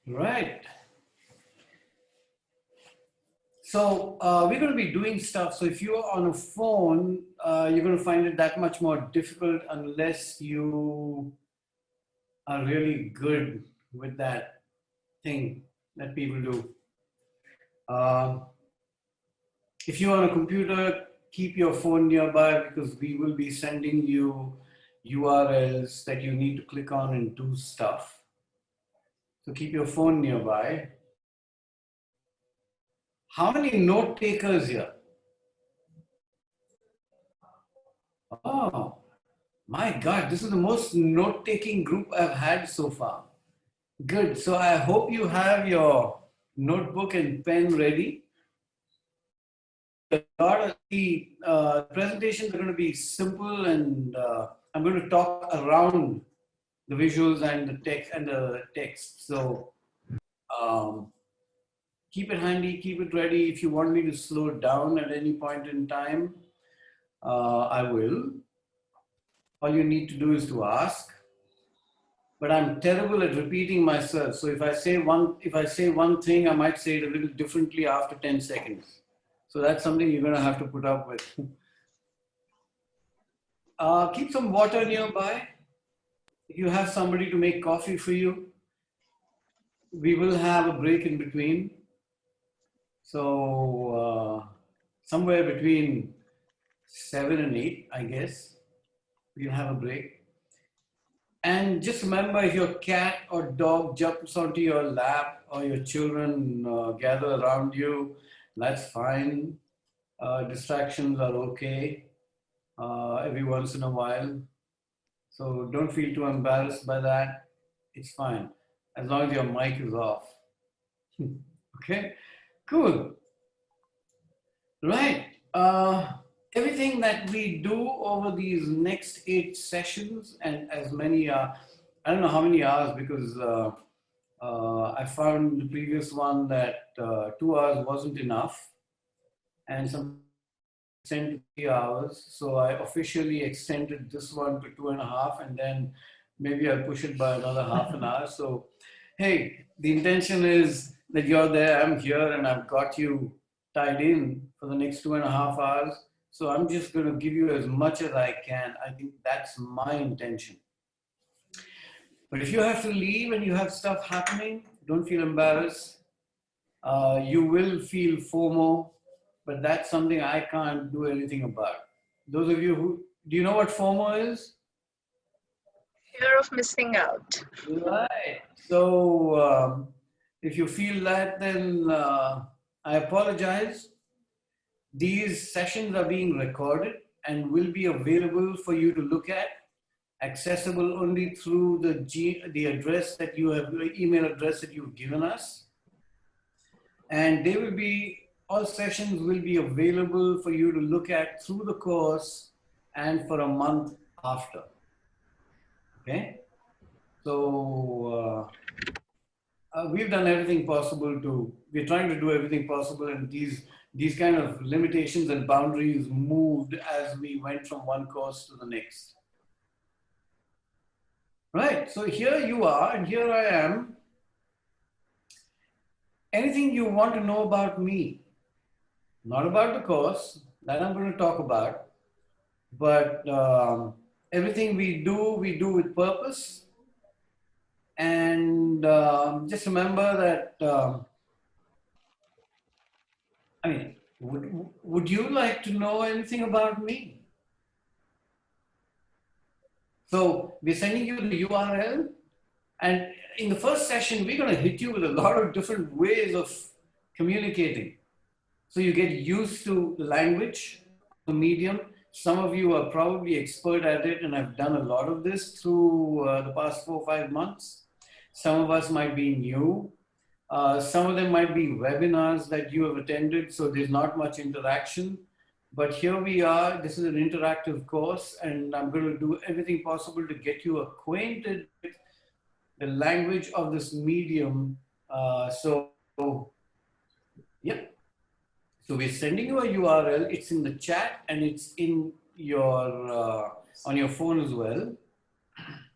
Right. So we're going to be doing stuff. So if you're on a phone, you're going to find it that much more difficult unless you are really good with that thing that people do. Uh, if you're on a computer, keep your phone nearby because we will be sending you URLs that you need to click on and do stuff. So keep your phone nearby. How many note takers here? Oh, my God, this is the most note-taking group I've had so far. Good. So I hope you have your notebook and pen ready. A lot of the presentations are going to be simple, and I'm going to talk around the visuals and the text. So keep it handy, keep it ready. If you want me to slow down at any point in time, I will. All you need to do is to ask. But I'm terrible at repeating myself. So if I say one thing, I might say it a little differently after 10 seconds. So that's something you're going to have to put up with. Keep some water nearby. If you have somebody to make coffee for you, we will have a break in between. So somewhere between 7 and 8, I guess, we'll have a break. And just remember, if your cat or dog jumps onto your lap or your children gather around you, that's fine. Distractions are okay every once in a while. So don't feel too embarrassed by that. It's fine, as long as your mic is off. Okay, cool. Right. Everything that we do over these next 8 sessions, and as many, I don't know how many hours, because I found the previous one that 2 hours wasn't enough, and some extended to 3 hours. So I officially extended this one to 2.5, and then maybe I'll push it by another half an hour. So, hey, the intention is that you're there, I'm here, and I've got you tied in for the next 2.5 hours. So I'm just going to give you as much as I can. I think that's my intention. But if you have to leave and you have stuff happening, don't feel embarrassed. You will feel FOMO, but that's something I can't do anything about. Those of you who, do you know what FOMO is? Fear of missing out. Right. So if you feel that, then I apologize. These sessions are being recorded and will be available for you to look at, accessible only through the address that you have, the email address that you've given us. And they will be, all sessions will be available for you to look at through the course and for a month after. Okay? So we've done everything possible we're trying to do everything possible, and these kind of limitations and boundaries moved as we went from one course to the next. Right, so here you are, and here I am. Anything you want to know about me, not about the course, that I'm going to talk about, but everything we do with purpose. And just remember that, I mean, would you like to know anything about me? So we're sending you the URL, and in the first session, we're going to hit you with a lot of different ways of communicating. So you get used to the language, the medium. Some of you are probably expert at it, and I've done a lot of this through the past 4 or 5 months. Some of us might be new. Some of them might be webinars that you have attended, so there's not much interaction. But here we are, this is an interactive course, and I'm going to do everything possible to get you acquainted with the language of this medium. So, yep. So we're sending you a URL, it's in the chat, and it's in your, on your phone as well.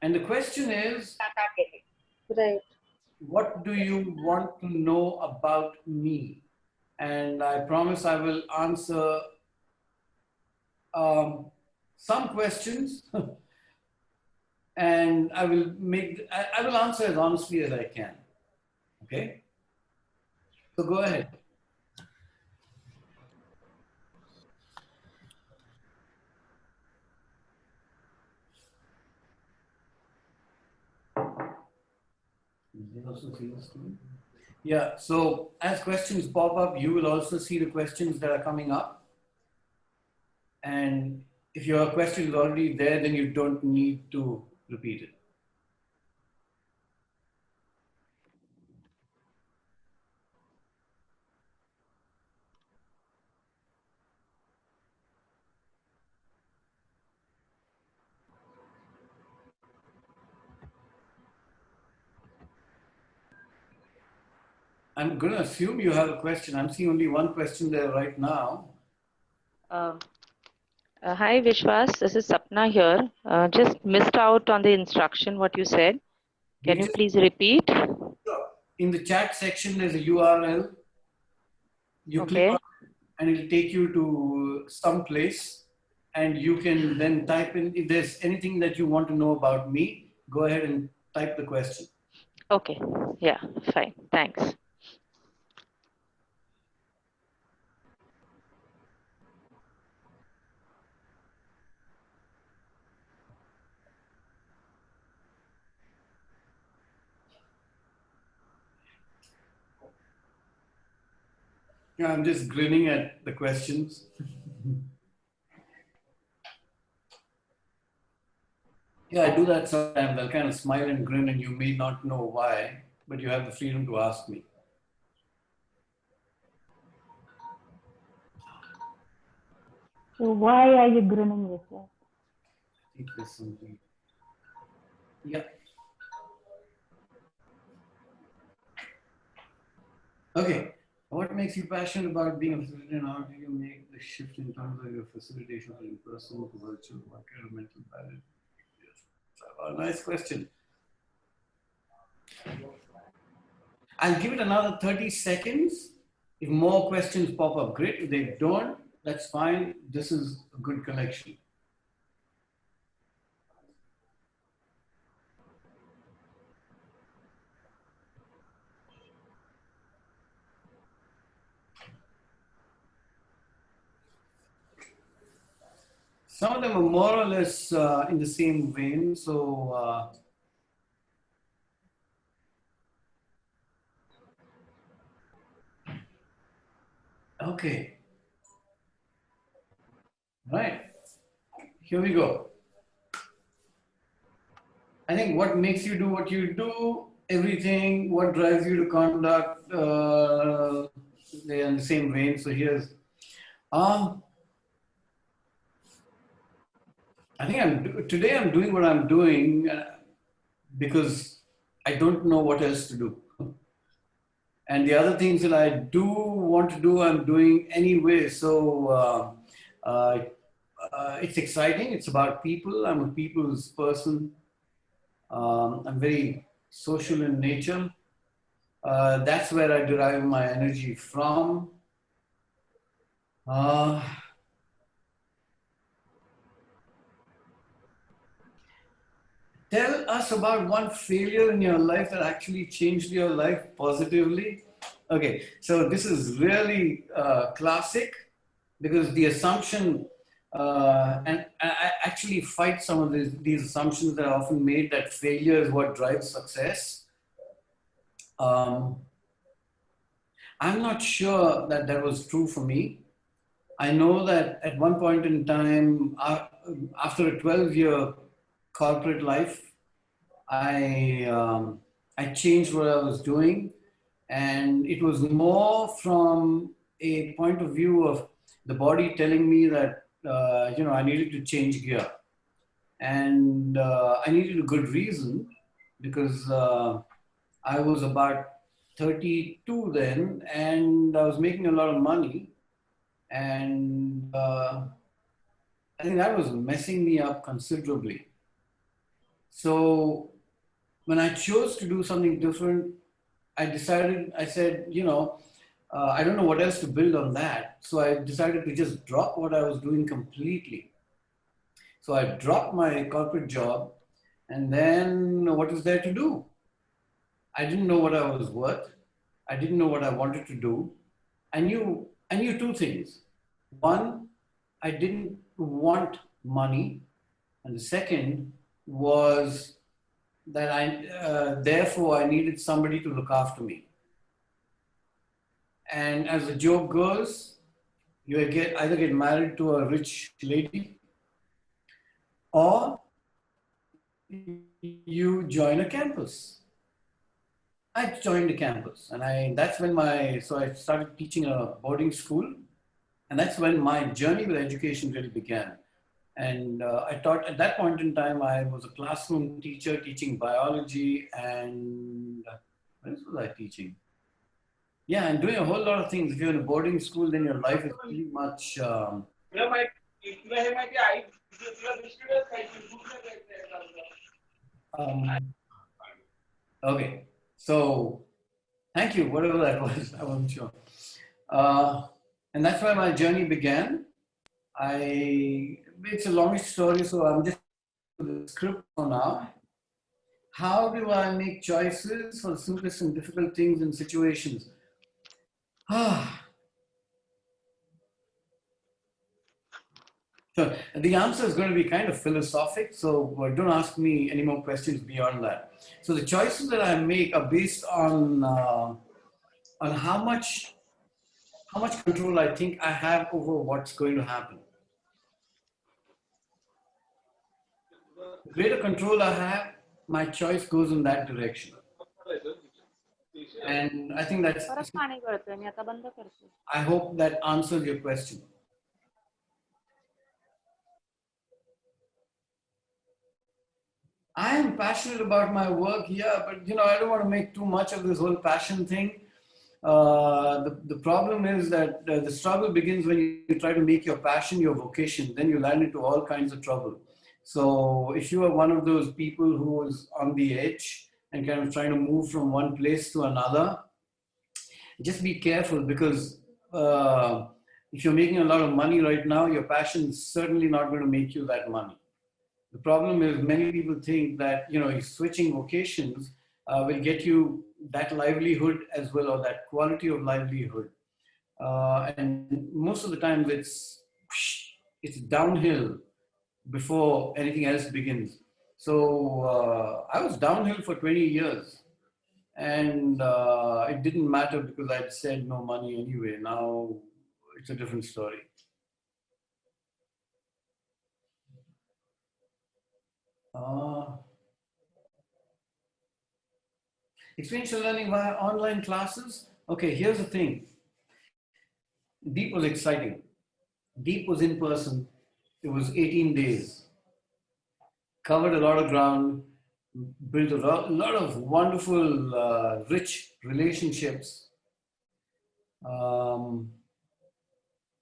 And the question is, Right. what do you want to know about me? And I promise I will answer um, some questions and I will answer as honestly as I can. Okay? So go ahead. You also see the screen? Yeah, so as questions pop up, you will also see the questions that are coming up. And if your question is already there, then you don't need to repeat it. I'm going to assume you have a question. I'm seeing only one question there right now. Uh, Hi Vishwas, this is Sapna here. Just missed out on the instruction what you said. Can you please repeat? In the chat section, there's a URL. You click on Okay. it and it'll take you to some place and you can then type in, if there's anything that you want to know about me, go ahead and type the question. Okay. Yeah, fine. Thanks. Yeah, I'm just grinning at the questions. Yeah, I do that sometimes. I'll kind of smile and grin and you may not know why, but you have the freedom to ask me. So why are you grinning, Vishwas? I think there's something. Yeah. Okay. What makes you passionate about being a facilitator and how do you make the shift in terms of your facilitation from in-person to virtual? What kind of mental balance? A nice question. I'll give it another 30 seconds. If more questions pop up, great. If they don't, that's fine. This is a good collection. Some of them are more or less in the same vein. So, okay. Right. Here we go. I think what makes you do what you do, everything, what drives you to conduct, they're in the same vein. So here's, um, I think today I'm doing what I'm doing because I don't know what else to do. And the other things that I do want to do, I'm doing anyway. So it's exciting. It's about people. I'm a people's person. I'm very social in nature. That's where I derive my energy from. Tell us about one failure in your life that actually changed your life positively. Okay, so this is really classic because the assumption, and I actually fight some of these assumptions that are often made that failure is what drives success. I'm not sure that that was true for me. I know that at one point in time, after a 12-year corporate life, I changed what I was doing, and it was more from a point of view of the body telling me that I needed to change gear, and I needed a good reason because I was about 32 then, and I was making a lot of money, and I think that was messing me up considerably. So when I chose to do something different, I said, I don't know what else to build on that. So I decided to just drop what I was doing completely. So I dropped my corporate job, and then what was there to do? I didn't know what I was worth. I didn't know what I wanted to do. I knew two things. One, I didn't want money, and the second was that therefore I needed somebody to look after me. And as the joke goes, either get married to a rich lady or you join a campus. I joined a campus, and so I started teaching a boarding school, and that's when my journey with education really began. And I taught at that point in time, I was a classroom teacher teaching biology, and what else was I teaching? Yeah, and doing a whole lot of things. If you're in a boarding school, then your life is pretty much. Okay, so thank you, whatever that was, I wasn't sure. And that's where my journey began. It's a longish story, so I'm just the script for now. How do I make choices for the simplest and difficult things in situations? So the answer is going to be kind of philosophic, so don't ask me any more questions beyond that. So the choices that I make are based on how much control I think I have over what's going to happen. The greater control I have, my choice goes in that direction. And I think I hope that answers your question. I am passionate about my work, yeah, but I don't want to make too much of this whole passion thing. The problem is that the struggle begins when you try to make your passion your vocation. Then you land into all kinds of trouble. So if you are one of those people who is on the edge and kind of trying to move from one place to another, just be careful, because if you're making a lot of money right now, your passion is certainly not going to make you that money. The problem is many people think that switching vocations will get you that livelihood as well, or that quality of livelihood. And most of the time it's downhill before anything else begins. So I was downhill for 20 years, and it didn't matter because I'd said no money anyway. Now it's a different story. Experiential learning via online classes. Okay, here's the thing. Deep was exciting. Deep was in person. It was 18 days. Covered a lot of ground, built a lot of wonderful, rich relationships. And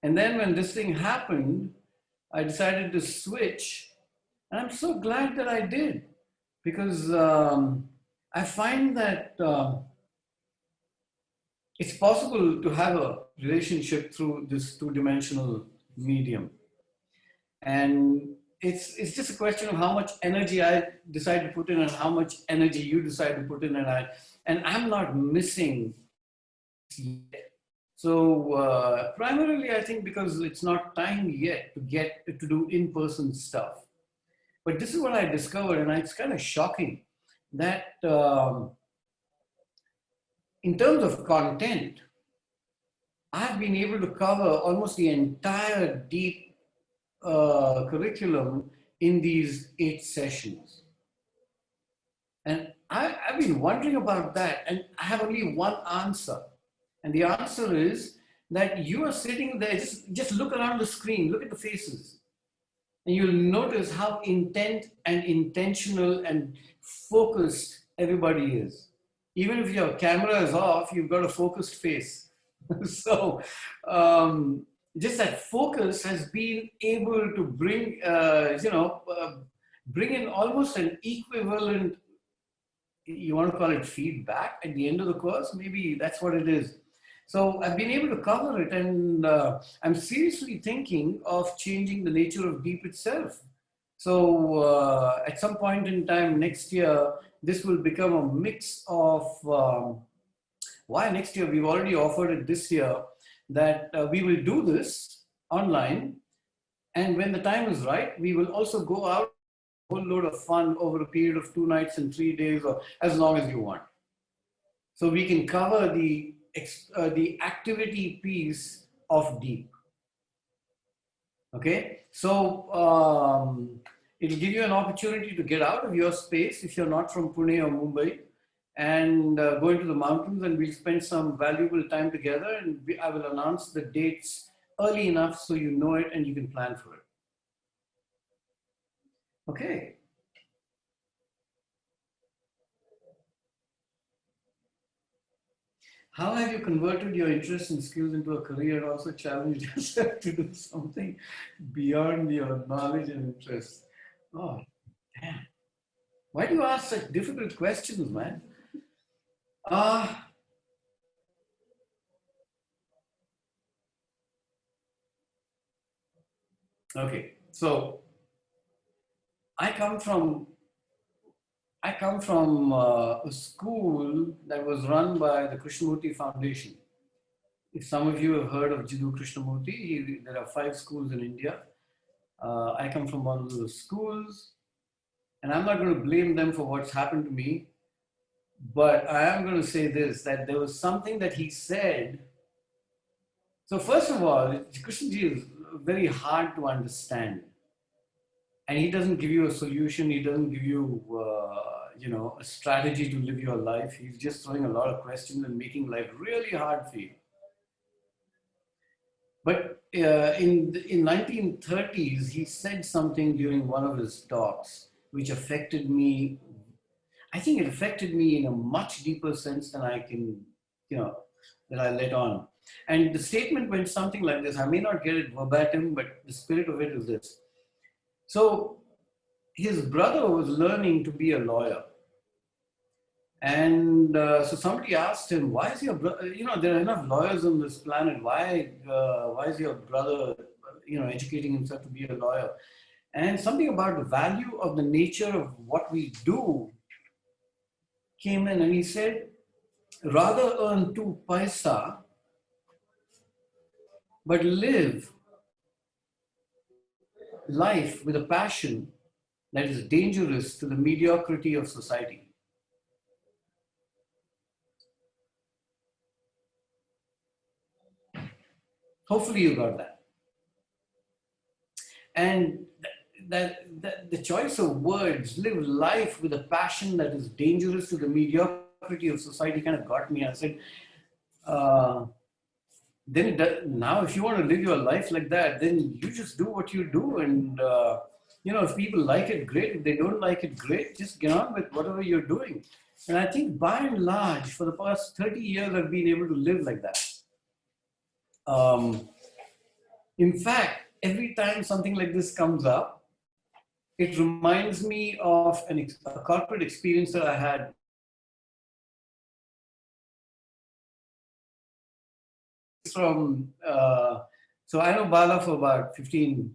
then when this thing happened, I decided to switch. And I'm so glad that I did, because I find that it's possible to have a relationship through this two-dimensional medium. And it's just a question of how much energy I decide to put in and how much energy you decide to put in. And I'm not missing yet. So primarily, I think because it's not time yet to do in-person stuff. But this is what I discovered, and it's kind of shocking that in terms of content, I've been able to cover almost the entire deep curriculum in these 8 sessions. And I've been wondering about that, and I have only one answer. And the answer is that you are sitting there, just look around the screen, look at the faces. And you'll notice how intent and intentional and focused everybody is. Even if your camera is off, you've got a focused face. So just that focus has been able to bring in almost an equivalent you want to call it feedback at the end of the course, maybe that's what it is. So I've been able to cover it, and I'm seriously thinking of changing the nature of deep itself. So at some point in time next year, this will become a mix of, why next year? We've already offered it this year, that we will do this online. And when the time is right, we will also go out a whole load of fun over a period of 2 nights and 3 days, or as long as you want. So we can cover the activity piece of deep. Okay, so it'll give you an opportunity to get out of your space if you're not from Pune or Mumbai, and go into the mountains, and we'll spend some valuable time together, and I will announce the dates early enough so you know it and you can plan for it. Okay. How have you converted your interests and skills into a career and also challenged yourself to do something beyond your knowledge and interests? Oh, damn. Why do you ask such difficult questions, man? Okay, so I come from a school that was run by the Krishnamurti Foundation. If some of you have heard of Jiddu Krishnamurti, there are 5 schools in India. I come from one of those schools, and I'm not going to blame them for what's happened to me, but I am going to say this, that there was something that he said. So first of all, Krishnaji is very hard to understand. And he doesn't give you a solution. He doesn't give you, a strategy to live your life. He's just throwing a lot of questions and making life really hard for you. But in 1930s, he said something during one of his talks, which affected me. I think it affected me in a much deeper sense than I can, that I let on. And the statement went something like this. I may not get it verbatim, but the spirit of it is this. So his brother was learning to be a lawyer. And so somebody asked him, why is your brother, there are enough lawyers on this planet. Why is your brother, educating himself to be a lawyer? And something about the value of the nature of what we do came in, and he said, rather earn 2 paisa, but live life with a passion that is dangerous to the mediocrity of society. Hopefully you got that. And the choice of words, live life with a passion that is dangerous to the mediocrity of society, kind of got me. I said, now if you want to live your life like that, then you just do what you do. And, if people like it, great. If they don't like it, great. Just get on with whatever you're doing. And I think by and large, for the past 30 years, I've been able to live like that. In fact, every time something like this comes up, it reminds me of a corporate experience that I had from, so I know Bala for about 20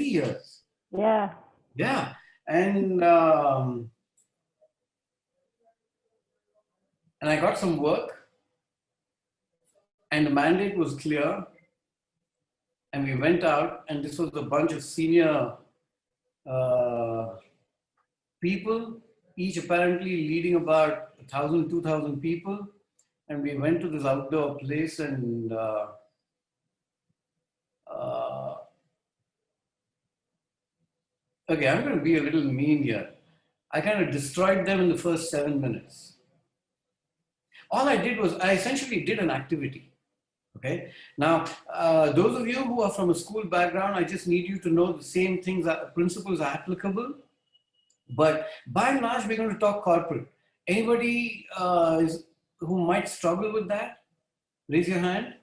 years. Yeah. Yeah. And I got some work, and the mandate was clear. And we went out, and this was a bunch of senior people, each apparently leading about 1,000, 2,000 people. And we went to this outdoor place, and okay, I'm going to be a little mean here. I kind of destroyed them in the first 7 minutes. All I did was I essentially did an activity. Okay. Now, those of you who are from a school background, I just need you to know the same things, principles are applicable. But by and large, we're going to talk corporate. Anybody who might struggle with that? Raise your hand.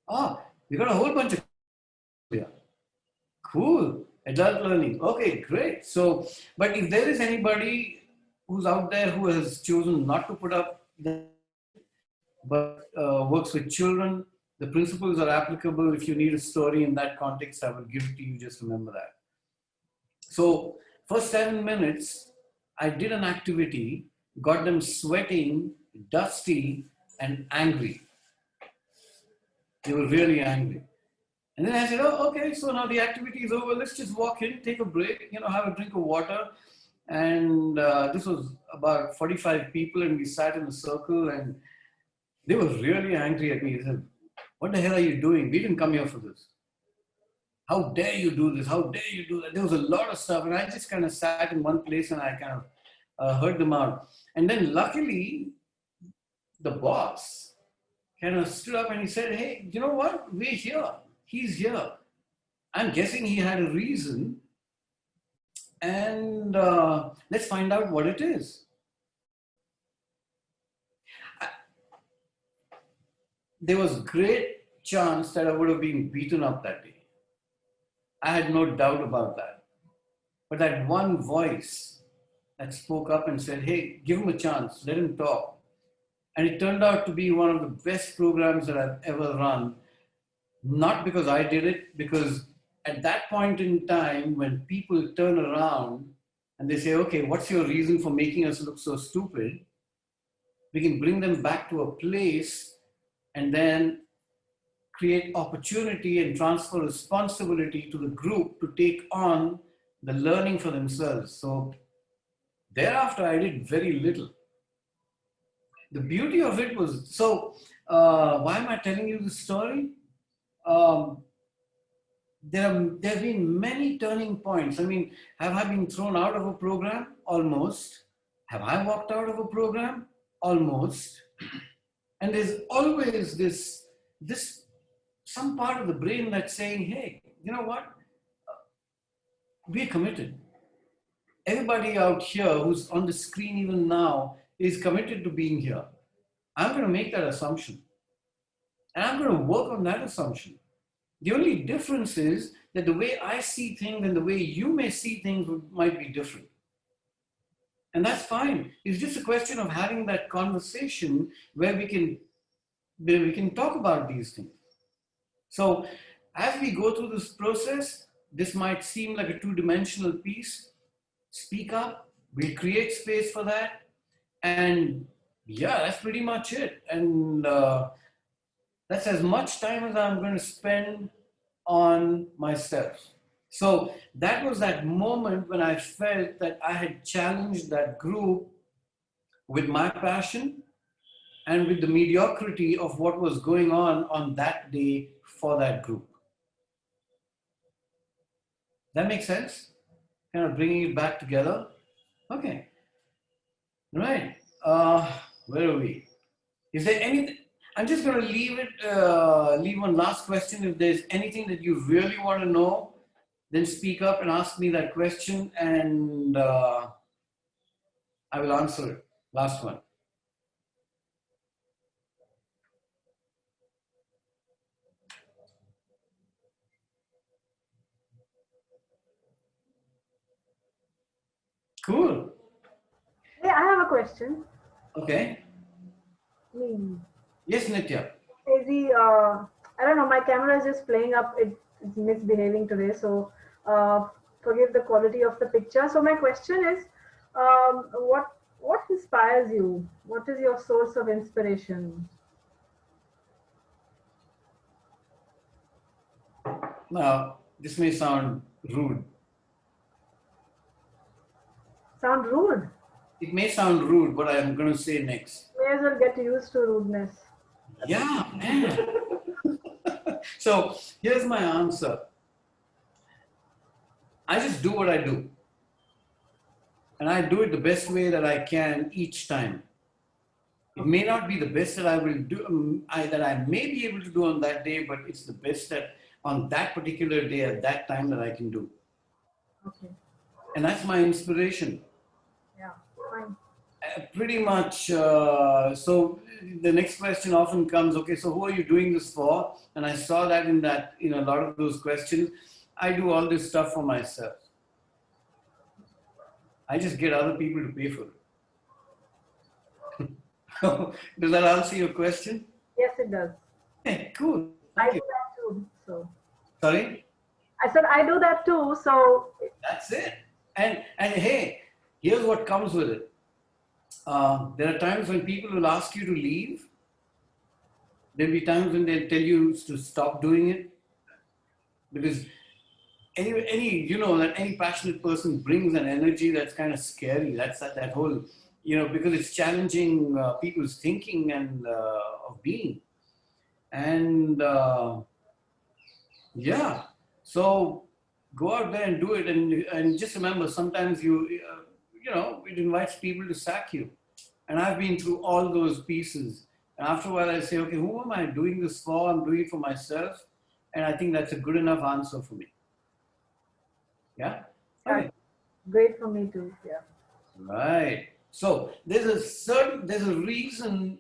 Oh, we got a whole bunch of. Yeah. Cool. Adult learning. Okay, great. So, but if there is anybody who's out there who has chosen not to put up the, but works with children, the principles are applicable. If you need a story in that context, I will give it to you. Just remember that. So, for 7 minutes, I did an activity, got them sweating, dusty, and angry. They were really angry. And then I said, oh, okay, so now the activity is over. Let's just walk in, take a break, have a drink of water. And this was about 45 people, and we sat in a circle, and they were really angry at me. They said, what the hell are you doing? We didn't come here for this. How dare you do this? How dare you do that? There was a lot of stuff, and I just kind of sat in one place and I kind of heard them out. And then luckily, the boss kind of stood up and he said, hey, you know what? We're here. He's here. I'm guessing he had a reason, and let's find out what it is. There was great chance that I would have been beaten up that day. I had no doubt about that. But that one voice that spoke up and said, hey, give him a chance, let him talk. And it turned out to be one of the best programs that I've ever run. Not because I did it, because at that point in time, when people turn around and they say, okay, what's your reason for making us look so stupid? We can bring them back to a place and then create opportunity and transfer responsibility to the group to take on the learning for themselves. So thereafter, I did very little. The beauty of it was, so why am I telling you this story? There have been many turning points. I mean, have I been thrown out of a program? Almost. Have I walked out of a program? Almost. And there's always this some part of the brain that's saying, hey, you know what? We're committed. Everybody out here who's on the screen even now is committed to being here. I'm going to make that assumption. And I'm going to work on that assumption. The only difference is that the way I see things and the way you may see things might be different. And that's fine. It's just a question of having that conversation where we can talk about these things. So as we go through this process, this might seem like a two-dimensional piece. Speak up. We'll create space for that. And yeah, that's pretty much it. And that's as much time as I'm going to spend on myself. So that was that moment when I felt that I had challenged that group with my passion and with the mediocrity of what was going on that day for that group. That makes sense? Kind of bringing it back together. Okay. Right. Where are we? Is there anything? I'm just going to leave one last question. If there's anything that you really want to know, then speak up and ask me that question, and I will answer it. Last one. Cool. Hey, I have a question. Okay. Yes, Nitya. I don't know, my camera is just playing up, it's misbehaving today, so forgive the quality of the picture. So my question is, what inspires you? What is your source of inspiration? Now, this may sound rude. Sound rude? It may sound rude, but I'm going to say next. May as well get used to rudeness. Yeah, man. So here's my answer. I just do what I do. And I do it the best way that I can each time. It may not be the best that I will do, that I may be able to do on that day, but it's the best that on that particular day at that time that I can do. Okay. And that's my inspiration. Yeah, fine. Pretty much. So the next question often comes, okay, so who are you doing this for? And I saw that in a lot of those questions. I do all this stuff for myself. I just get other people to pay for it. Does that answer your question? Yes, it does. Hey, cool. I Thank do you. that too. So Sorry? I said I do that too. So That's it. And hey, here's what comes with it. There are times when people will ask you to leave. There'll be times when they'll tell you to stop doing it because any you know that any passionate person brings an energy that's kind of scary. That's that whole because it's challenging people's thinking and of being and yeah. So go out there and do it and just remember sometimes it invites people to sack you. And I've been through all those pieces. And after a while, I say, okay, who am I doing this for? I'm doing it for myself. And I think that's a good enough answer for me. Yeah? Okay. great for me too. Yeah. Right. So there's a reason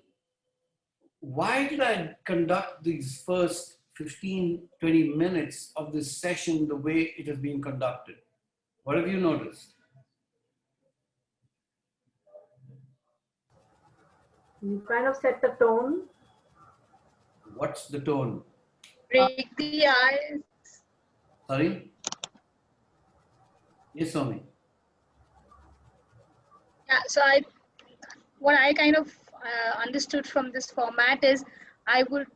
why did I conduct these first 15, 20 minutes of this session the way it has been conducted? What have you noticed? You kind of set the tone. What's the tone? Break the ice. Sorry? Yes, Somi. Yeah, so what I kind of understood from this format is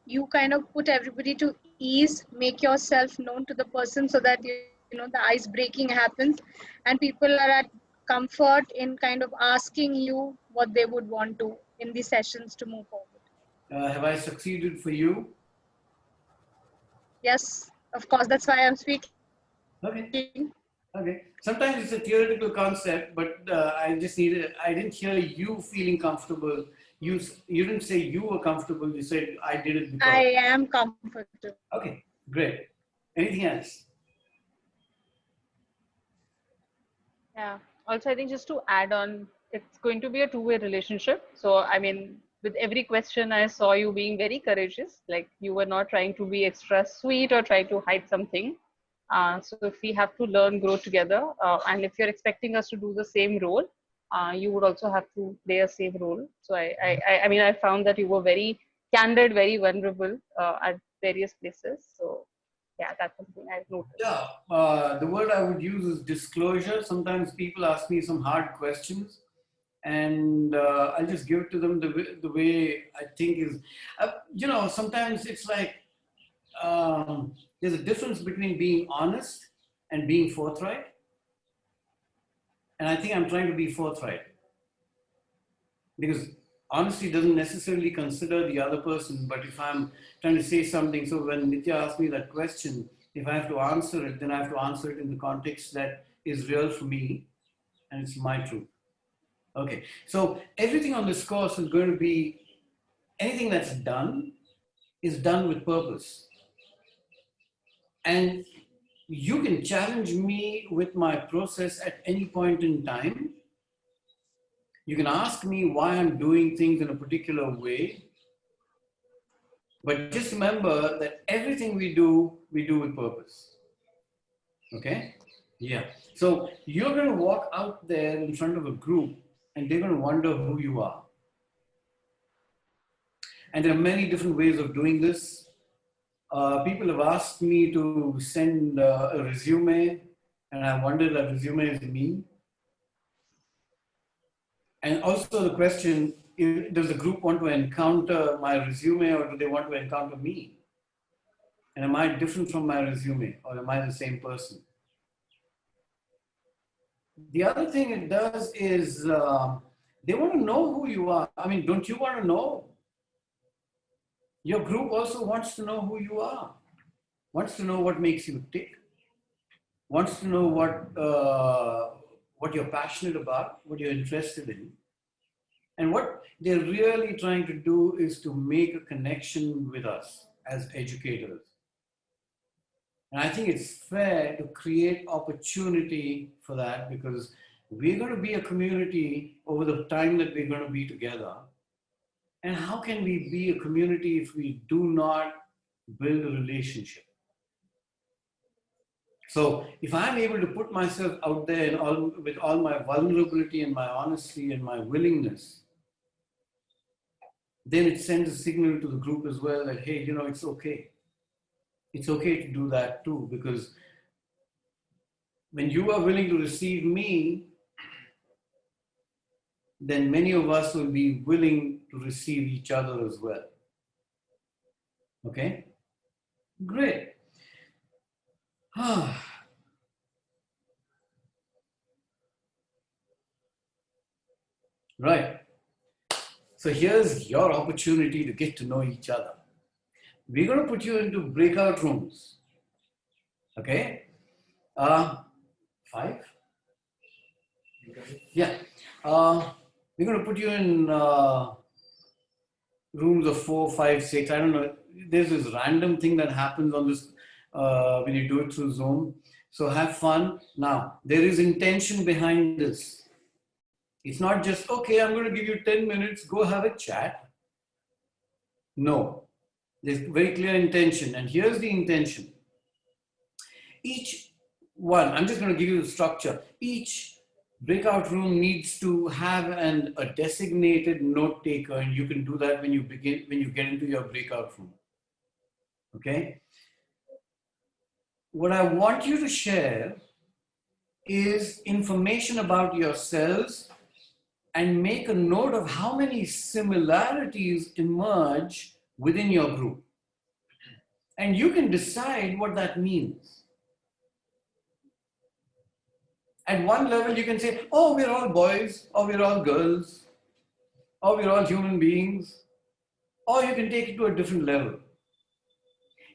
you kind of put everybody to ease, make yourself known to the person so that the ice breaking happens and people are at comfort in kind of asking you what they would want to in these sessions to move forward. Have I succeeded for you? Yes, of course, that's why I'm speaking. Okay. Okay. Sometimes it's a theoretical concept, but I didn't hear you feeling comfortable. You didn't say you were comfortable. You said I did it because. I am comfortable. Okay. Great. Anything else? Yeah. Also, I think just to add on, it's going to be a two-way relationship. So, I mean, with every question, I saw you being very courageous. Like you were not trying to be extra sweet or try to hide something. So if we have to learn, grow together, and if you're expecting us to do the same role, you would also have to play a same role. So I mean, I found that you were very candid, very vulnerable at various places. So yeah, that's something I've noticed. Yeah. The word I would use is disclosure. Sometimes people ask me some hard questions, and I'll just give it to them the way I think is. Sometimes it's like there's a difference between being honest and being forthright. And I think I'm trying to be forthright because honesty doesn't necessarily consider the other person. But if I'm trying to say something, so when Nitya asked me that question, if I have to answer it, then I have to answer it in the context that is real for me and it's my truth. Okay, so everything on this course is going to be, anything that's done is done with purpose. And you can challenge me with my process at any point in time. You can ask me why I'm doing things in a particular way. But just remember that everything we do with purpose. Okay? Yeah. So you're going to walk out there in front of a group and they're going to wonder who you are. And there are many different ways of doing this. People have asked me to send a resume, and I wondered that resume is me. And also the question, does the group want to encounter my resume or do they want to encounter me? And am I different from my resume or am I the same person? The other thing it does is they want to know who you are. I mean, don't you want to know? Your group also wants to know who you are, wants to know what makes you tick, wants to know what you're passionate about, what you're interested in. And what they're really trying to do is to make a connection with us as educators. And I think it's fair to create opportunity for that because we're going to be a community over the time that we're going to be together. And how can we be a community if we do not build a relationship? So if I'm able to put myself out there with all my vulnerability and my honesty and my willingness, then it sends a signal to the group as well that, hey, it's okay. It's okay to do that too, because when you are willing to receive me, then many of us will be willing to receive each other as well. Okay? Great. Right. So here's your opportunity to get to know each other. We're going to put you into breakout rooms. Okay? 5? Yeah. We're going to put you in rooms of 4, 5, 6. I don't know. There's this random thing that happens on this when you do it through Zoom. So have fun. Now, there is intention behind this. It's not just, okay, I'm going to give you 10 minutes, go have a chat. No, there's very clear intention. And here's the intention. Each one, I'm just going to give you the structure. Each breakout room needs to have a designated note taker, and you can do that when you get into your breakout room. Okay? What I want you to share is information about yourselves and make a note of how many similarities emerge within your group. And you can decide what that means. At one level, you can say, oh, we're all boys, or we're all girls, or we're all human beings. Or you can take it to a different level.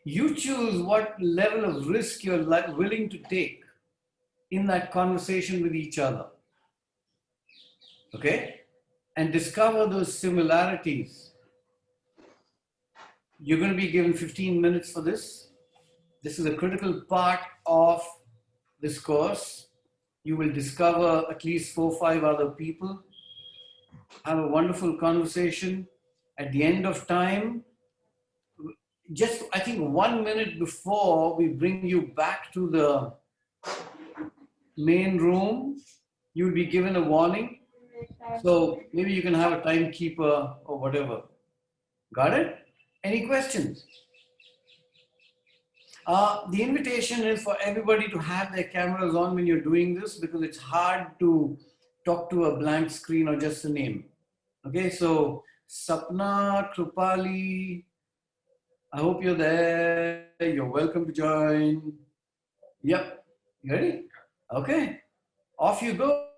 You choose what level of risk you're willing to take in that conversation with each other. Okay? And discover those similarities. You're going to be given 15 minutes for this. This is a critical part of this course. You will discover at least 4 or 5 other people. Have a wonderful conversation. At the end of time, just I think 1 minute before we bring you back to the main room, you'll be given a warning. So maybe you can have a timekeeper or whatever. Got it? Any questions? The invitation is for everybody to have their cameras on when you're doing this, because it's hard to talk to a blank screen or just a name. Okay, so Sapna, Krupali, I hope you're there. You're welcome to join. Yep, you ready? Okay, off you go.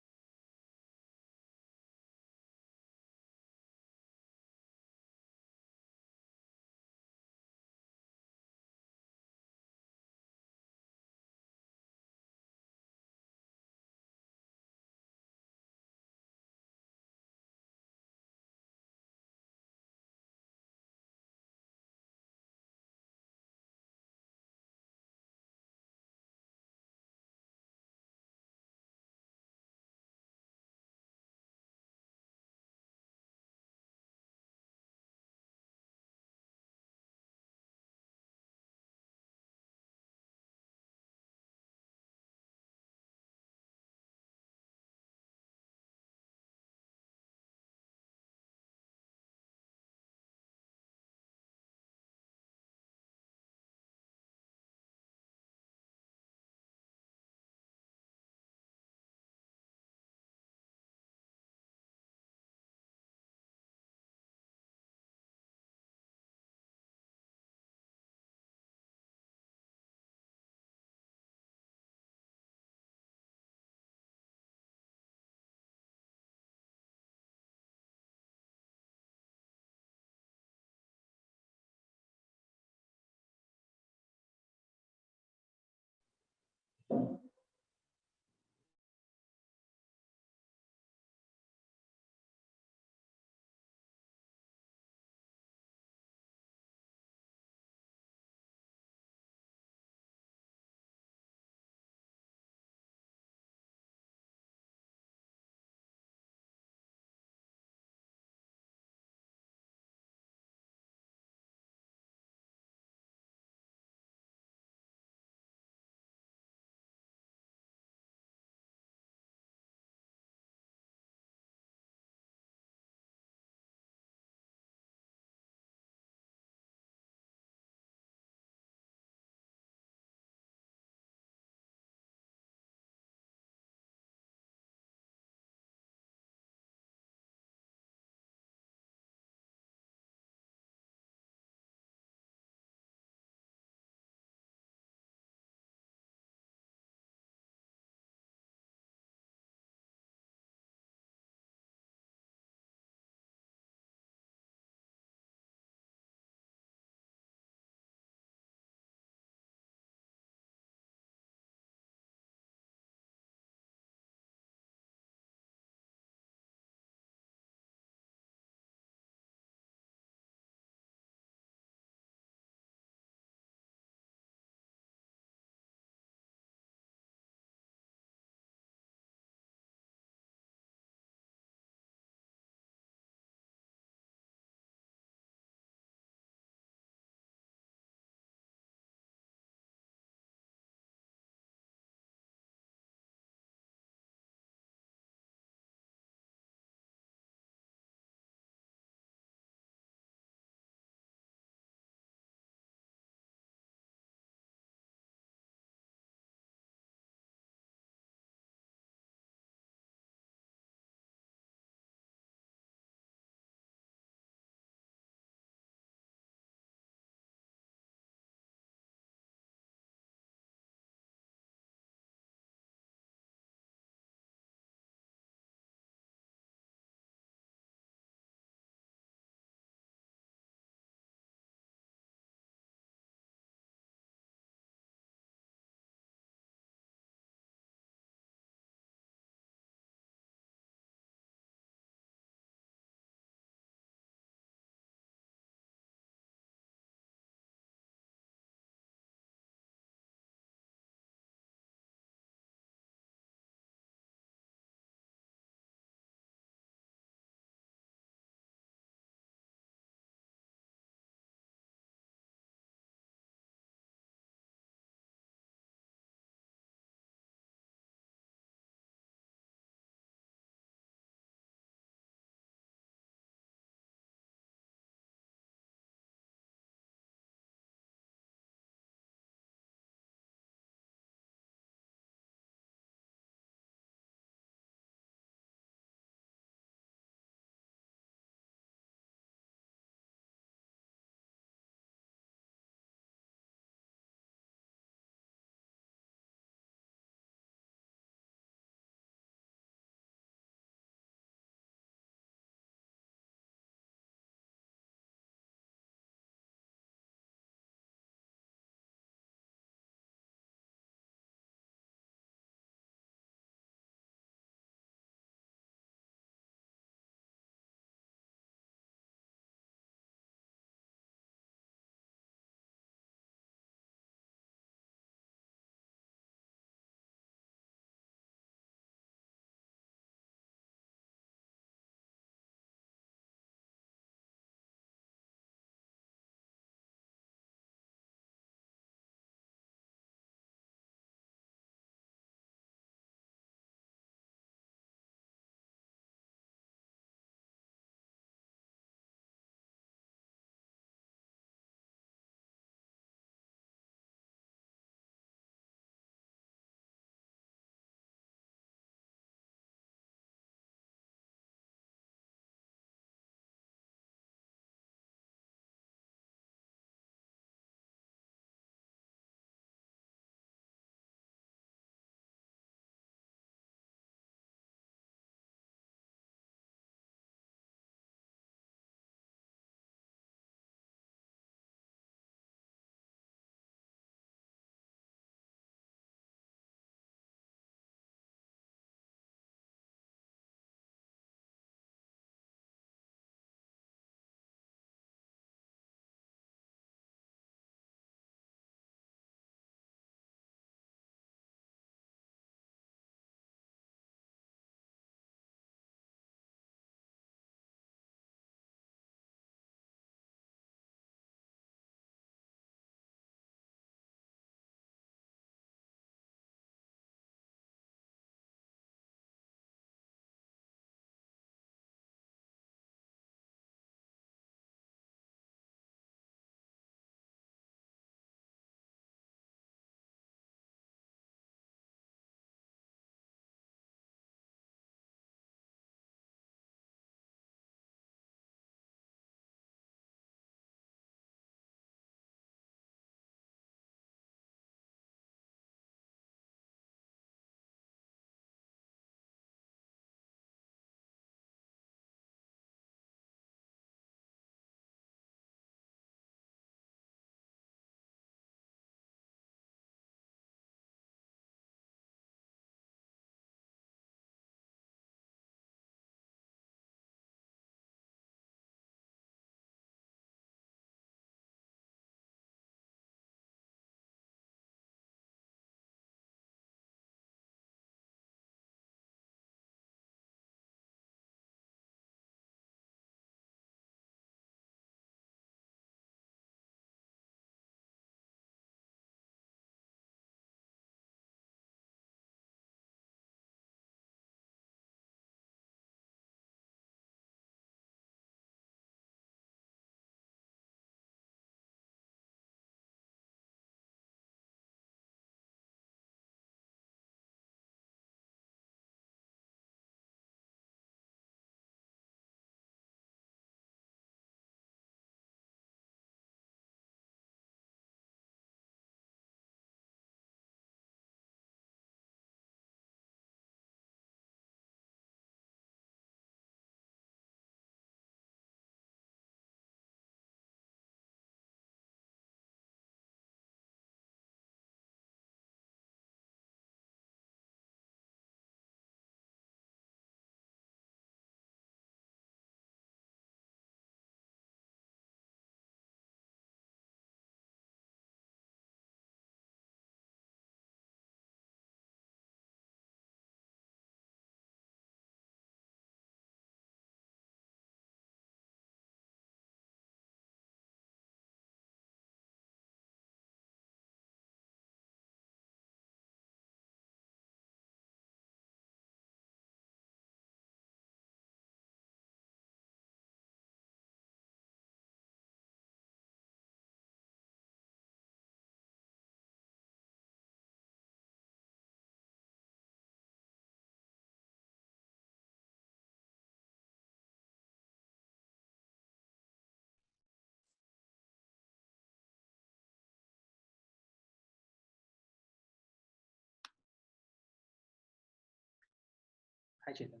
Hi, Chetan.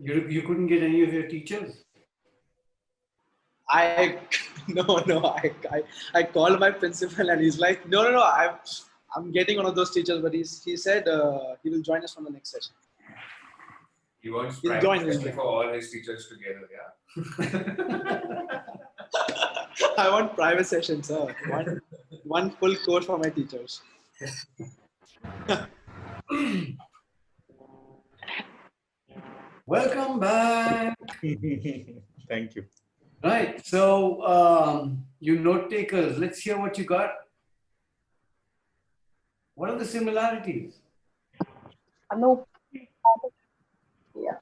You couldn't get any of your teachers? I called my principal and he's like, no, I'm getting one of those teachers, but he said he will join us from the next session. He wants He'll private join, he'll session join. for all his teachers together, yeah. I want private sessions, sir. One full course for my teachers. Welcome back. Thank you. Right. So, you note takers, let's hear what you got. What are the similarities? Anup. Yeah.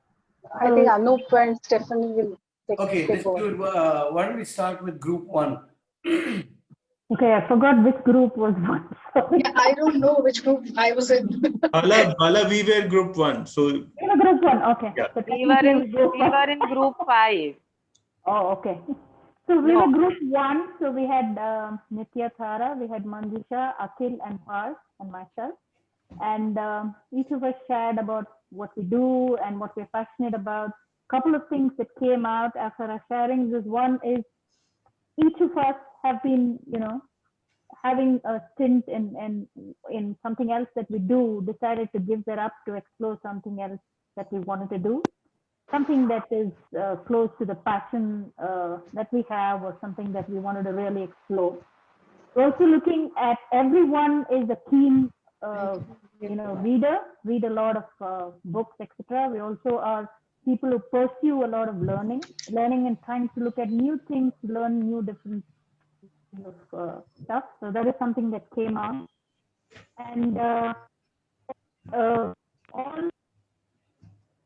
I think Anup and Stephanie will Okay, take let's over. do it. Why don't we start with group one? Okay, I forgot which group was one. Yeah, I don't know which group I was in. Bala, we were group 1. So You were group 1, okay. Yeah. So We were technically in group one. group 5. Oh, okay. So we No. were group 1. So we had Nitya, Thara, we had Manjusha, Akhil, and Parth, and myself. And each of us shared about what we do and what we're passionate about. Couple of things that came out after our sharings is one is each of us have been, having a stint in something else that we do, decided to give that up to explore something else that we wanted to do, something that is close to the passion that we have, or something that we wanted to really explore. We're also looking at everyone is a keen, reader, read a lot of books, etc. We also are people who pursue a lot of learning and trying to look at new things, learn new different of stuff. So that is something that came out. And all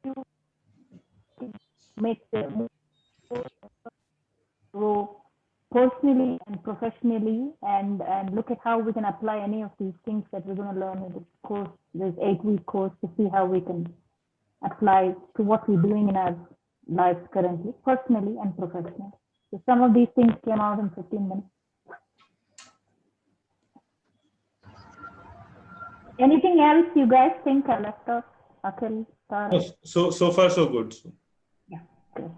you make the grow personally and professionally, and look at how we can apply any of these things that we're going to learn in this course, this 8-week course, to see how we can apply to what we're doing in our lives currently, personally and professionally. So some of these things came out in 15 minutes. Anything else you guys think I left off? Akhil, Tara? so far so good. Yeah, good.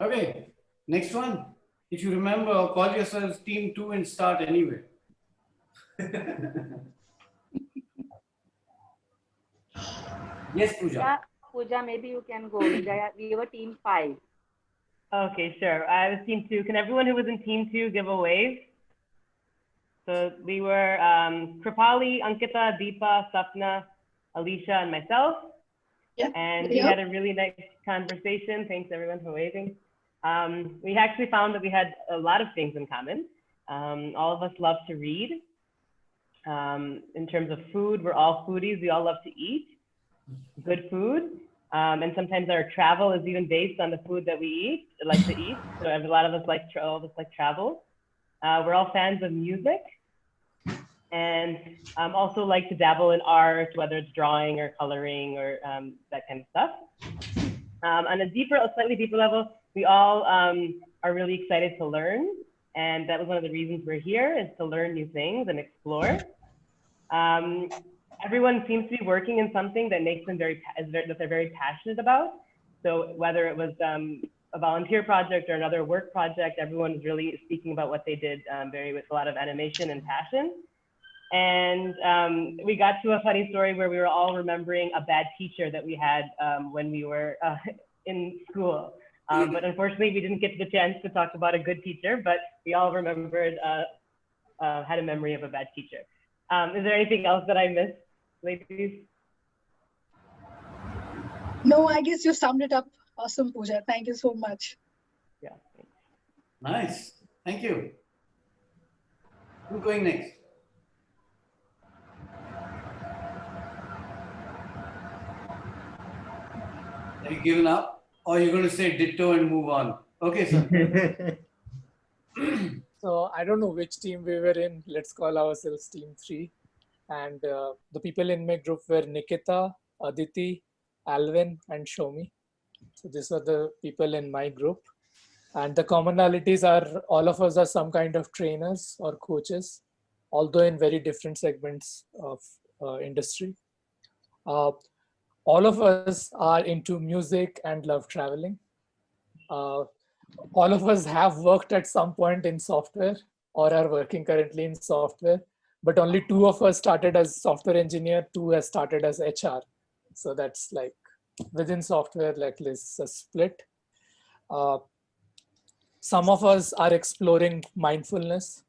Okay, next one. If you remember, call yourselves Team 2 and start anyway. Yes, Pooja. Yeah, Pooja, maybe you can go. We were team 5. Okay, sure. I was team 2. Can everyone who was in team 2 give a wave? So we were Kripali, Ankita, Deepa, Sapna, Alicia, and myself. Yeah. And we had a really nice conversation. Thanks everyone for waving. We actually found that we had a lot of things in common. All of us love to read. In terms of food, we're all foodies. We all love to eat good food. And sometimes our travel is even based on the food that we like to eat. So a lot of us like travel. We're all fans of music, and also like to dabble in art, whether it's drawing or coloring or that kind of stuff. On a slightly deeper level, we all are really excited to learn, and that was one of the reasons we're here, is to learn new things and explore. Everyone seems to be working in something that makes them that they're very passionate about. So whether it was a volunteer project or another work project, everyone was really speaking about what they did with a lot of animation and passion. And we got to a funny story where we were all remembering a bad teacher that we had when we were in school. But unfortunately, we didn't get the chance to talk about a good teacher, but we all remembered, had a memory of a bad teacher. Is there anything else that I missed, ladies? No, I guess you summed it up. Awesome, Pooja. Thank you so much. Yeah. Thanks. Nice. Thank you. Who's going next? Have you given up? Or are you going to say ditto and move on? Okay, sir. So I don't know which team we were in. Let's call ourselves team 3. And the people in my group were Nikita, Aditi, Alvin, and Shomi. So these are the people in my group. And the commonalities are all of us are some kind of trainers or coaches, although in very different segments of industry. all of us are into music and love traveling. All of us have worked at some point in software or are working currently in software, but only two of us started as software engineer, two has started as HR. So that's like within software, like this a split. Some of us are exploring mindfulness.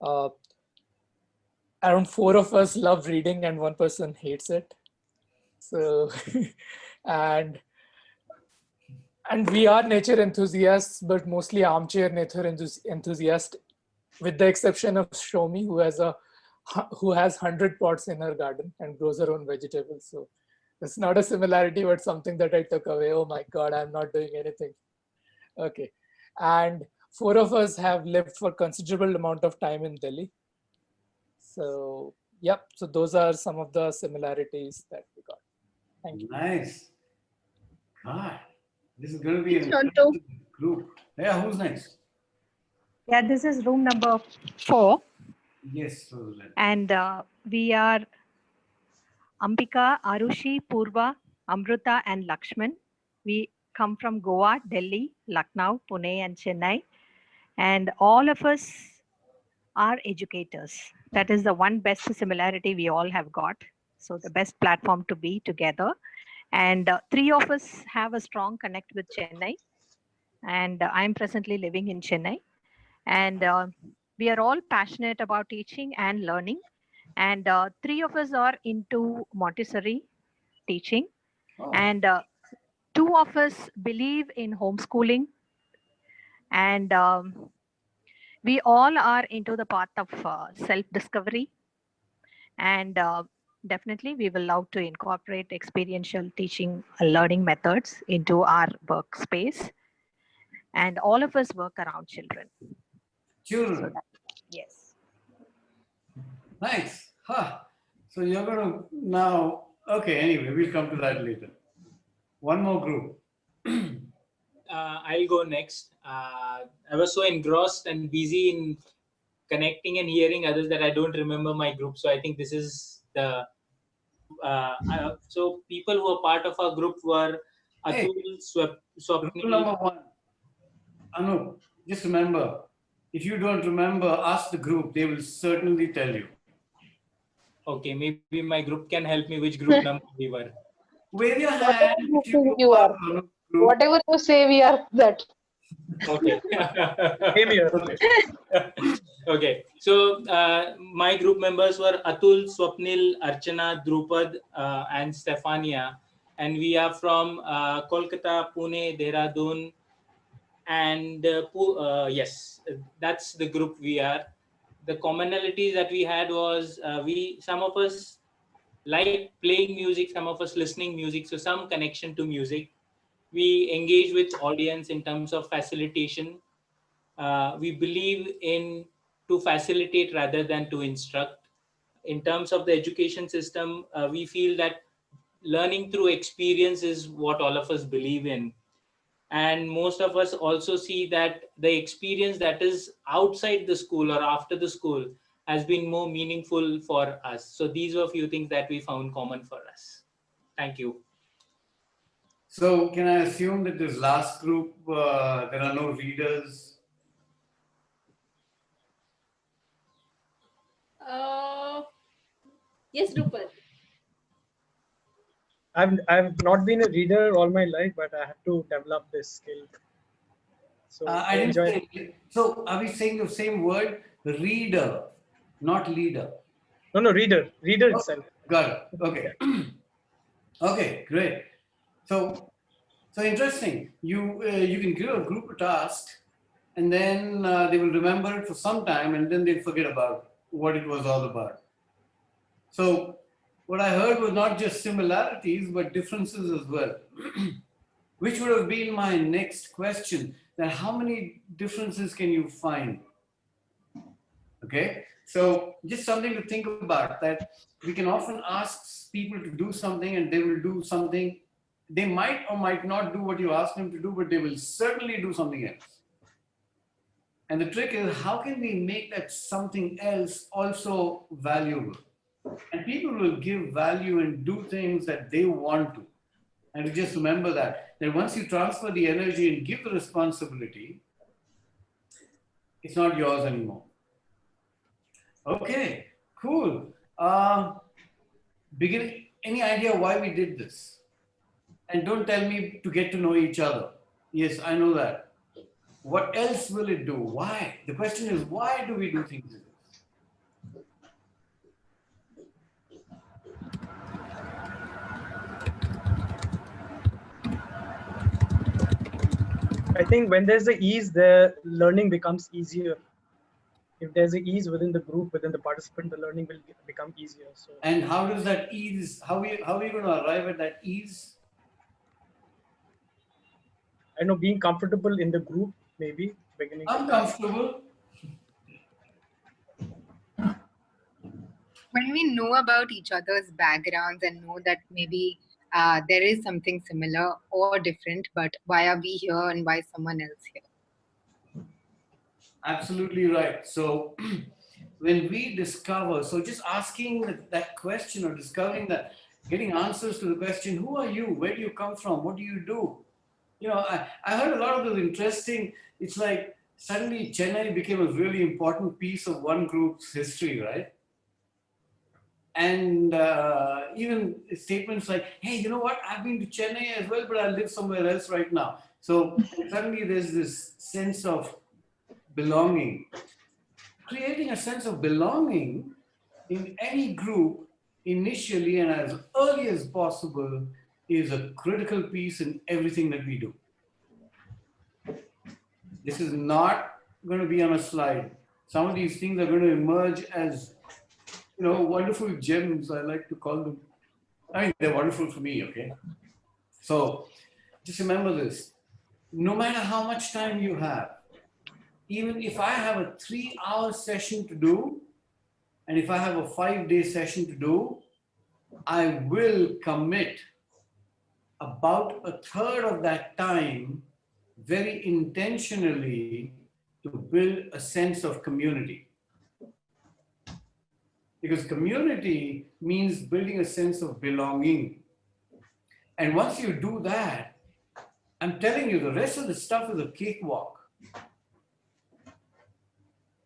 Around four of us love reading and one person hates it. So, and we are nature enthusiasts, but mostly armchair nature enthusiasts, with the exception of Shomi, who has 100 pots in her garden and grows her own vegetables. So it's not a similarity, but something that I took away. Oh my God, I'm not doing anything. Okay. And four of us have lived for considerable amount of time in Delhi. So, yep. So those are some of the similarities that we got. Thank you. Nice. God, this is going to be an Thanks, interesting group. Yeah, who's next? Yeah, this is room number 4. Yes, Roland. And we are Ambika, Arushi, Purva, Amruta, and Lakshman. We come from Goa, Delhi, Lucknow, Pune, and Chennai. And all of us are educators. That is the one best similarity we all have got. So the best platform to be together. And three of us have a strong connect with Chennai. And I'm presently living in Chennai. And we are all passionate about teaching and learning. And three of us are into Montessori teaching. Oh. And two of us believe in homeschooling. And we all are into the path of self-discovery. And definitely we will love to incorporate experiential teaching learning methods into our workspace. And all of us work around children. Children. So yes. Nice. Huh. So you're going to now, okay, anyway, we'll come to that later. One more group. I'll go next. I was so engrossed and busy in connecting and hearing others that I don't remember my group. So I think this is the... so people who are part of our group were Atul, Swapnil. Rule number 1. Anu, just remember, if you don't remember, ask the group. They will certainly tell you. Okay, maybe my group can help me which group number we were. Wave your Whatever hand. you if you think you are. group. Whatever you say, we are that. Okay. Same here. Okay. So my group members were Atul, Swapnil, Archana, Drupad, and Stefania. And we are from Kolkata, Pune, Dehradun. And yes, that's the group we are. The commonalities that we had was some of us like playing music, some of us listening music, so some connection to music. We engage with audience in terms of facilitation. We believe in to facilitate rather than to instruct. In terms of the education system, we feel that learning through experience is what all of us believe in. And most of us also see that the experience that is outside the school or after the school has been more meaningful for us. So these were a few things that we found common for us. Thank you. So can I assume that this last group, there are no readers? Yes, Drupal. I've not been a reader all my life, but I have to develop this skill. So I didn't say, so are we saying the same word? Reader, not leader. No, reader itself. Got it. Okay. Okay, great. So interesting. You can give a group a task, and then they will remember it for some time, and then they'll forget about what it was all about. So what I heard was not just similarities, but differences as well, which would have been my next question. That how many differences can you find? Okay, so just something to think about, that we can often ask people to do something and they will do something. They might or might not do what you ask them to do, but they will certainly do something else. And the trick is, how can we make that something else also valuable? And people will give value and do things that they want to. And you just remember that once you transfer the energy and give the responsibility, it's not yours anymore. Okay, cool. Beginning, any idea why we did this? And don't tell me to get to know each other. Yes, I know that. What else will it do? Why? The question is, why do we do things like this? I think when there's a ease, the learning becomes easier. If there's a ease within the group, within the participant, the learning will become easier. So. And how does that ease? How are you going to arrive at that ease? I know, being comfortable in the group, maybe beginning. I'm comfortable. When we know about each other's backgrounds and know that maybe there is something similar or different, but why are we here and why is someone else here? Absolutely right. So when we discover, so just asking that question or discovering that, getting answers to the question, who are you? Where do you come from? What do you do? You know, I heard a lot of those interesting, it's like suddenly Chennai became a really important piece of one group's history, right? And even statements like, hey, you know what? I've been to Chennai as well, but I live somewhere else right now. So suddenly there's this sense of belonging. Creating a sense of belonging in any group initially and as early as possible is a critical piece in everything that we do. This is not going to be on a slide. Some of these things are going to emerge as, you know, wonderful gems, I like to call them. I mean, they're wonderful for me, okay? So just remember this. No matter how much time you have, even if I have a 3-hour session to do, and if I have a 5-day session to do, I will commit about a third of that time very intentionally to build a sense of community. Because community means building a sense of belonging. And once you do that, I'm telling you, the rest of the stuff is a cakewalk.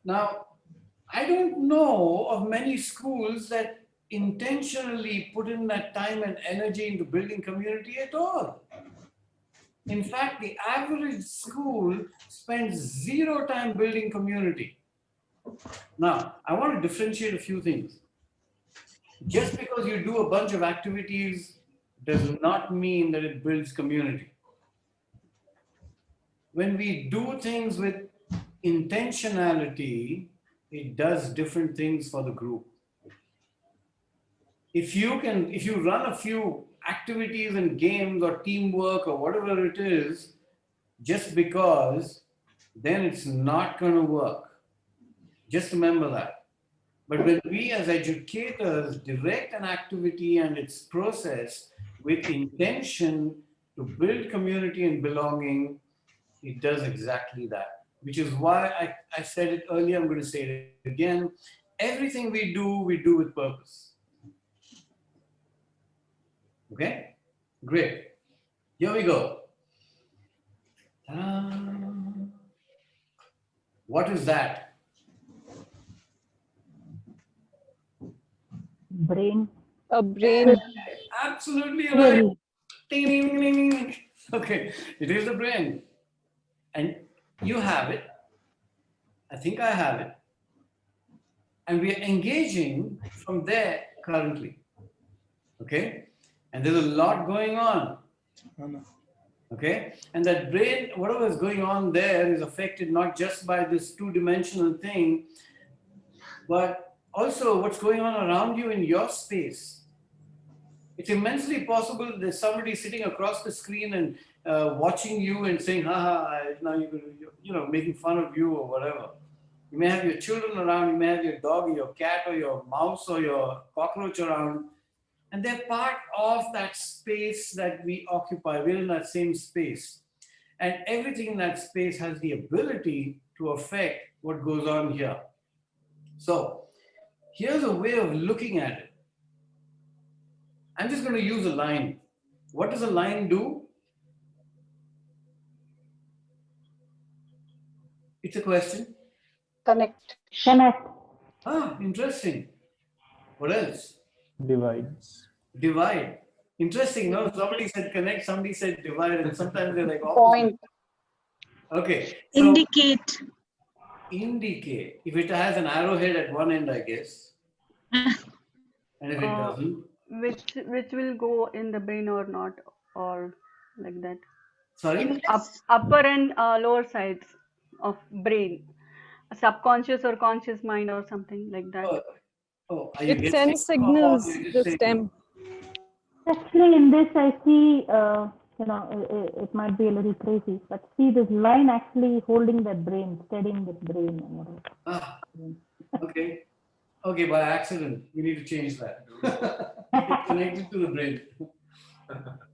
Now, I don't know of many schools that intentionally put in that time and energy into building community at all. In fact, the average school spends 0 time building community. Now, I want to differentiate a few things. Just because you do a bunch of activities does not mean that it builds community. When we do things with intentionality, it does different things for the group. If you run a few activities and games or teamwork or whatever it is, just because, then it's not going to work. Just remember that. But when we as educators direct an activity and its process with intention to build community and belonging, it does exactly that. Which is why I said it earlier, I'm going to say it again. Everything we do with purpose. Okay? Great. Here we go. What is that? Brain. A brain. Absolutely right. Ding, ding, ding, ding. Okay, it is the brain. And you have it. I think I have it. And we are engaging from there currently. Okay? And there's a lot going on. Okay? And that brain, whatever is going on there is affected not just by this 2-dimensional thing, but also what's going on around you in your space. It's immensely possible that there's somebody sitting across the screen and watching you and saying, haha, now you're making fun of you or whatever. You may have your children around, you may have your dog or your cat or your mouse or your cockroach around, and they're part of that space that we occupy. We're in that same space. And everything in that space has the ability to affect what goes on here. So Here's a way of looking at it. I'm just going to use a line. What does a line do? It's a question. Connect. Connect. Ah, interesting. What else? Divides. Divide. Interesting, no? Somebody said connect, somebody said divide, and sometimes they're like opposite. Point. Okay. So Indicate. indicate. If it has an arrowhead at one end, I guess. And if it doesn't. Which will go in the brain or not, or like that. Sorry? Upper and lower sides of brain. Subconscious or conscious mind or something like that. Oh, are you It guessing? sends signals, Or are you just the saying- stem. Actually, in this, I see, it might be a little crazy, but see this line actually holding the brain, steadying the brain. And whatever. Ah, okay. Okay, by accident. We need to change that. It's connected to the brain.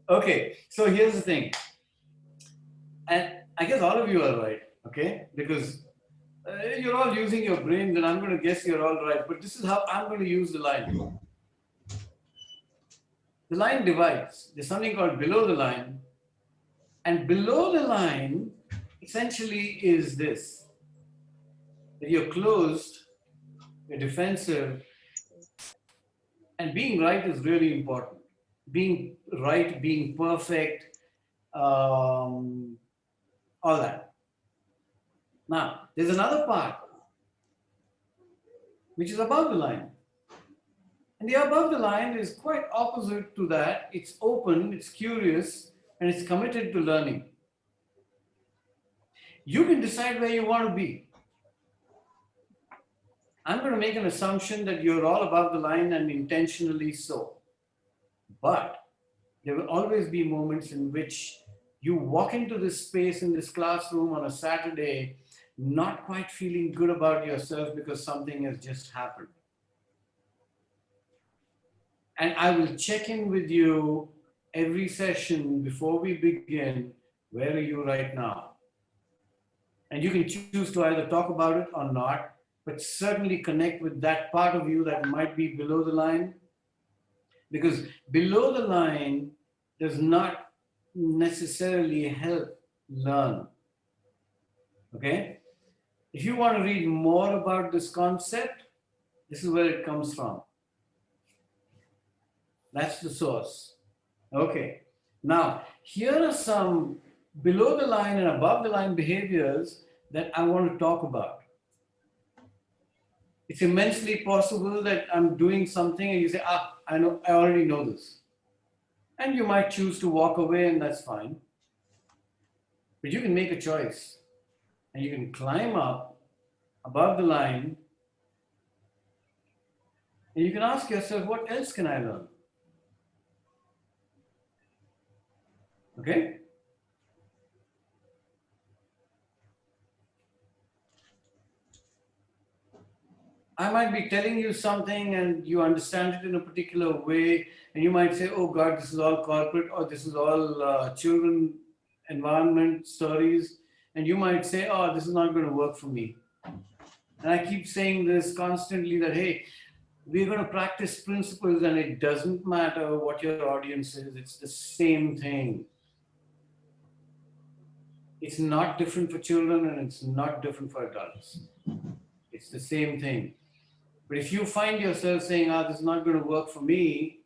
Okay, so here's the thing. And I guess all of you are right, okay? Because you're all using your brains, and I'm going to guess you're all right. But this is how I'm going to use the line. The line divides. There's something called below the line. And below the line essentially is this. That you're closed, you're defensive, and being right is really important. Being right, being perfect, all that. Now, there's another part which is above the line. And the above the line is quite opposite to that. It's open, it's curious, and it's committed to learning. You can decide where you want to be. I'm going to make an assumption that you're all above the line and intentionally so. But there will always be moments in which you walk into this space in this classroom on a Saturday, not quite feeling good about yourself because something has just happened. And I will check in with you every session before we begin. Where are you right now? And you can choose to either talk about it or not, but certainly connect with that part of you that might be below the line. Because below the line does not necessarily help learn. Okay? If you want to read more about this concept, this is where it comes from. That's the source. Okay. Now, here are some below the line and above the line behaviors that I want to talk about. It's immensely possible that I'm doing something and you say, I already know this. And you might choose to walk away, and that's fine. But you can make a choice and you can climb up above the line and you can ask yourself, what else can I learn? Okay? I might be telling you something and you understand it in a particular way, and you might say, oh God, this is all corporate, or this is all children environment stories, and you might say, oh, this is not going to work for me. And I keep saying this constantly that, hey, we're going to practice principles and it doesn't matter what your audience is, it's the same thing. It's not different for children and it's not different for adults. It's the same thing. But if you find yourself saying, this is not going to work for me,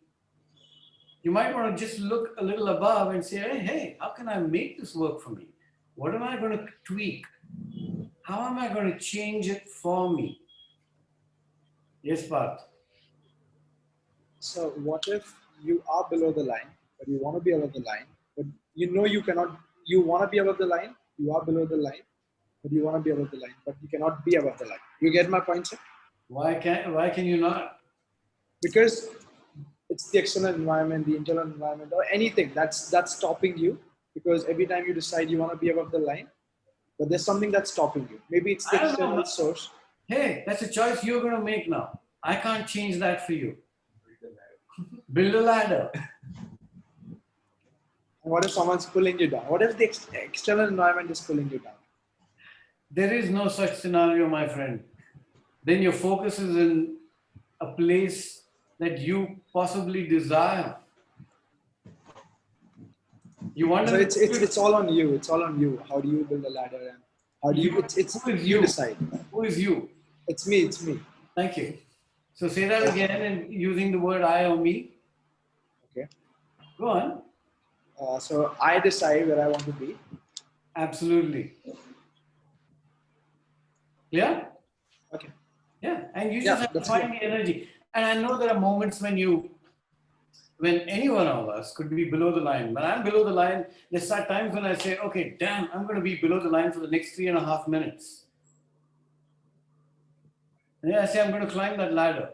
you might want to just look a little above and say, hey, how can I make this work for me? What am I going to tweak? How am I going to change it for me? Yes, Parth. So what if you are below the line, but you want to be above the line, but you know you cannot, you want to be above the line, you are below the line, but you want to be above the line, but you cannot be above the line. You get my point, sir? Why can you not? Because it's the external environment, the internal environment, or anything that's stopping you. Because every time you decide you want to be above the line, but there's something that's stopping you. Maybe it's the external source. Hey, that's a choice you're going to make now. I can't change that for you. Build a ladder. And what if someone's pulling you down? What if the external environment is pulling you down? There is no such scenario, my friend. Then your focus is in a place that you possibly desire. You want So to it's all on you. It's all on you. How do you build a ladder, and how do you? It's who is you you? decide. Who is you? It's me. It's me. Thank you. So say that again and using the word I or me. Okay. Go on. So I decide where I want to be. Absolutely. Yeah? Okay. Yeah. And you Yeah, just have to that's find good. the energy. And I know there are moments when any one of us could be below the line. When I'm below the line, there's times when I say, okay, damn, I'm going to be below the line for the next 3.5 minutes. And then I say, I'm going to climb that ladder.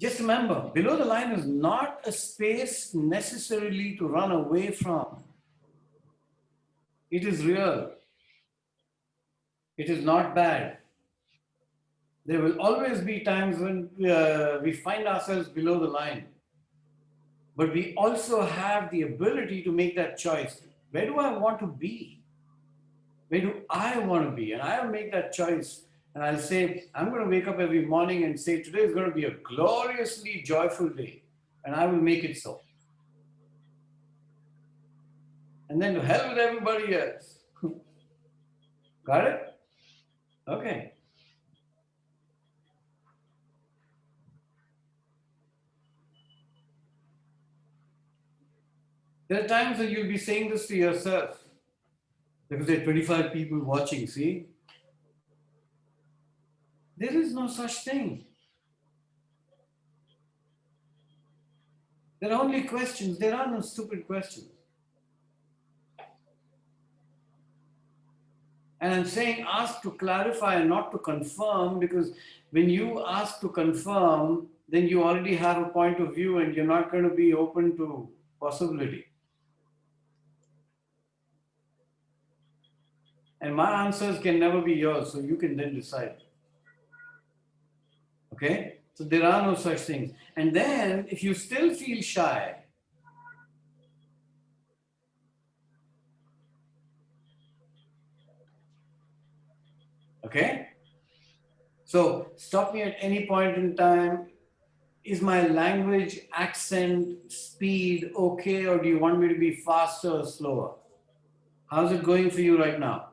Just remember, below the line is not a space necessarily to run away from. It is real. It is not bad. There will always be times when we find ourselves below the line. But we also have the ability to make that choice. Where do I want to be? Where do I want to be? And I'll make that choice. And I'll say, I'm going to wake up every morning and say, today is going to be a gloriously joyful day. And I will make it so. And then to hell with everybody else. Got it? Okay. There are times that you'll be saying this to yourself because there are 25 people watching, see? There is no such thing. There are only questions. There are no stupid questions. And I'm saying ask to clarify and not to confirm, because when you ask to confirm, then you already have a point of view and you're not going to be open to possibility. And my answers can never be yours, so you can then decide. Okay? So there are no such things. And then if you still feel shy, okay? So stop me at any point in time. Is my language, accent, speed okay, or do you want me to be faster or slower? How's it going for you right now?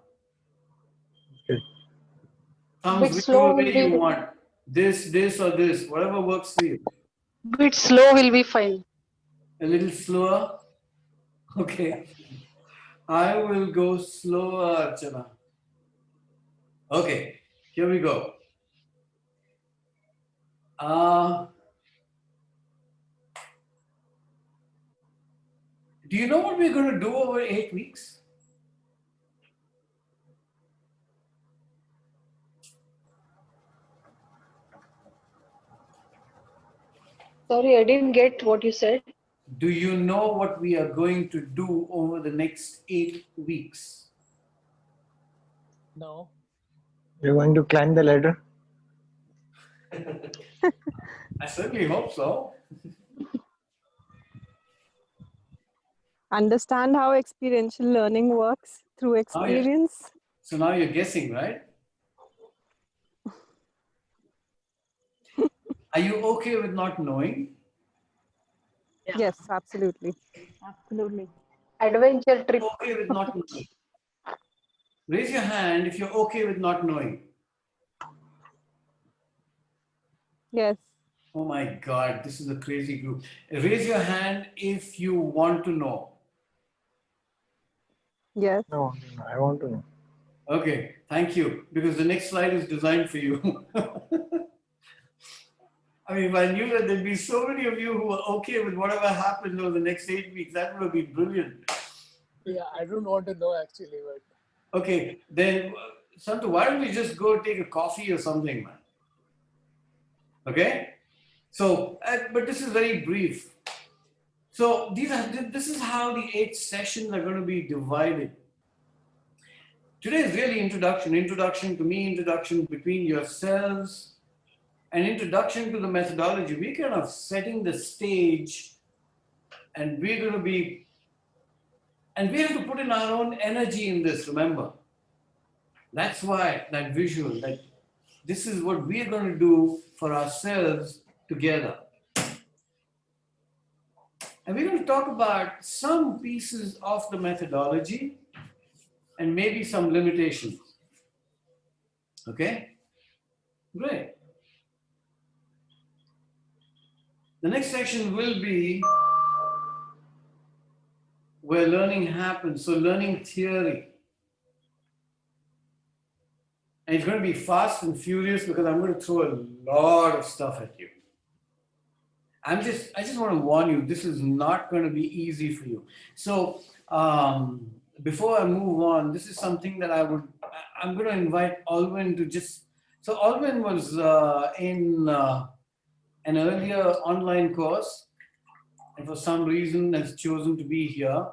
Okay. Thumbs Bit whichever slow will way you be want. This, or this, whatever works for you. bit slow will be fine. A little slower? Okay. I will go slower, Archana. Okay, here we go. Do you know what we're going to do over 8 weeks? Sorry, I didn't get what you said. Do you know what we are going to do over the next 8 weeks? No. You're going to climb the ladder? I certainly hope so. Understand how experiential learning works through experience. So now you're guessing, right? Are you okay with not knowing? Yes, absolutely. Absolutely. Adventure trip. Okay with not knowing. Raise your hand if you're okay with not knowing. Yes. Oh my God, this is a crazy group. Raise your hand if you want to know. Yes. No, I want to know. Okay, thank you. Because the next slide is designed for you. I mean, if I knew that there'd be so many of you who are okay with whatever happens over the next 8 weeks, that would have been brilliant. Yeah, I don't want to know actually, but Okay, then, Santu, why don't we just go take a coffee or something, man? Okay? So, but this is very brief. So, this is how the 8 sessions are going to be divided. Today is really introduction to me, introduction between yourselves, an introduction to the methodology. We're kind of setting the stage, and we're going to be, and we have to put in our own energy in this, remember. That's why that visual, that this is what we're going to do for ourselves together. And we're going to talk about some pieces of the methodology and maybe some limitations. Okay? Great. The next section will be where learning happens. So learning theory. And it's going to be fast and furious because I'm going to throw a lot of stuff at you. I just want to warn you, this is not going to be easy for you. So before I move on, this is something that I'm going to invite Alwyn to just, so Alwyn was in an earlier online course and for some reason has chosen to be here.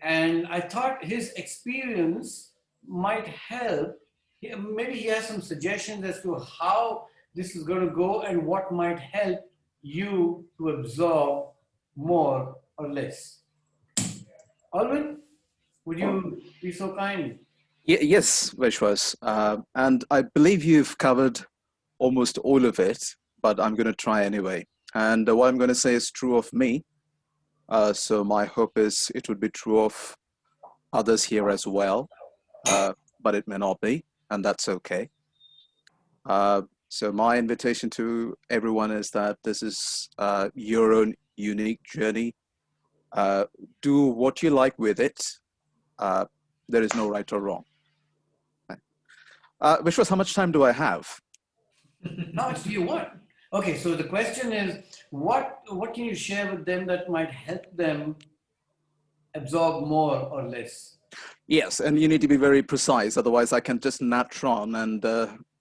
And I thought his experience might help. Maybe he has some suggestions as to how this is going to go and what might help you to absorb more or less. Alvin, would you be so kind? Yes, Vishwas. And I believe you've covered almost all of it, but I'm going to try anyway. And what I'm going to say is true of me. So my hope is it would be true of others here as well, but it may not be, and that's okay. So my invitation to everyone is that this is your own unique journey. Do what you like with it. There is no right or wrong. Vishwas, how much time do I have? How much do you want? Okay, so the question is, what can you share with them that might help them absorb more or less? Yes, and you need to be very precise, otherwise I can just natter on and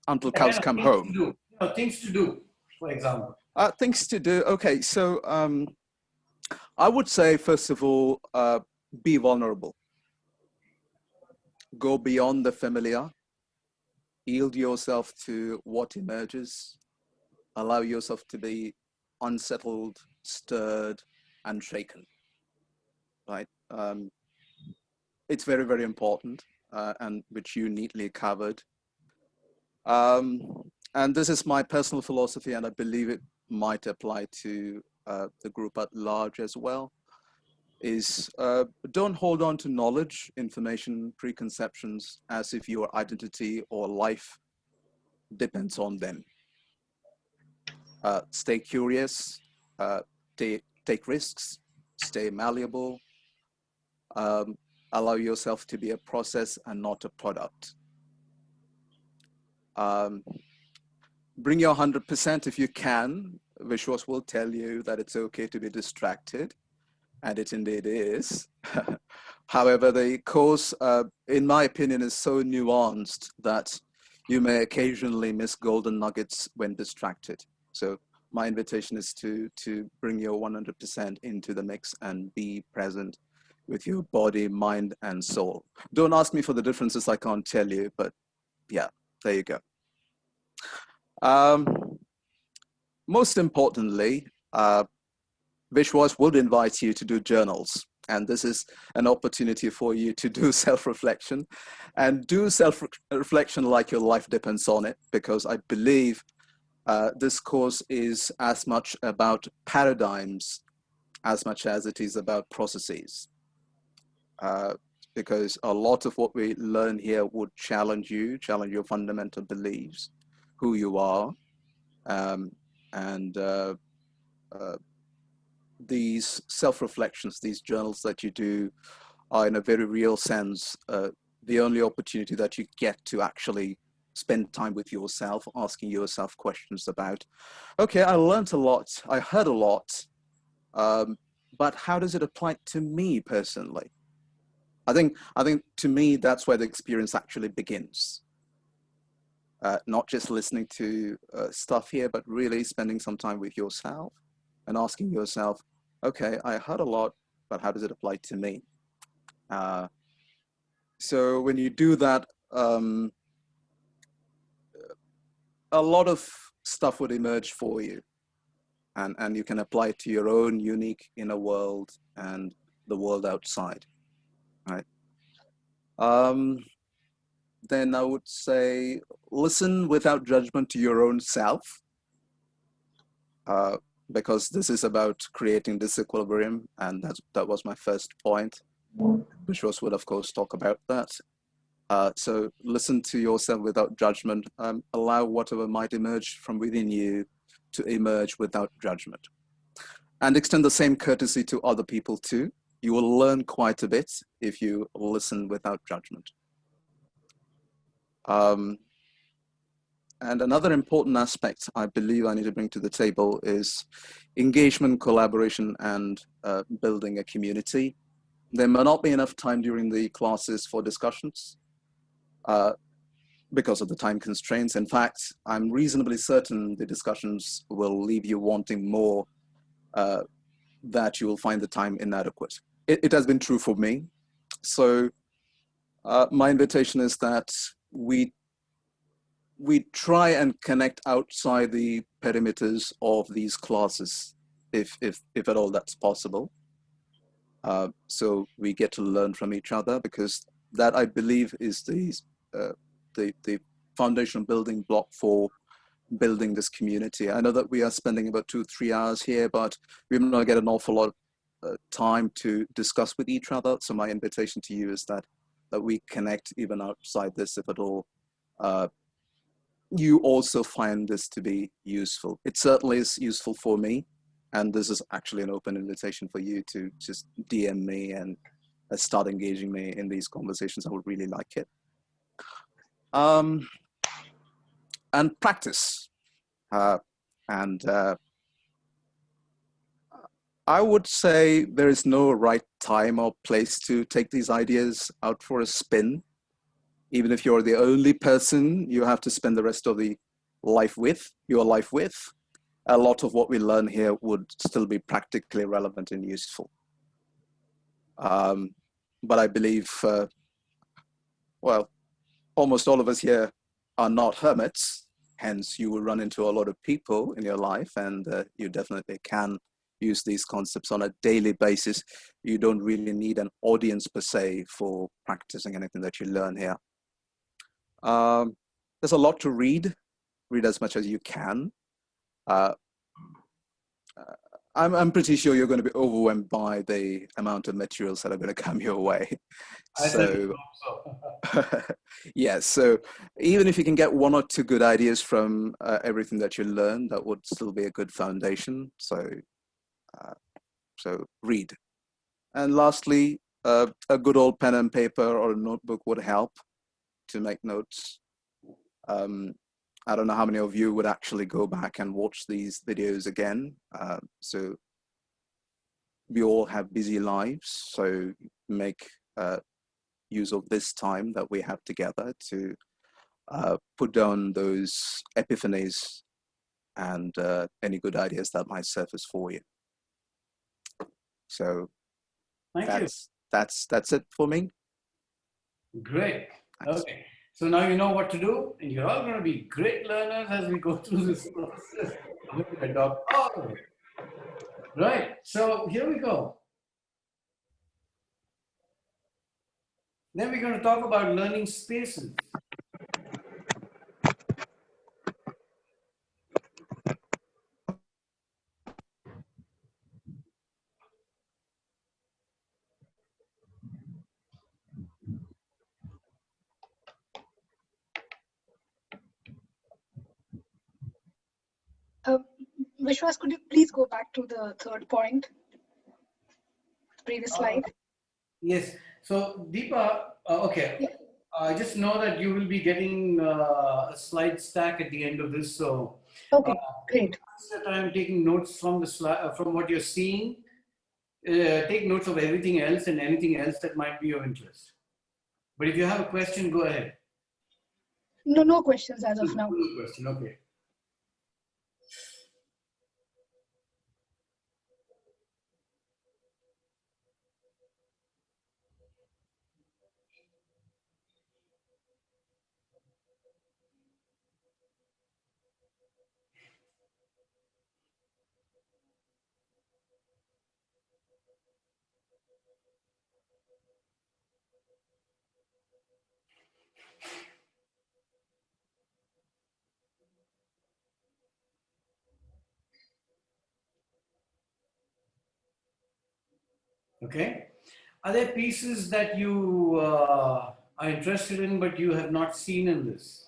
until cows come home. Things to do, for example. Things to do. Okay, so I would say, first of all, be vulnerable. Go beyond the familiar. Yield yourself to what emerges. Allow yourself to be unsettled, stirred, and shaken. Right? It's very, very important, and which you neatly covered. And this is my personal philosophy, and I believe it might apply to the group at large as well, is don't hold on to knowledge, information, preconceptions as if your identity or life depends on them. Stay curious, take risks, stay malleable, allow yourself to be a process and not a product. Bring your 100% if you can. Vishwas will tell you that it's okay to be distracted, and it indeed is. However, the course, in my opinion, is so nuanced that you may occasionally miss golden nuggets when distracted. So my invitation is to bring your 100% into the mix and be present with your body, mind, and soul. Don't ask me for the differences, I can't tell you, but yeah, there you go. Most importantly, Vishwas would invite you to do journals. And this is an opportunity for you to do self-reflection and do self-reflection like your life depends on it, because I believe this course is as much about paradigms as much as it is about processes. Because a lot of what we learn here would challenge your fundamental beliefs, who you are, and these self-reflections, these journals that you do are in a very real sense the only opportunity that you get to actually spend time with yourself, asking yourself questions about, okay, I learned a lot, I heard a lot, but how does it apply to me personally? I think to me, that's where the experience actually begins. Not just listening to stuff here, but really spending some time with yourself and asking yourself, okay, I heard a lot, but how does it apply to me? So when you do that, a lot of stuff would emerge for you, and you can apply it to your own unique inner world and the world outside, right? Then I would say listen without judgment to your own self, because this is about creating this equilibrium, and that was my first point. Vishwas would, of course, talk about that. So listen to yourself without judgment. Allow whatever might emerge from within you to emerge without judgment. And extend the same courtesy to other people too. You will learn quite a bit if you listen without judgment. And another important aspect I believe I need to bring to the table is engagement, collaboration, and building a community. There may not be enough time during the classes for discussions because of the time constraints. In fact, I'm reasonably certain the discussions will leave you wanting more, that you will find the time inadequate. It has been true for me. So my invitation is that we try and connect outside the perimeters of these classes, if at all that's possible. So we get to learn from each other, because that, I believe, is the foundation building block for building this community. I know that we are spending about 2-3 hours here, but we're not get an awful lot of time to discuss with each other. So my invitation to you is that we connect even outside this, if at all you also find this to be useful. It certainly is useful for me, and this is actually an open invitation for you to just DM me and start engaging me in these conversations. I would really like it. And practice. I would say there is no right time or place to take these ideas out for a spin. Even if you're the only person you have to spend the rest of your life with, a lot of what we learn here would still be practically relevant and useful. But I believe, well, almost all of us here are not hermits. Hence, you will run into a lot of people in your life, and you definitely can use these concepts on a daily basis. You don't really need an audience per se for practicing anything that you learn here. There's a lot to read. Read as much as you can. I'm pretty sure you're going to be overwhelmed by the amount of materials that are going to come your way. So, yeah, so even if you can get 1 or 2 good ideas from everything that you learn, that would still be a good foundation. So, so read. And lastly, a good old pen and paper or a notebook would help to make notes. I don't know how many of you would actually go back and watch these videos again. So we all have busy lives, so make use of this time that we have together to put down those epiphanies and any good ideas that might surface for you. So that's it for me. Great. Okay. So now you know what to do, and you're all going to be great learners as we go through this process. I'm going to adopt all of it. Right. So here we go. Then we're going to talk about learning spaces. Vishwas, could you please go back to the third point, previous slide? Yes. So Deepa, okay. Just know that you will be getting a slide stack at the end of this. So okay, great. I'm taking notes from the slide, from what you're seeing. Take notes of everything else and anything else that might be of interest. But if you have a question, go ahead. No questions as of now. No question. Okay. Okay. Are there pieces that you are interested in but you have not seen in this?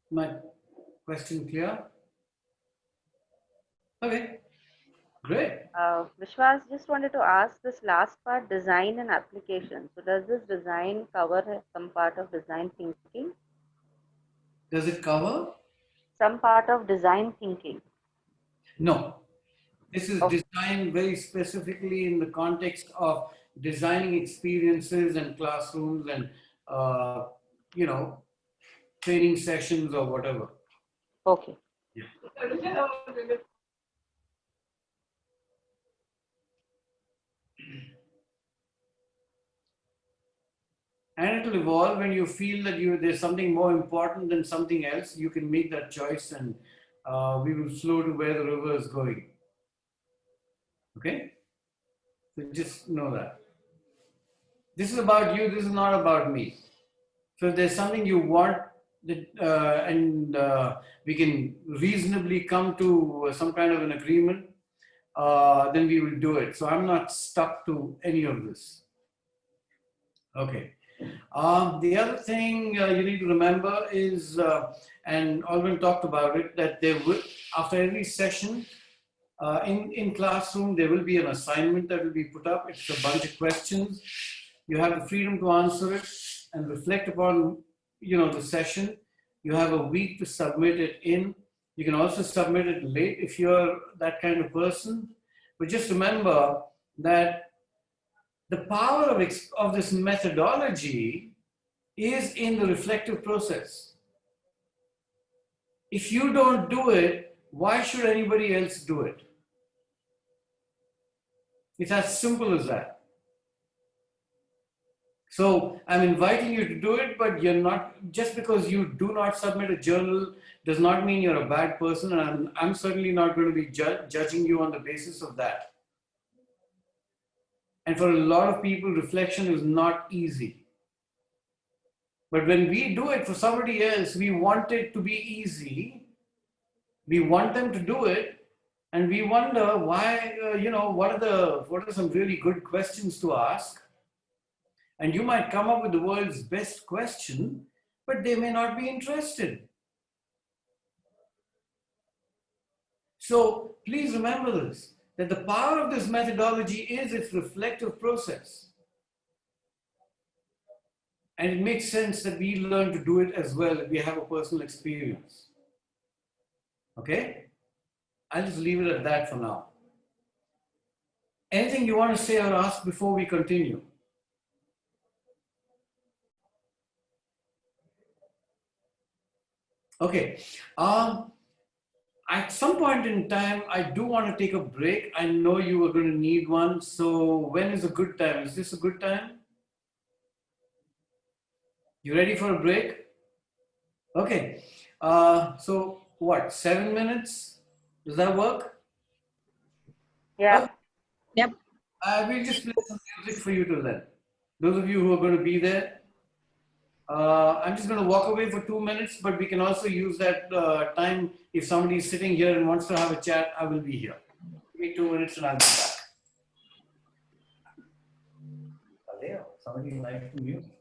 My question clear? Okay, great. Vishwas, just wanted to ask this last part, design and application. So does this design cover some part of design thinking? Does it cover? Some part of design thinking. No. This is designed very specifically in the context of designing experiences and classrooms and, you know, training sessions or whatever. Okay. Yeah. And it will evolve when you feel that there's something more important than something else. You can make that choice, and we will flow to where the river is going. Okay? So just know that. This is about you, this is not about me. So if there's something you want, and we can reasonably come to some kind of an agreement, then we will do it. So I'm not stuck to any of this. Okay. The other thing you need to remember is, and Alvin talked about it, that there will, after every session in classroom, there will be an assignment that will be put up. It's a bunch of questions. You have the freedom to answer it and reflect upon, the session. You have a week to submit it in. You can also submit it late if you're that kind of person. But just remember that the power of this methodology is in the reflective process. If you don't do it, why should anybody else do it? It's as simple as that. So I'm inviting you to do it, but you're not, just because you do not submit a journal does not mean you're a bad person, and I'm certainly not going to be judging you on the basis of that. And for a lot of people, reflection is not easy. But when we do it for somebody else, we want it to be easy. We want them to do it, and we wonder why, what are some really good questions to ask? And you might come up with the world's best question, but they may not be interested. So please remember this, that the power of this methodology is its reflective process. And it makes sense that we learn to do it as well if we have a personal experience. Okay? I'll just leave it at that for now. Anything you want to say or ask before we continue? Okay. At some point in time, I do want to take a break. I know you are going to need one. So when is a good time? Is this a good time? You ready for a break? Okay. So what, 7 minutes? Does that work? Yeah. Okay. Yep. We'll just play some music for you till then. Those of you who are going to be there, I'm just going to walk away for 2 minutes, but we can also use that time. If somebody is sitting here and wants to have a chat, I will be here. Give me 2 minutes and I'll be back. Somebody likes music.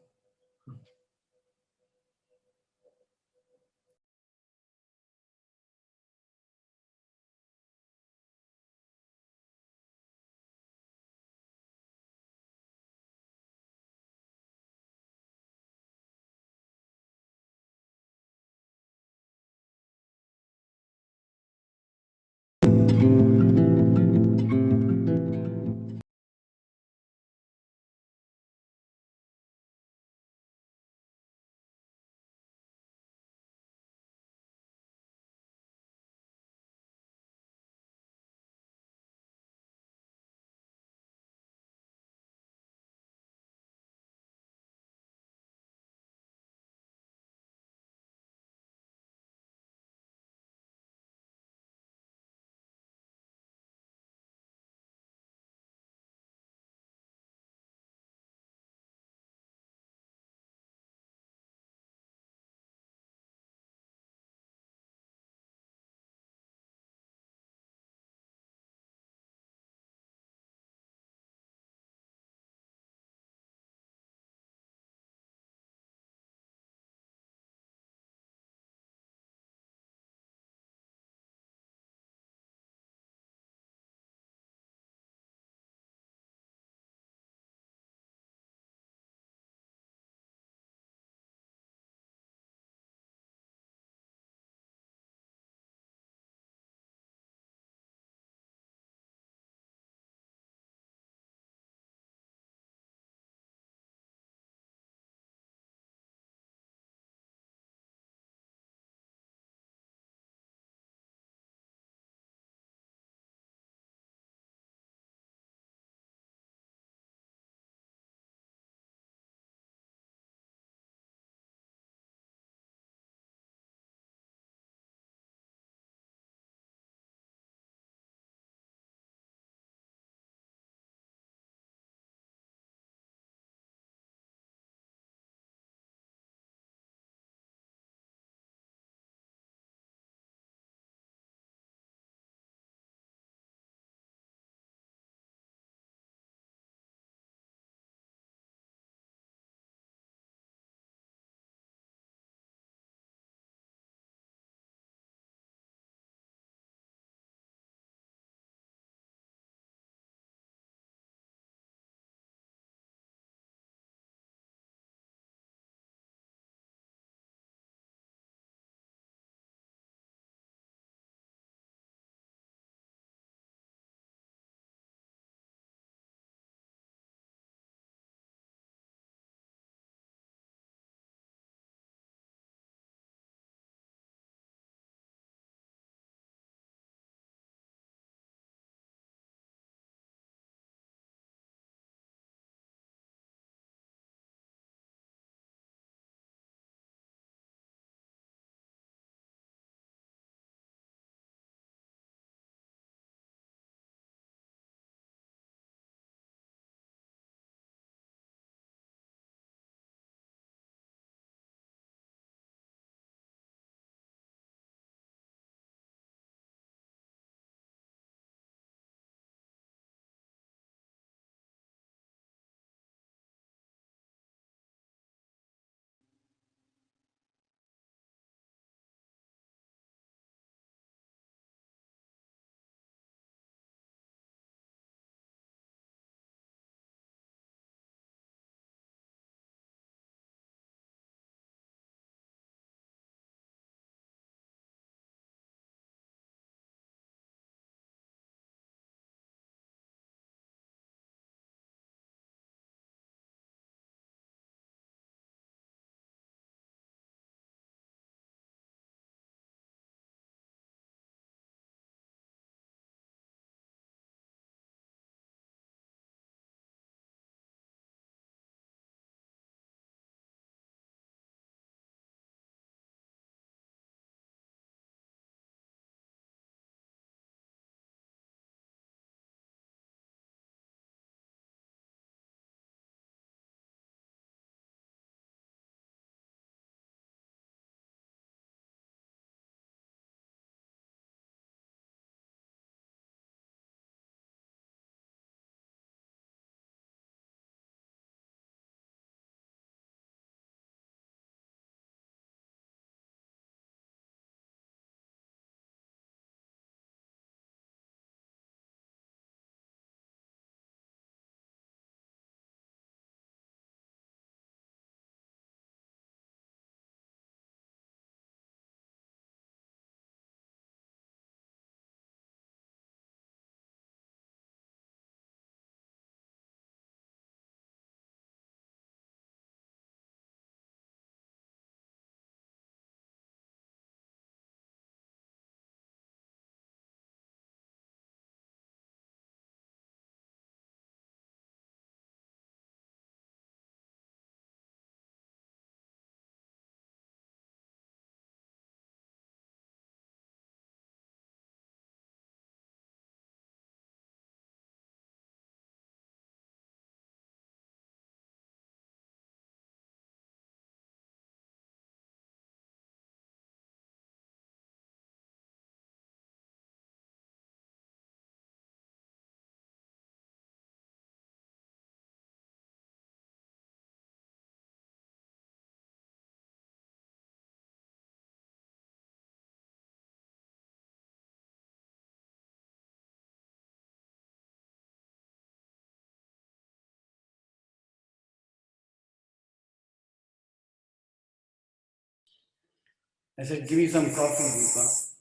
I said, give me some coffee, Deepa.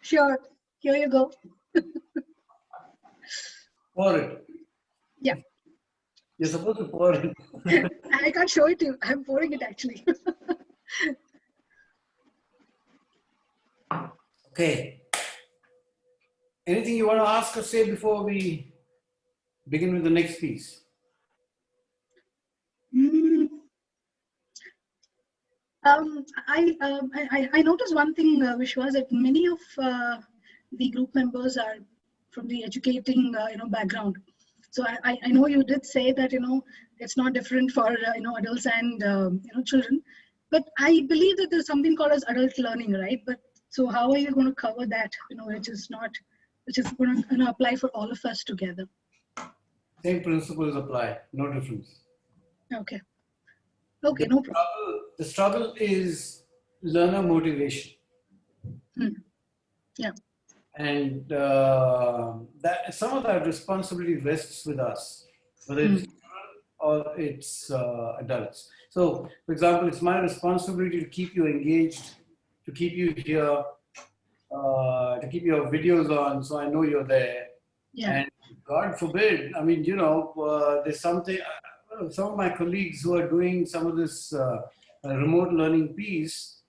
Sure. Here you go. Pour it. Yeah. You're supposed to pour it. I can't show it to you. I'm pouring it actually. Okay. Anything you want to ask or say before we begin with the next piece? Mm, I noticed one thing, which was that many of the group members are from the educating background. So I know you did say that it's not different for adults and children, but I believe that there's something called as adult learning, right? But so how are you going to cover that? Which is going to apply for all of us together. Same principles apply, no difference. Okay. Okay, no problem. The struggle is learner motivation. Yeah. And that some of that responsibility rests with us, whether it's children or it's adults. So, for example, it's my responsibility to keep you engaged, to keep you here, to keep your videos on, so I know you're there. Yeah. And God forbid, I mean, there's something. Some of my colleagues who are doing some of this remote learning piece,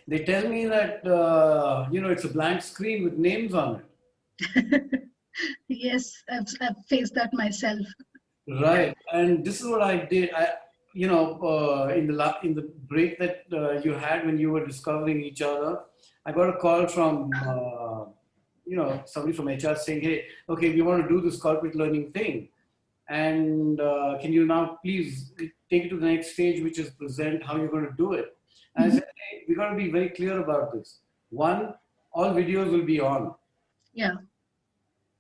they tell me that it's a blank screen with names on it. Yes, I've faced that myself. Right, and this is what I did. In the break that you had when you were discovering each other, I got a call from somebody from HR saying, "Hey, okay, we want to do this corporate learning thing, and can you now please take it to the next stage, which is present how you're going to do it?" And I said, "Hey, we got to be very clear about this. One, all videos will be on." Yeah.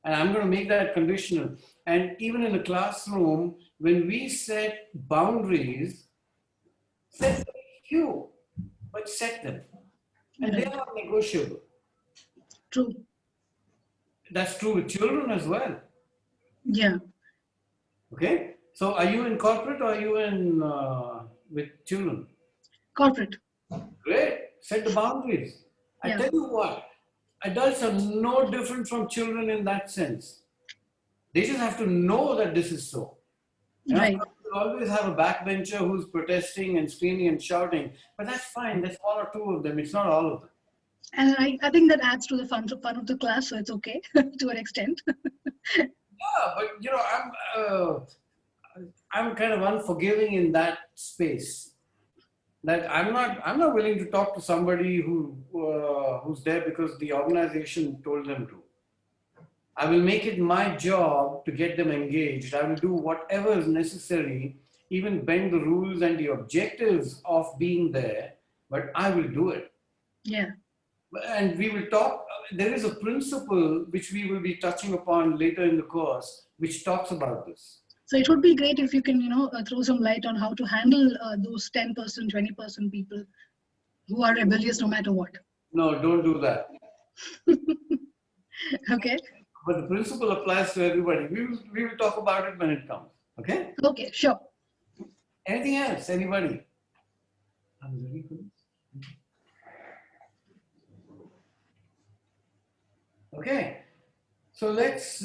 And I'm going to make that conditional. And even in the classroom, when we set boundaries, set very few, but set them. And they are negotiable. True. That's true with children as well. Yeah. Okay. So are you in corporate or are you in with children? Corporate. Great. Set the boundaries. I tell you what, adults are no different from children in that sense. They just have to know that this is so. Right. You'll always have a backbencher who's protesting and screaming and shouting, but that's fine. That's one or two of them. It's not all of them. And I think that adds to the fun of the class, so it's okay to an extent. Yeah, but I'm kind of unforgiving in that space. That I'm not willing to talk to somebody who's there because the organization told them to. I will make it my job to get them engaged. I will do whatever is necessary, even bend the rules and the objectives of being there, but I will do it. Yeah. And we will talk, there is a principle which we will be touching upon later in the course, which talks about this. So it would be great if you can, throw some light on how to handle those 10%, 20% people who are rebellious no matter what. No, don't do that. Okay. But the principle applies to everybody. We will talk about it when it comes. Okay? Okay, sure. Anything else? Anybody? Okay. So let's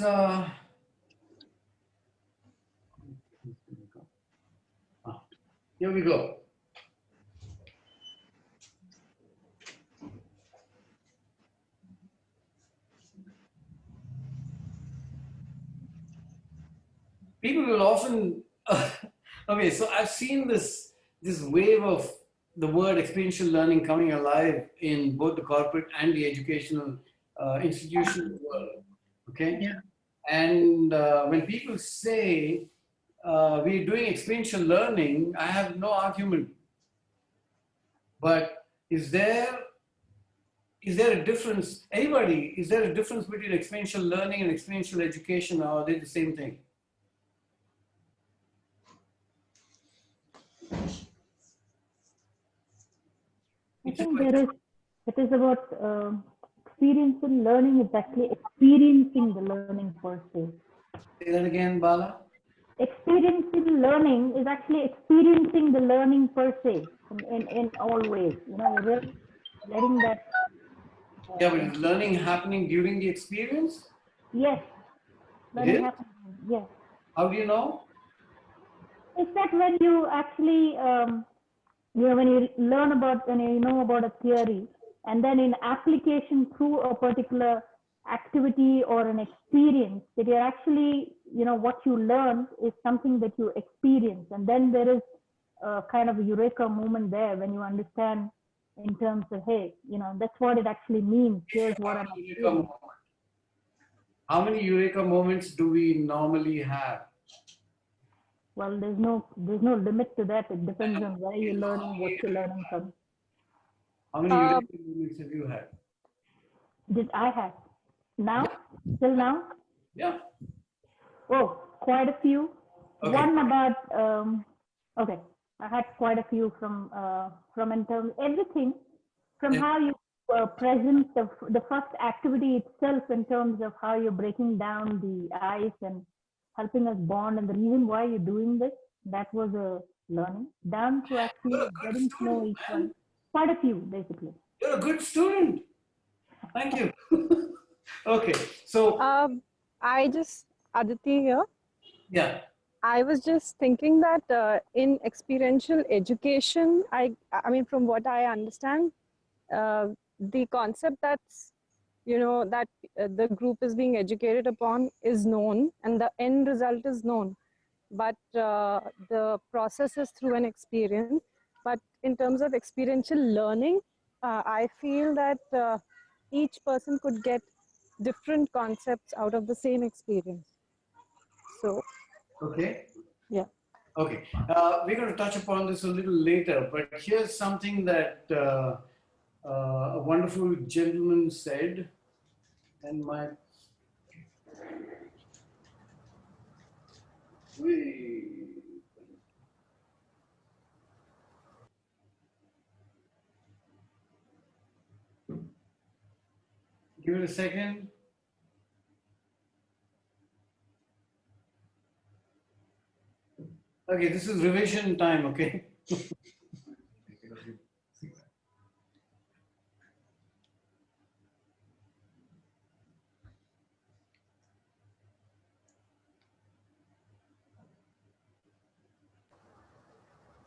here we go. People will often okay, so I've seen this wave of the word experiential learning coming alive in both the corporate and the educational institutional world. Okay? Yeah. And when people say we're doing experiential learning, I have no argument. But is there a difference? Anybody, is there a difference between experiential learning and experiential education, or are they the same thing? I think it is about experiential learning is actually experiencing the learning per se. Say that again, Bala. experiencing learning is actually experiencing the learning per se in all ways. You know, you're really letting that. Yeah, but is learning happening during the experience? Yes, It learning is? happens. Yes. How do you know? It's that when you actually, you know, when you learn about, when you know about a theory, and then in application through a particular activity or an experience, that you're actually, you know, what you learn is something that you experience. And then there is a kind of a eureka moment there when you understand in terms of, hey, you know, that's what it actually means. Here's what I'm experiencing. How many eureka moments do we normally have? Well, there's no limit to that. It depends on where you're learning, what you're learning from. How many eureka moments have you had? Did I have now? Till now? Yeah. Oh, quite a few. Okay. One about okay. I had quite a few from in terms everything from how you present the first activity itself in terms of how you're breaking down the ice and helping us bond and the reason why you're doing this. That was a learning down to actually getting to know each one. Quite a few, basically. You're a good student. Thank you. Okay, so Aditi here. Yeah. I was just thinking that in experiential education, I mean, from what I understand, the concept that's, you know, that the group is being educated upon is known and the end result is known. But the process is through an experience. But in terms of experiential learning, I feel that each person could get different concepts out of the same experience. So, Okay. yeah. Okay. We're going to touch upon this a little later, but here's something that a wonderful gentleman said, and my give it a second. Okay, this is revision time, okay?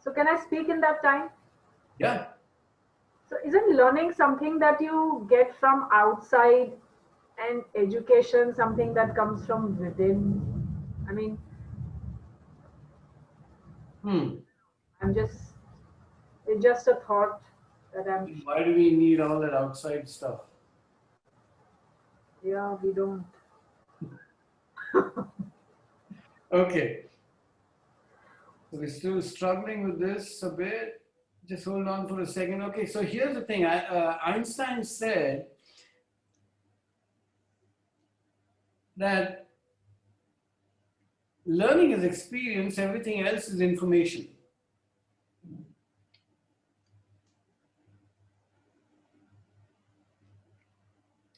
So can I speak in that time? Yeah. So isn't learning something that you get from outside and education something that comes from within? I mean, it's just a thought that I'm. Why do we need all that outside stuff? Yeah, we don't. Okay. So we're still struggling with this a bit. Just hold on for a second. Okay, so here's the thing. Einstein said that learning is experience, everything else is information.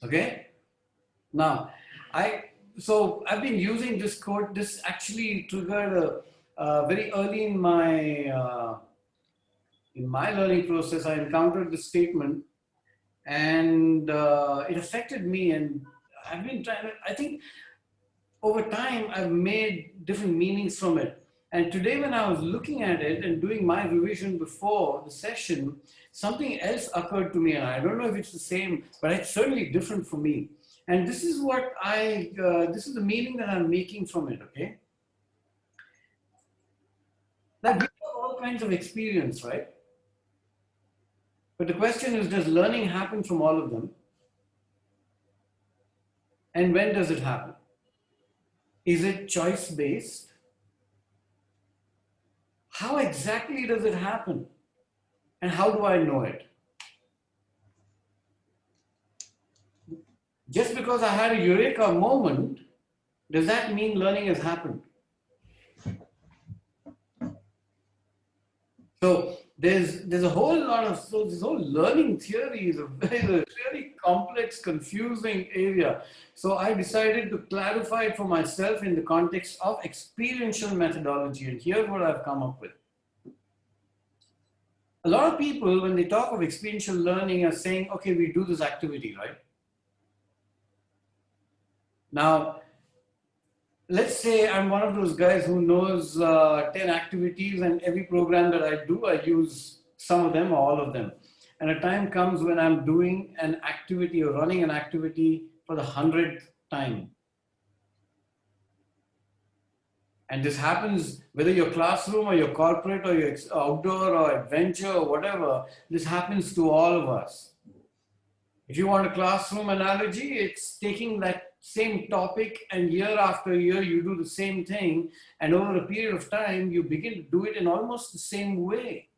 Okay? Now, I've been using this quote. This actually triggered very early in my learning process. I encountered this statement, and it affected me. And I've been trying to. I think over time I've made different meanings from it. And today, when I was looking at it and doing my revision before the session, something else occurred to me, and I don't know if it's the same, but it's certainly different for me. And this is what this is the meaning that I'm making from it, okay? That we have all kinds of experience, right? But the question is, does learning happen from all of them? And when does it happen? Is it choice-based? How exactly does it happen? And how do I know it? Just because I had a eureka moment, does that mean learning has happened? So there's a whole lot of, so this whole learning theory is a really complex, confusing area. So I decided to clarify it for myself in the context of experiential methodology. And here's what I've come up with. A lot of people, when they talk of experiential learning, are saying, okay, we do this activity, right? Now, let's say I'm one of those guys who knows 10 activities, and every program that I do, I use some of them or all of them. And a time comes when I'm doing an activity or running an activity for the 100th time. And this happens whether your classroom or your corporate or your outdoor or adventure or whatever, this happens to all of us. If you want a classroom analogy, it's taking that same topic and year after year you do the same thing, and over a period of time you begin to do it in almost the same way.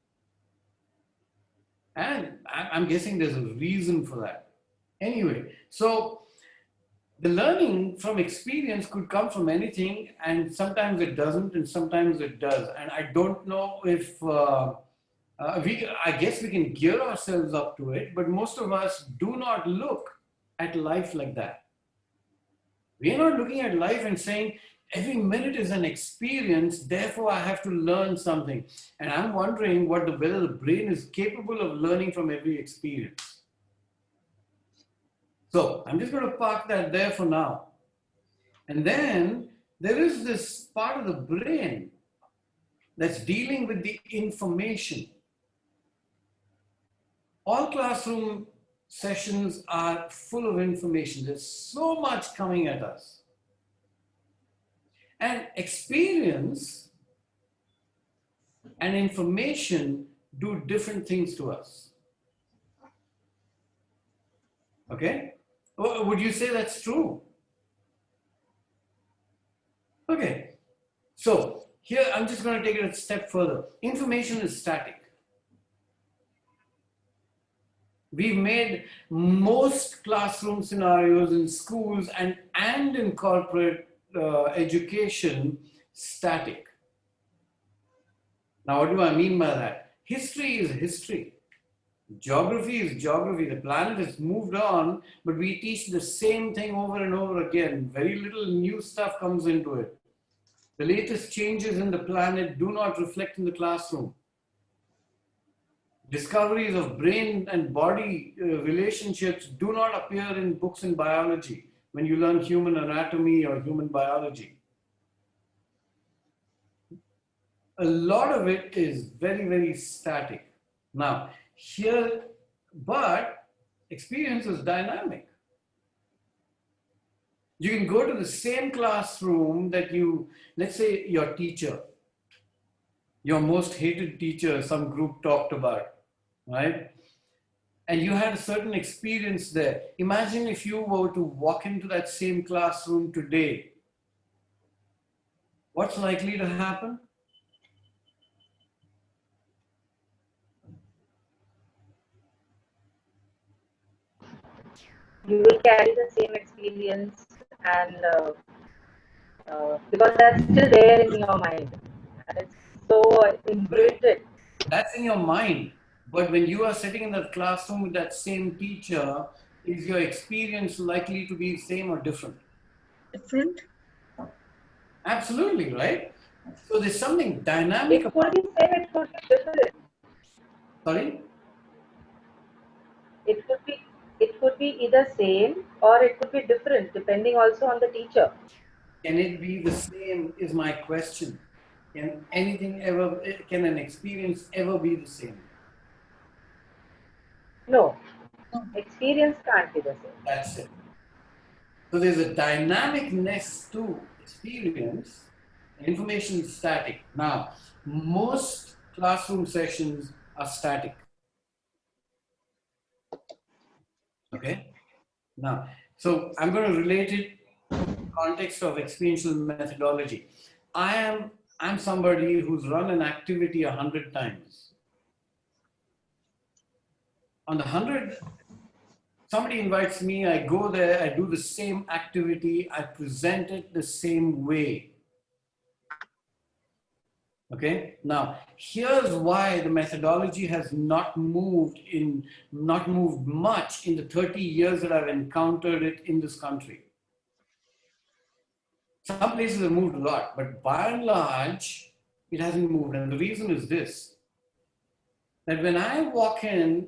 And I'm guessing there's a reason for that. Anyway, so the learning from experience could come from anything, and sometimes it doesn't, and sometimes it does. And I don't know if I guess we can gear ourselves up to it, but most of us do not look at life like that. We are not looking at life and saying, every minute is an experience, therefore I have to learn something. And I'm wondering whether the brain is capable of learning from every experience. So I'm just going to park that there for now. And then there is this part of the brain that's dealing with the information. All classroom sessions are full of information. There's so much coming at us. And experience and information do different things to us. Okay? Would you say that's true? Okay. So here, I'm just going to take it a step further. Information is static. We've made most classroom scenarios in schools and in corporate education static. Now, what do I mean by that? History is history. Geography is geography. The planet has moved on, but we teach the same thing over and over again. Very little new stuff comes into it. The latest changes in the planet do not reflect in the classroom. Discoveries of brain and body relationships do not appear in books in biology when you learn human anatomy or human biology. A lot of it is very, very static. Now, here, but experience is dynamic. You can go to the same classroom that let's say your teacher, your most hated teacher, some group talked about, right? And you had a certain experience there. Imagine if you were to walk into that same classroom today. What's likely to happen? You will carry the same experience, and because that's still there in your mind, and it's so imprinted. That's in your mind. But when you are sitting in that classroom with that same teacher, is your experience likely to be same or different? Different. Absolutely, right? So there's something dynamic about it. It could be different. Sorry? It could be either same or it could be different, depending also on the teacher. Can it be the same is my question. Can an experience ever be the same? No, experience can't be the same. That's it. So there's a dynamicness to experience. Information is static. Now, most classroom sessions are static. Okay? Now, so I'm going to relate it to the context of experiential methodology. I'm somebody who's run an activity 100 times. On the 100, somebody invites me, I go there, I do the same activity, I present it the same way. Okay, now here's why the methodology has not moved much in the 30 years that I've encountered it in this country. Some places have moved a lot, but by and large, it hasn't moved. And the reason is this, that when I walk in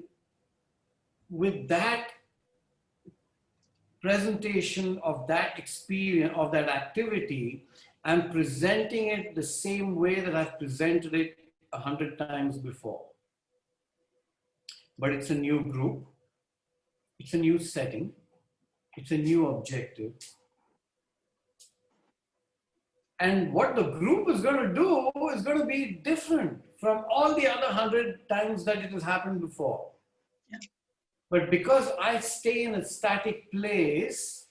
with that presentation of that experience, of that activity, I'm presenting it the same way that I've presented it 100 times before. But it's a new group, it's a new setting, it's a new objective. And what the group is going to do is going to be different from all the other 100 times that it has happened before. Yeah. But because I stay in a static place,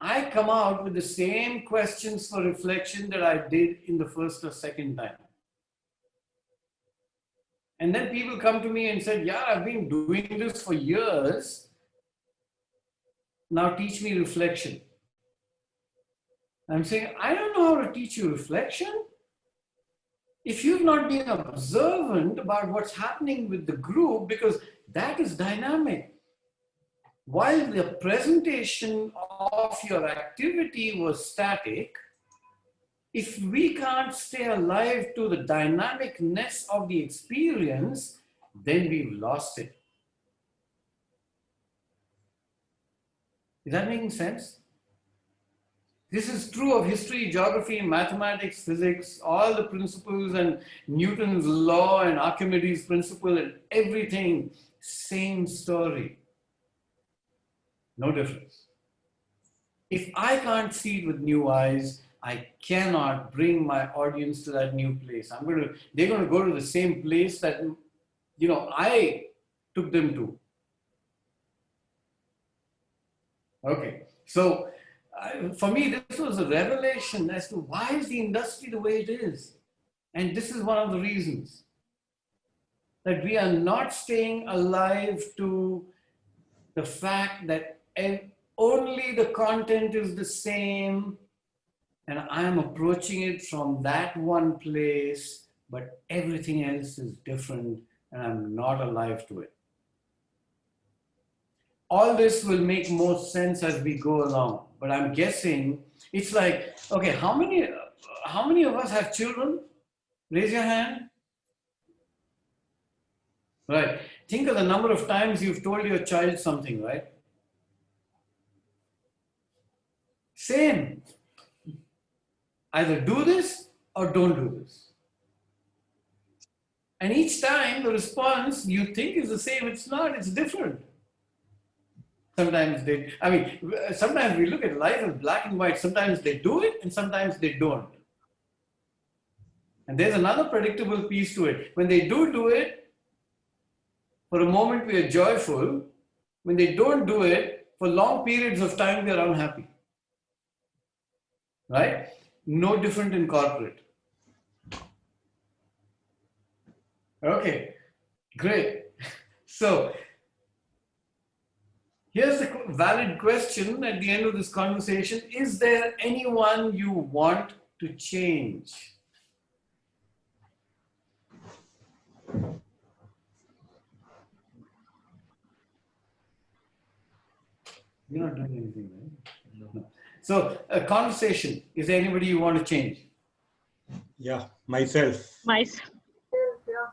I come out with the same questions for reflection that I did in the first or second time. And then people come to me and said, yeah, I've been doing this for years. Now teach me reflection. I'm saying, I don't know how to teach you reflection. If you've not been observant about what's happening with the group, because that is dynamic. While the presentation of your activity was static, if we can't stay alive to the dynamicness of the experience, then we've lost it. Is that making sense? This is true of history, geography, mathematics, physics, all the principles and Newton's law and Archimedes' principle and everything, same story. No difference. If I can't see it with new eyes, I cannot bring my audience to that new place. They're going to go to the same place that, I took them to. Okay, so for me, this was a revelation as to why is the industry the way it is. And this is one of the reasons that we are not staying alive to the fact that only the content is the same and I'm approaching it from that one place, but everything else is different and I'm not alive to it. All this will make more sense as we go along, but I'm guessing it's like, okay, how many of us have children? Raise your hand. Right. Think of the number of times you've told your child something, right? Same. Either do this or don't do this. And each time the response you think is the same, it's not, it's different. Sometimes sometimes we look at life as black and white. Sometimes they do it and sometimes they don't. And there's another predictable piece to it. When they do it, for a moment we are joyful. When they don't do it, for long periods of time we are unhappy. Right? No different in corporate. Okay, great. So, here's the valid question at the end of this conversation. Is there anyone you want to change? You're not doing anything, right? No. So, a conversation. Is there anybody you want to change? Yeah, myself. Myself. Yeah.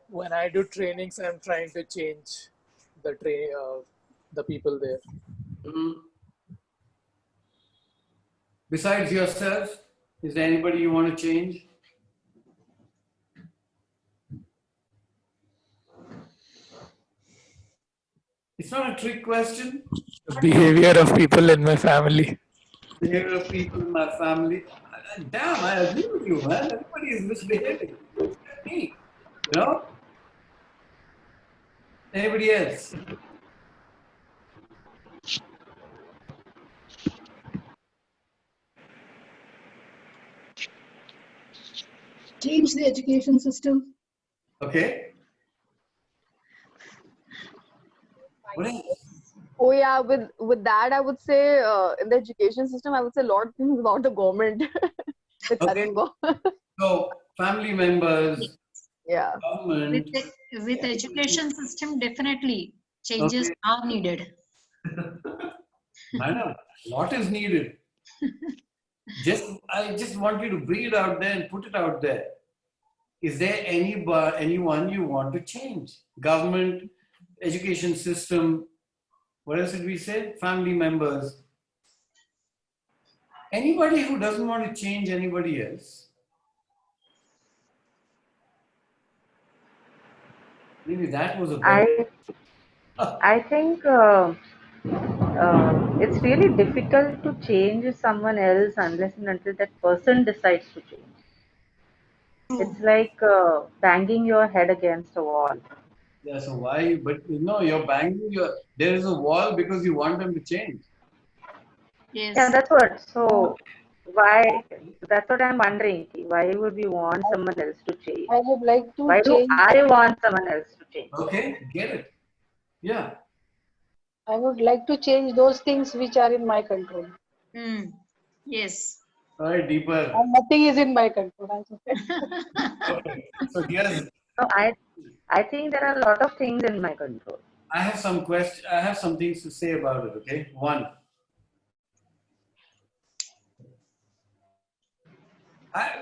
When I do trainings, I'm trying to change the people there. Mm-hmm. Besides yourself, is there anybody you want to change? It's not a trick question. The behavior of people in my family. Behavior of people in my family. Damn, I agree with you, man. Everybody is misbehaving. Except me. You know? Anybody else? Change the education system. Okay. What else? Oh yeah, with that I would say in the education system I would say a lot of things about the government. With Haringo. So family members, Yeah. government. With education system, definitely changes Okay. are needed. Madam, what is needed? I just want you to bring it out there and put it out there. Is there anyone you want to change? Government, education system, what else did we say? Family members. Anybody who doesn't want to change anybody else. Maybe that was a better. I think it's really difficult to change someone else unless and until that person decides to change. It's like banging your head against a wall. Yeah, so why? But you're banging there is a wall because you want them to change. Yes. Yeah, that's what. So why? That's what I'm wondering. Why would we want someone else to change? I would like to Why do change. I want someone else to change? Okay, get it. Yeah. I would like to change those things which are in my control. Yes. All right, deeper. And nothing is in my control. Okay. So here's. So I think there are a lot of things in my control. I have some questions. I have some things to say about it. Okay, one. I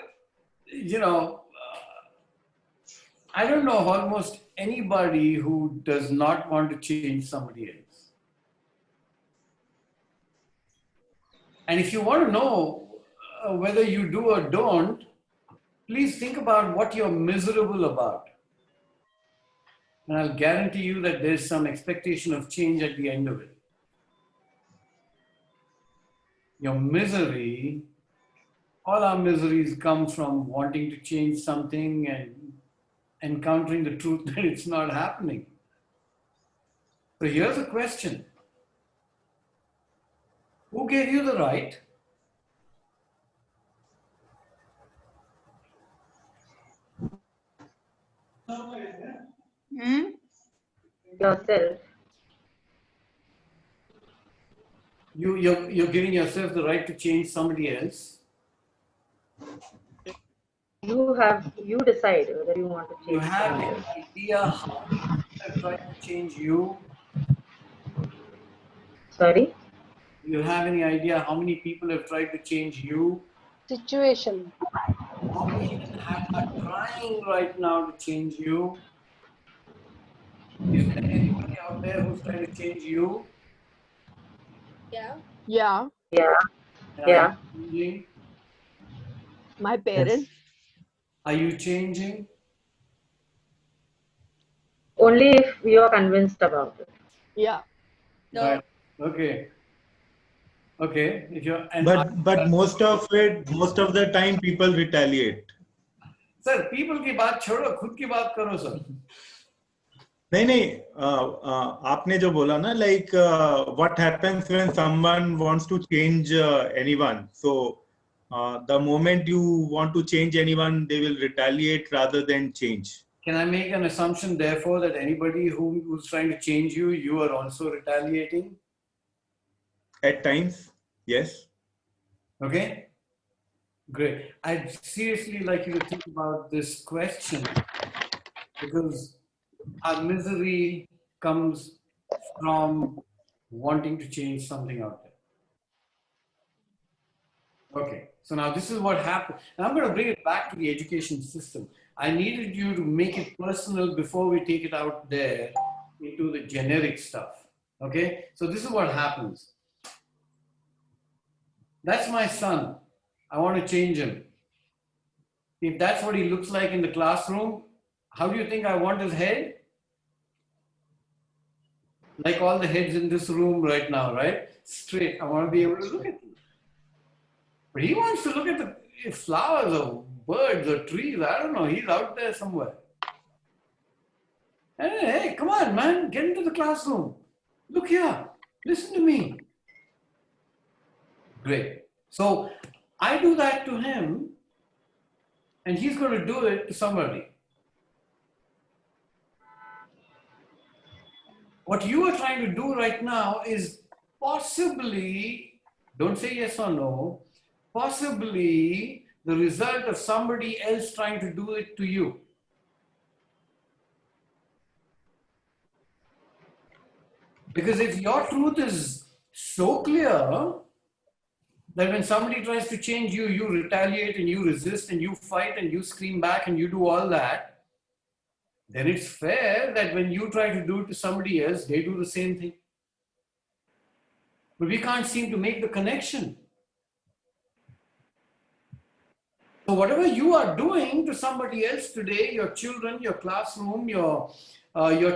don't know almost anybody who does not want to change somebody else. And if you want to know whether you do or don't, please think about what you're miserable about. And I'll guarantee you that there's some expectation of change at the end of it. Your misery, all our miseries come from wanting to change something and encountering the truth that it's not happening. So here's a question. Who gave you the right? Yourself. You're giving yourself the right to change somebody else. You decide whether you want to change. You have any idea how many people have tried to change you? Sorry? You have any idea how many people have tried to change you? Situation. How many are trying right now to change you? Is there anybody out there who's trying to change you? Yeah. Yeah. And Yeah. are you changing? My parents. Are you changing? Only if you are convinced about it. Yeah. No. Right. Okay. Okay. If you're but most of the time people retaliate. Sir, people की बात छोड़ो, खुद की बात करो sir. नहीं आपने जो बोला ना like what happens when someone wants to change anyone, so the moment you want to change anyone they will retaliate rather than change. Can I make an assumption therefore that anybody who's trying to change you are also retaliating? At times, yes. Okay, great. I'd seriously like you to think about this question because our misery comes from wanting to change something out there. Okay, so now this is what happened. Now I'm going to bring it back to the education system. I needed you to make it personal before we take it out there into the generic stuff. Okay, so this is what happens. That's my son. I want to change him. If that's what he looks like in the classroom, how do you think I want his head? Like all the heads in this room right now, right? Straight. I want to be able to look at you. But he wants to look at the flowers or birds or trees. I don't know. He's out there somewhere. Hey, come on, man. Get into the classroom. Look here. Listen to me. Great. So I do that to him, and he's going to do it to somebody. What you are trying to do right now is possibly, don't say yes or no, possibly the result of somebody else trying to do it to you. Because if your truth is so clear that when somebody tries to change you, you retaliate and you resist and you fight and you scream back and you do all that, then it's fair that when you try to do it to somebody else, they do the same thing. But we can't seem to make the connection. So whatever you are doing to somebody else today, your children, your classroom, your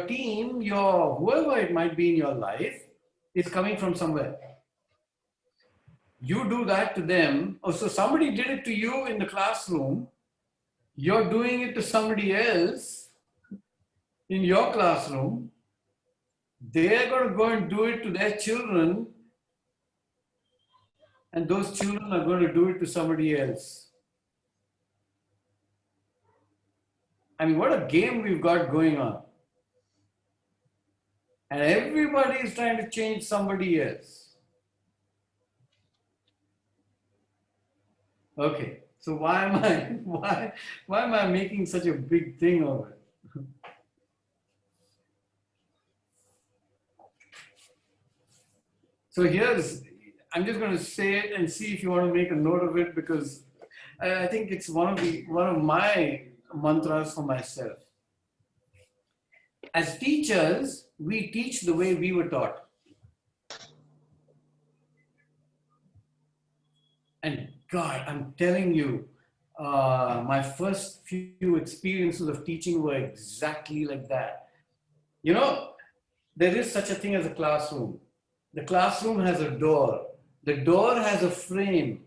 team, your whoever it might be in your life, is coming from somewhere. You do that to them. Oh, so somebody did it to you in the classroom. You're doing it to somebody else in your classroom. They're going to go and do it to their children. And those children are going to do it to somebody else. I mean, what a game we've got going on. And everybody is trying to change somebody else. Okay, so why am I making such a big thing of it? So I'm just going to say it and see if you want to make a note of it, because I think it's one of my mantras for myself. As teachers, we teach the way we were taught. And God, I'm telling you, my first few experiences of teaching were exactly like that. You know, there is such a thing as a classroom. The classroom has a door. The door has a frame.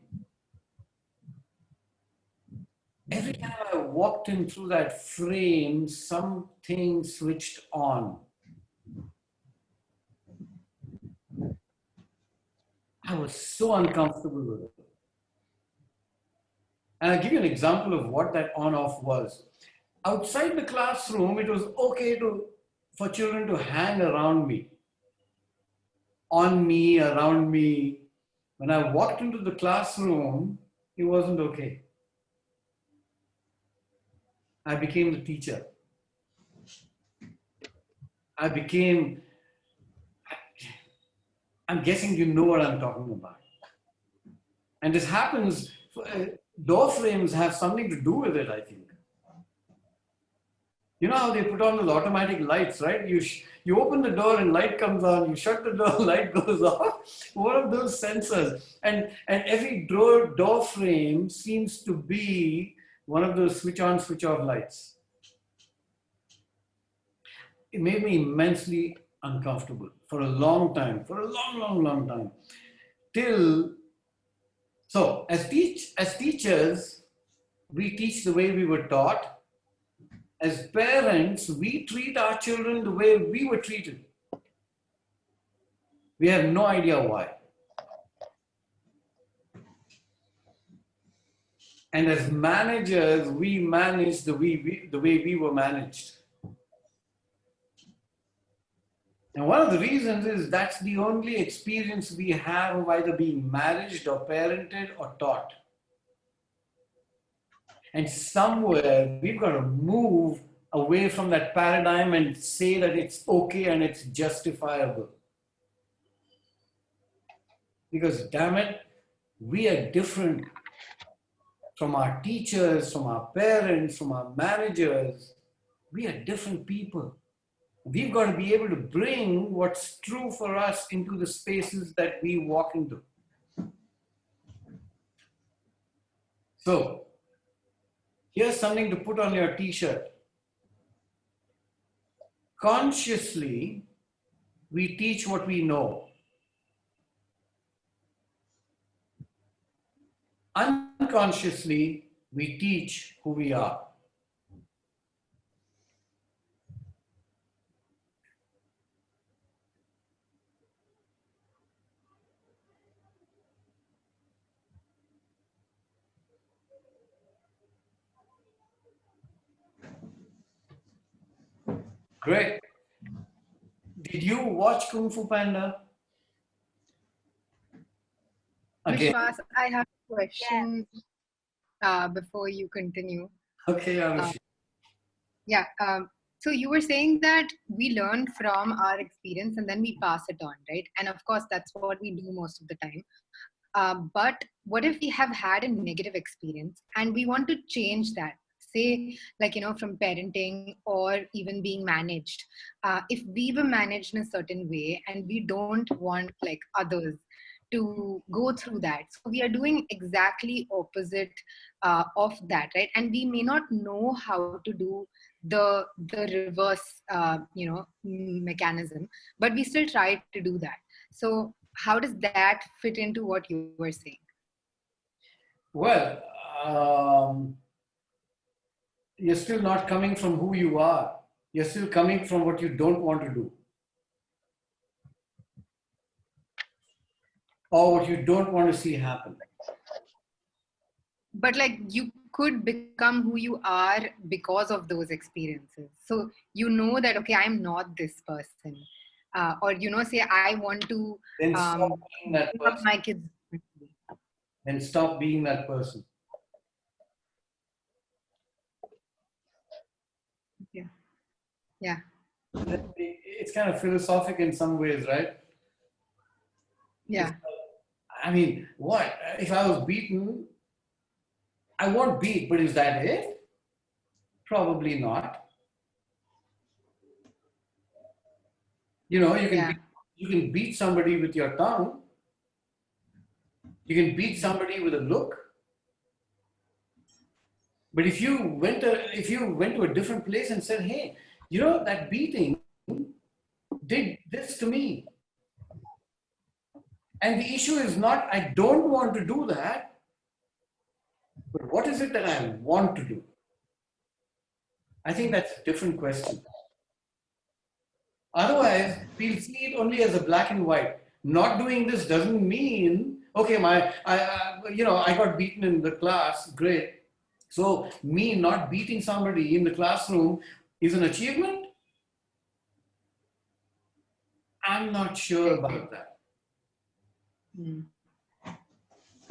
Every time I walked in through that frame, something switched on. I was so uncomfortable with it. And I'll give you an example of what that on-off was. Outside the classroom, it was okay for children to hang around me, on me, around me. When I walked into the classroom, it wasn't okay. I became the teacher. I'm guessing you know what I'm talking about. And this happens, door frames have something to do with it, I think. You know how they put on those automatic lights, right? You open the door and light comes on, you shut the door, light goes off. One of those sensors. And every door frame seems to be one of those switch on, switch off lights. It made me immensely uncomfortable for a long time, for a long time. So as teachers, we teach the way we were taught. As parents, we treat our children the way we were treated. We have no idea why. And as managers, we manage the way we were managed. And one of the reasons is that's the only experience we have of either being managed or parented or taught. And somewhere we've got to move away from that paradigm and say that it's okay and it's justifiable. Because damn it, we are different from our teachers, from our parents, from our managers. We are different people. We've got to be able to bring what's true for us into the spaces that we walk into. So, here's something to put on your t-shirt. Consciously, we teach what we know. Unconsciously, we teach who we are. Great. Did you watch Kung Fu Panda? Again. Vishwas, I have a question. before you continue. Okay, Anushi. Yeah. So you were saying that we learn from our experience and then we pass it on, right? And of course, that's what we do most of the time. But what if we have had a negative experience and we want to change that? Say, like, from parenting or even being managed. If we were managed in a certain way and we don't want like others to go through that, so we are doing exactly opposite of that, right? And we may not know how to do the reverse, mechanism, but we still try to do that. So how does that fit into what you were saying? Well, you're still not coming from who you are. You're still coming from what you don't want to do. Or what you don't want to see happen. But like you could become who you are because of those experiences. So you know that, okay, I'm not this person. Or, say I want to Then stop being that bring up person. my kids. Then stop being that person. Yeah. Yeah. It's kind of philosophic in some ways, right? Yeah. I mean, what? If I was beaten, I won't beat, but is that it? Probably not. You can beat somebody with your tongue. You can beat somebody with a look. But if you went to a different place and said, hey, that beating did this to me. And the issue is not, I don't want to do that, but what is it that I want to do? I think that's a different question. Otherwise, we'll see it only as a black and white. Not doing this doesn't mean, okay, I got beaten in the class, great. So me not beating somebody in the classroom is an achievement? I'm not sure about that.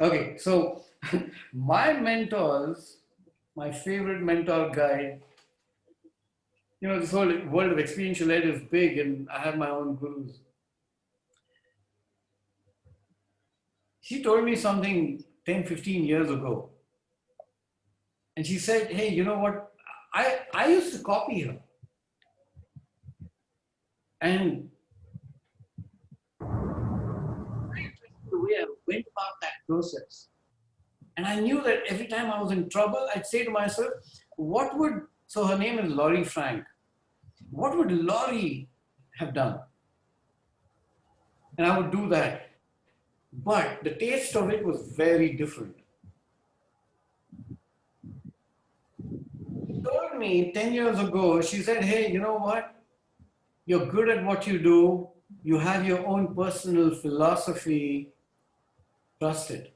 Okay, so my mentors, my favorite mentor guide, this whole world of experiential ed is big and I have my own gurus. She told me something 10, 15 years ago. And she said, hey, you know what? I used to copy her. And the way I went about that process. And I knew that every time I was in trouble, I'd say to myself, so her name is Laurie Frank. What would Laurie have done? And I would do that. But the taste of it was very different. She told me 10 years ago, she said, hey, you know what? You're good at what you do. You have your own personal philosophy. Trust it.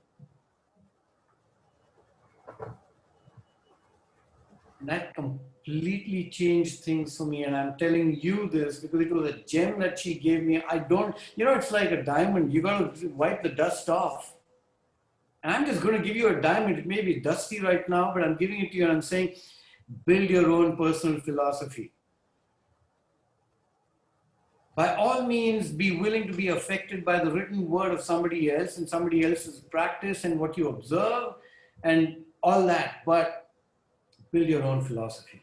And that completely changed things for me. And I'm telling you this because it was a gem that she gave me. It's like a diamond. You got to wipe the dust off. And I'm just going to give you a diamond. It may be dusty right now, but I'm giving it to you and I'm saying, build your own personal philosophy. By all means, be willing to be affected by the written word of somebody else and somebody else's practice and what you observe and all that, but build your own philosophy.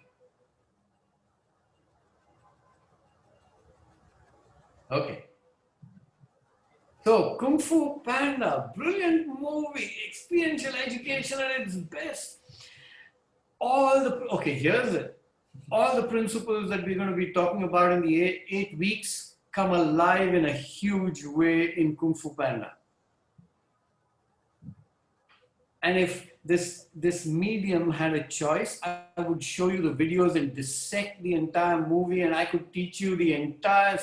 Okay. So, Kung Fu Panda, brilliant movie, experiential education at its best. Here's it. All the principles that we're going to be talking about in the 8 weeks come alive in a huge way in Kung Fu Panda. And if this medium had a choice, I would show you the videos and dissect the entire movie, and I could teach you the entire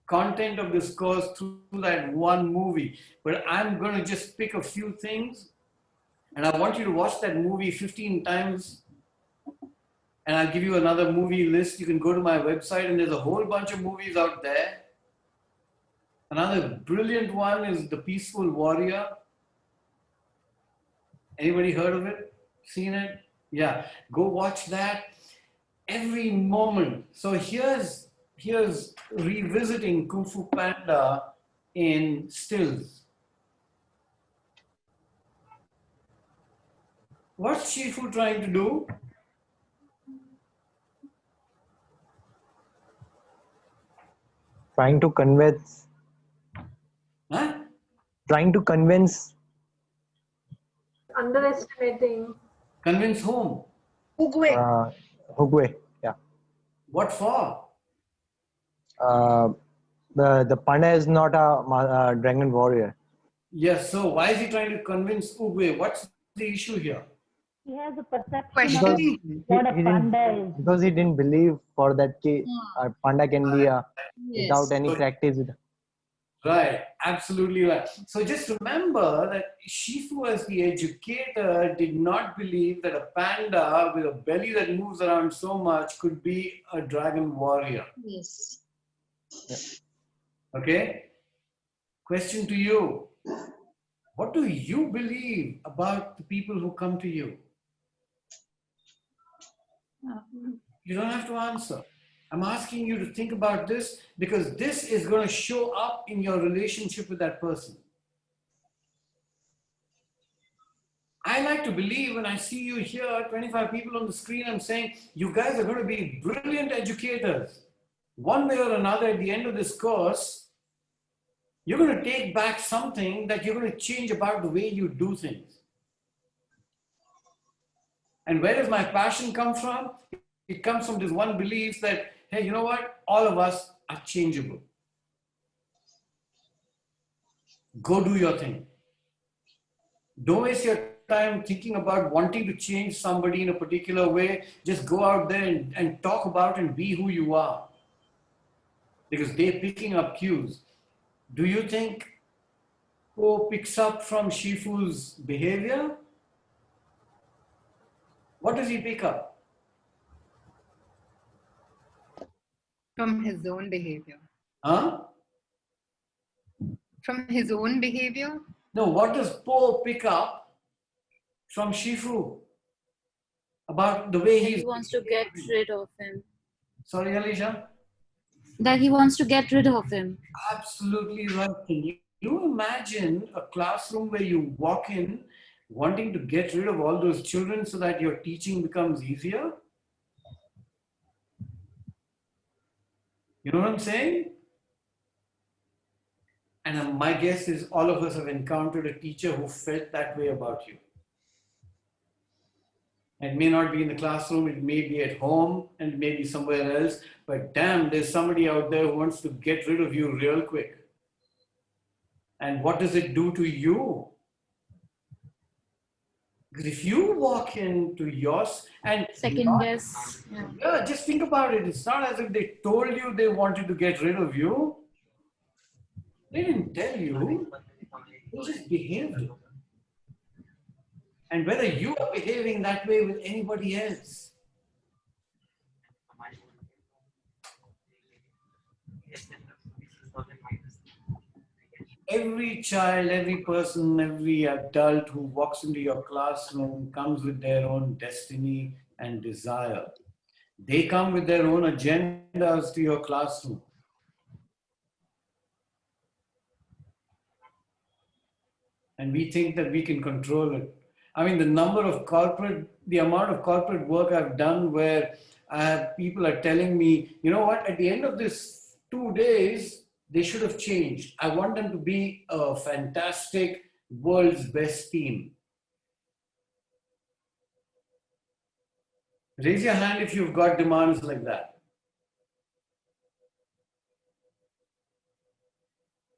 content of this course through that one movie. But I'm going to just pick a few things, and I want you to watch that movie 15 times. And I'll give you another movie list. You can go to my website and there's a whole bunch of movies out there. Another brilliant one is The Peaceful Warrior. Anybody heard of it? Seen it? Yeah. Go watch that every moment. So here's revisiting Kung Fu Panda in stills. What's Shifu trying to do? Trying to convince. Huh? Trying to convince. Underestimating. Convince whom? Hugwe. Yeah. What for? The panda is not a dragon warrior. Yes, so why is he trying to convince Ugwe? What's the issue here? He has a perception Because of what a panda is. because he didn't believe for that a panda can be without Yes. any practice. Right, absolutely right. So just remember that Shifu as the educator did not believe that a panda with a belly that moves around so much could be a dragon warrior. Yes. Okay? Question to you. What do you believe about the people who come to you? You don't have to answer. I'm asking you to think about this because this is going to show up in your relationship with that person. I like to believe when I see you here, 25 people on the screen, I'm saying, you guys are going to be brilliant educators. One way or another, at the end of this course, you're going to take back something that you're going to change about the way you do things. And where does my passion come from? It comes from this one belief that, hey, you know what? All of us are changeable. Go do your thing. Don't waste your time thinking about wanting to change somebody in a particular way. Just go out there and talk about and be who you are. Because they're picking up cues. Do you think Po picks up from Shifu's behavior? What does he pick up? From his own behavior. Huh? From his own behavior? No, what does Po pick up from Shifu about the way He wants to get rid of him. Sorry, Alicia? That he wants to get rid of him. Absolutely right. Can you imagine a classroom where you walk in wanting to get rid of all those children so that your teaching becomes easier? You know what I'm saying? And my guess is all of us have encountered a teacher who felt that way about you. It may not be in the classroom, it may be at home, and maybe somewhere else, but damn, there's somebody out there who wants to get rid of you real quick. And what does it do to you? Because if you walk into yours and second guess, yeah, just think about it. It's not as if they told you they wanted to get rid of you. They didn't tell you. They just behaved. And whether you are behaving that way with anybody else. Every child, every person, every adult who walks into your classroom comes with their own destiny and desire. They come with their own agendas to your classroom. And we think that we can control it. I mean, the amount of corporate work I've done where people are telling me, you know what, at the end of this 2 days, they should have changed. I want them to be a fantastic world's best team. Raise your hand if you've got demands like that.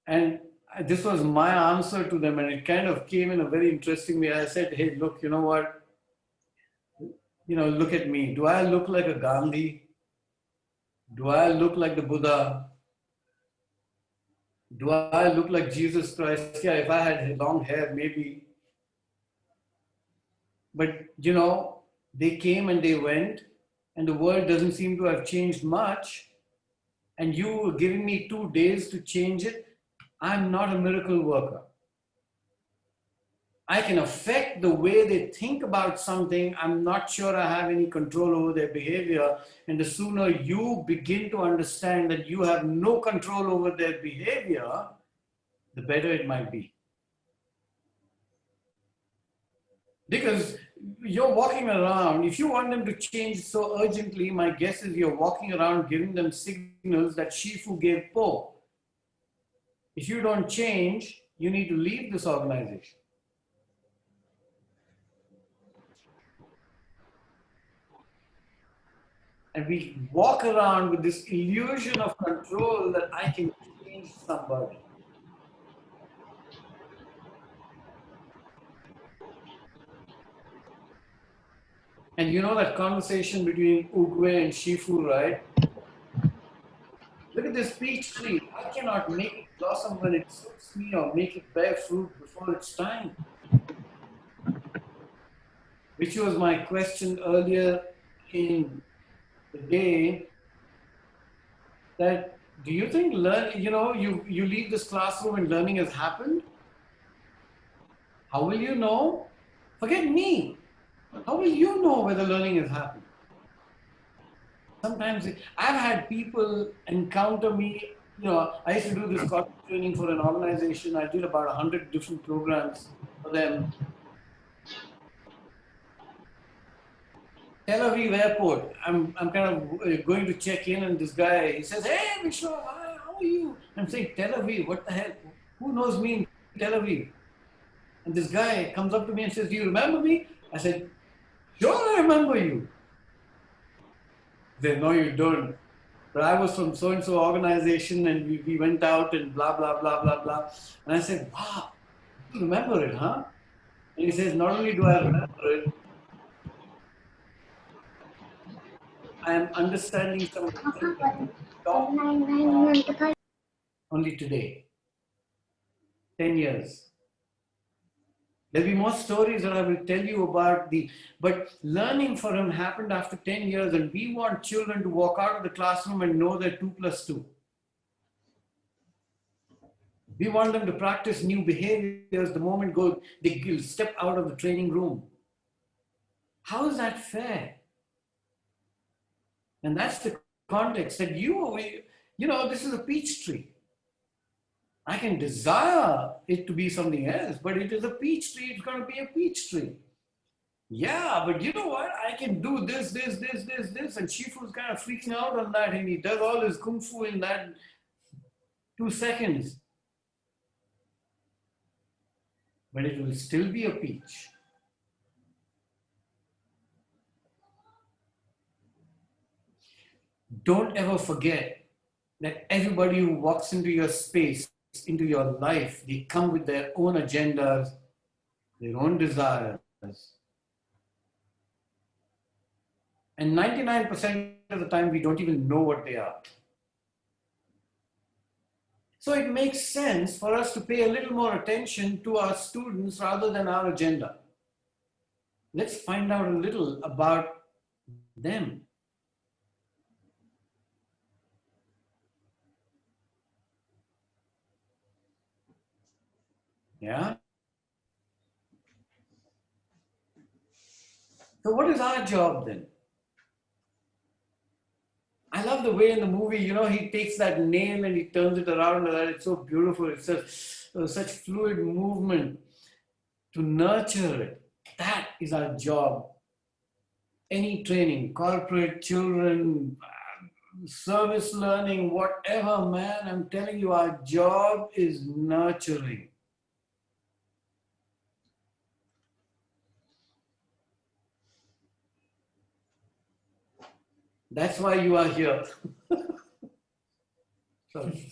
And this was my answer to them, and it kind of came in a very interesting way. I said, hey, look, you know what? Look at me. Do I look like a Gandhi? Do I look like the Buddha? Do I look like Jesus Christ? Yeah, if I had long hair, maybe. But, they came and they went, and the world doesn't seem to have changed much. And you were giving me 2 days to change it. I'm not a miracle worker. I can affect the way they think about something. I'm not sure I have any control over their behavior. And the sooner you begin to understand that you have no control over their behavior, the better it might be. Because you're walking around, if you want them to change so urgently, my guess is you're walking around giving them signals that Shifu gave Po. If you don't change, you need to leave this organization. And we walk around with this illusion of control that I can change somebody. And you know that conversation between ee2go3 and Shifu, right? Look at this peach tree. I cannot make it blossom when it suits me or make it bear fruit before its time. Which was my question earlier in the day, that do you think you leave this classroom and learning has happened? How will you know? Forget me. How will you know whether learning has happened? Sometimes I've had people encounter me. I used to do this corporate training for an organization. I did about 100 different programs for them. Tel Aviv airport. I'm kind of going to check in, and this guy, he says, "Hey, Vishwa, hi, how are you?" I'm saying, "Tel Aviv, what the hell? Who knows me in Tel Aviv?" And this guy comes up to me and says, "Do you remember me?" I said, "Sure, I remember you." He said, "No, you don't. But I was from so-and-so organization, and we went out and blah, blah, blah, blah, blah." And I said, "Wow, you remember it, huh?" And he says, "Not only do I remember it, I am understanding some of the things that you taught only today. 10 years. There'll be more stories that I will tell you about but learning for him happened after 10 years, and we want children to walk out of the classroom and know they're 2 plus 2. We want them to practice new behaviors the moment they step out of the training room. How is that fair? And that's the context that this is a peach tree. I can desire it to be something else, but it is a peach tree. It's going to be a peach tree. Yeah, but you know what? I can do this. And Shifu's kind of freaking out on that, and he does all his kung fu in that 2 seconds. But it will still be a peach. Don't ever forget that everybody who walks into your space, into your life, they come with their own agendas, their own desires. And 99% of the time, we don't even know what they are. So it makes sense for us to pay a little more attention to our students rather than our agenda. Let's find out a little about them. Yeah? So what is our job then? I love the way in the movie, he takes that nail and he turns it around, and it's so beautiful. It's such fluid movement to nurture it. That is our job. Any training, corporate, children, service learning, whatever, man, I'm telling you, our job is nurturing. That's why you are here. Sorry.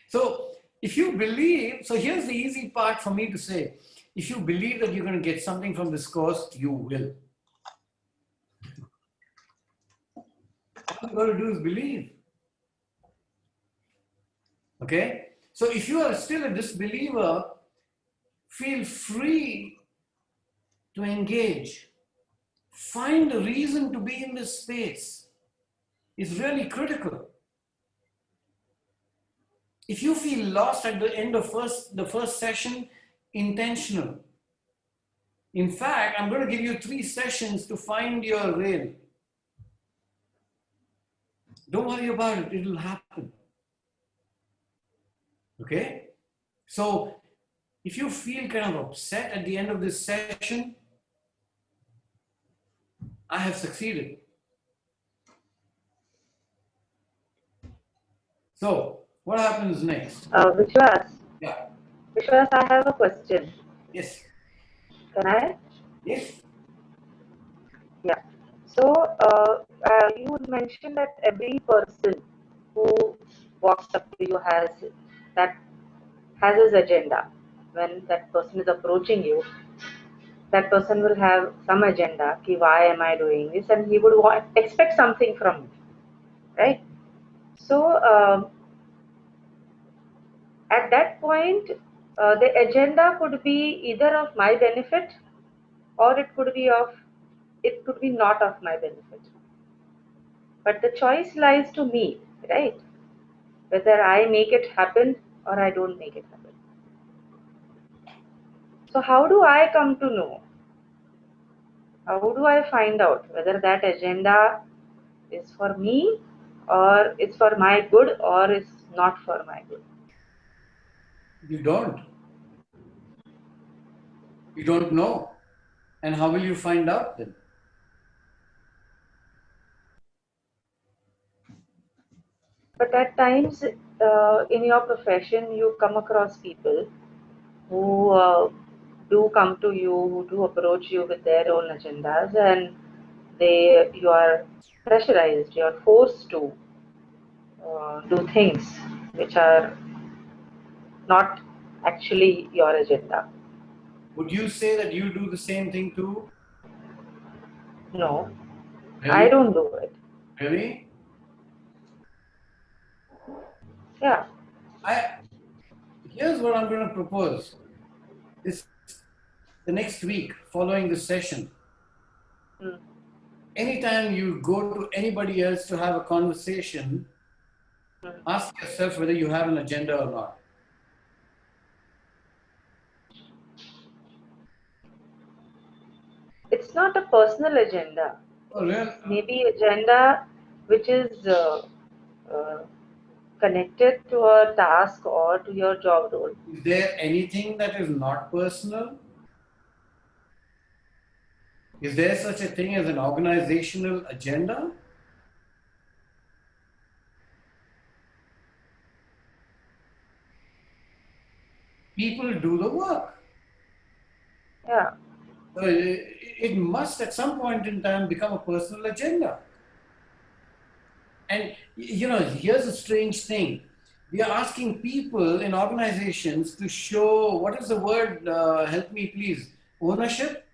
So if you believe, so here's the easy part for me to say. If you believe that you're going to get something from this course, you will. All you got to do is believe. Okay? So if you are still a disbeliever, feel free to engage. Find a reason to be in this space. It's really critical. If you feel lost at the end of the first session, intentional. In fact, I'm going to give you 3 sessions to find your rail. Don't worry about it, it'll happen. Okay? So, if you feel kind of upset at the end of this session, I have succeeded. So, what happens next? Vishwas. Yeah. Vishwas, I have a question. Yes. Can I? Yes. Yeah. So, you mentioned that every person who walks up to you has his agenda. When that person is approaching you, that person will have some agenda. Ki, why am I doing this? And he would expect something from me, right? So, at that point, the agenda could be either of my benefit, or it could be not of my benefit. But the choice lies to me, right? Whether I make it happen or I don't make it happen. So how do I come to know? How do I find out whether that agenda is for me, or it's for my good, or it's not for my good? You don't. You don't know. And how will you find out then? But at times, in your profession, you come across people who do come to you, who do approach you with their own agendas, and you are pressurized, you are forced to do things which are not actually your agenda. Would you say that you do the same thing too? No, Really? I don't do it. Really? Yeah. Here's what I'm going to propose. The next week following this session, anytime you go to anybody else to have a conversation, ask yourself whether you have an agenda or not. It's not a personal agenda. Oh, really? Maybe agenda which is connected to a task or to your job role. Is there anything that is not personal? Is there such a thing as an organizational agenda? People do the work. Yeah. So it must at some point in time become a personal agenda. And here's a strange thing. We are asking people in organizations to show, what is the word, help me please, ownership?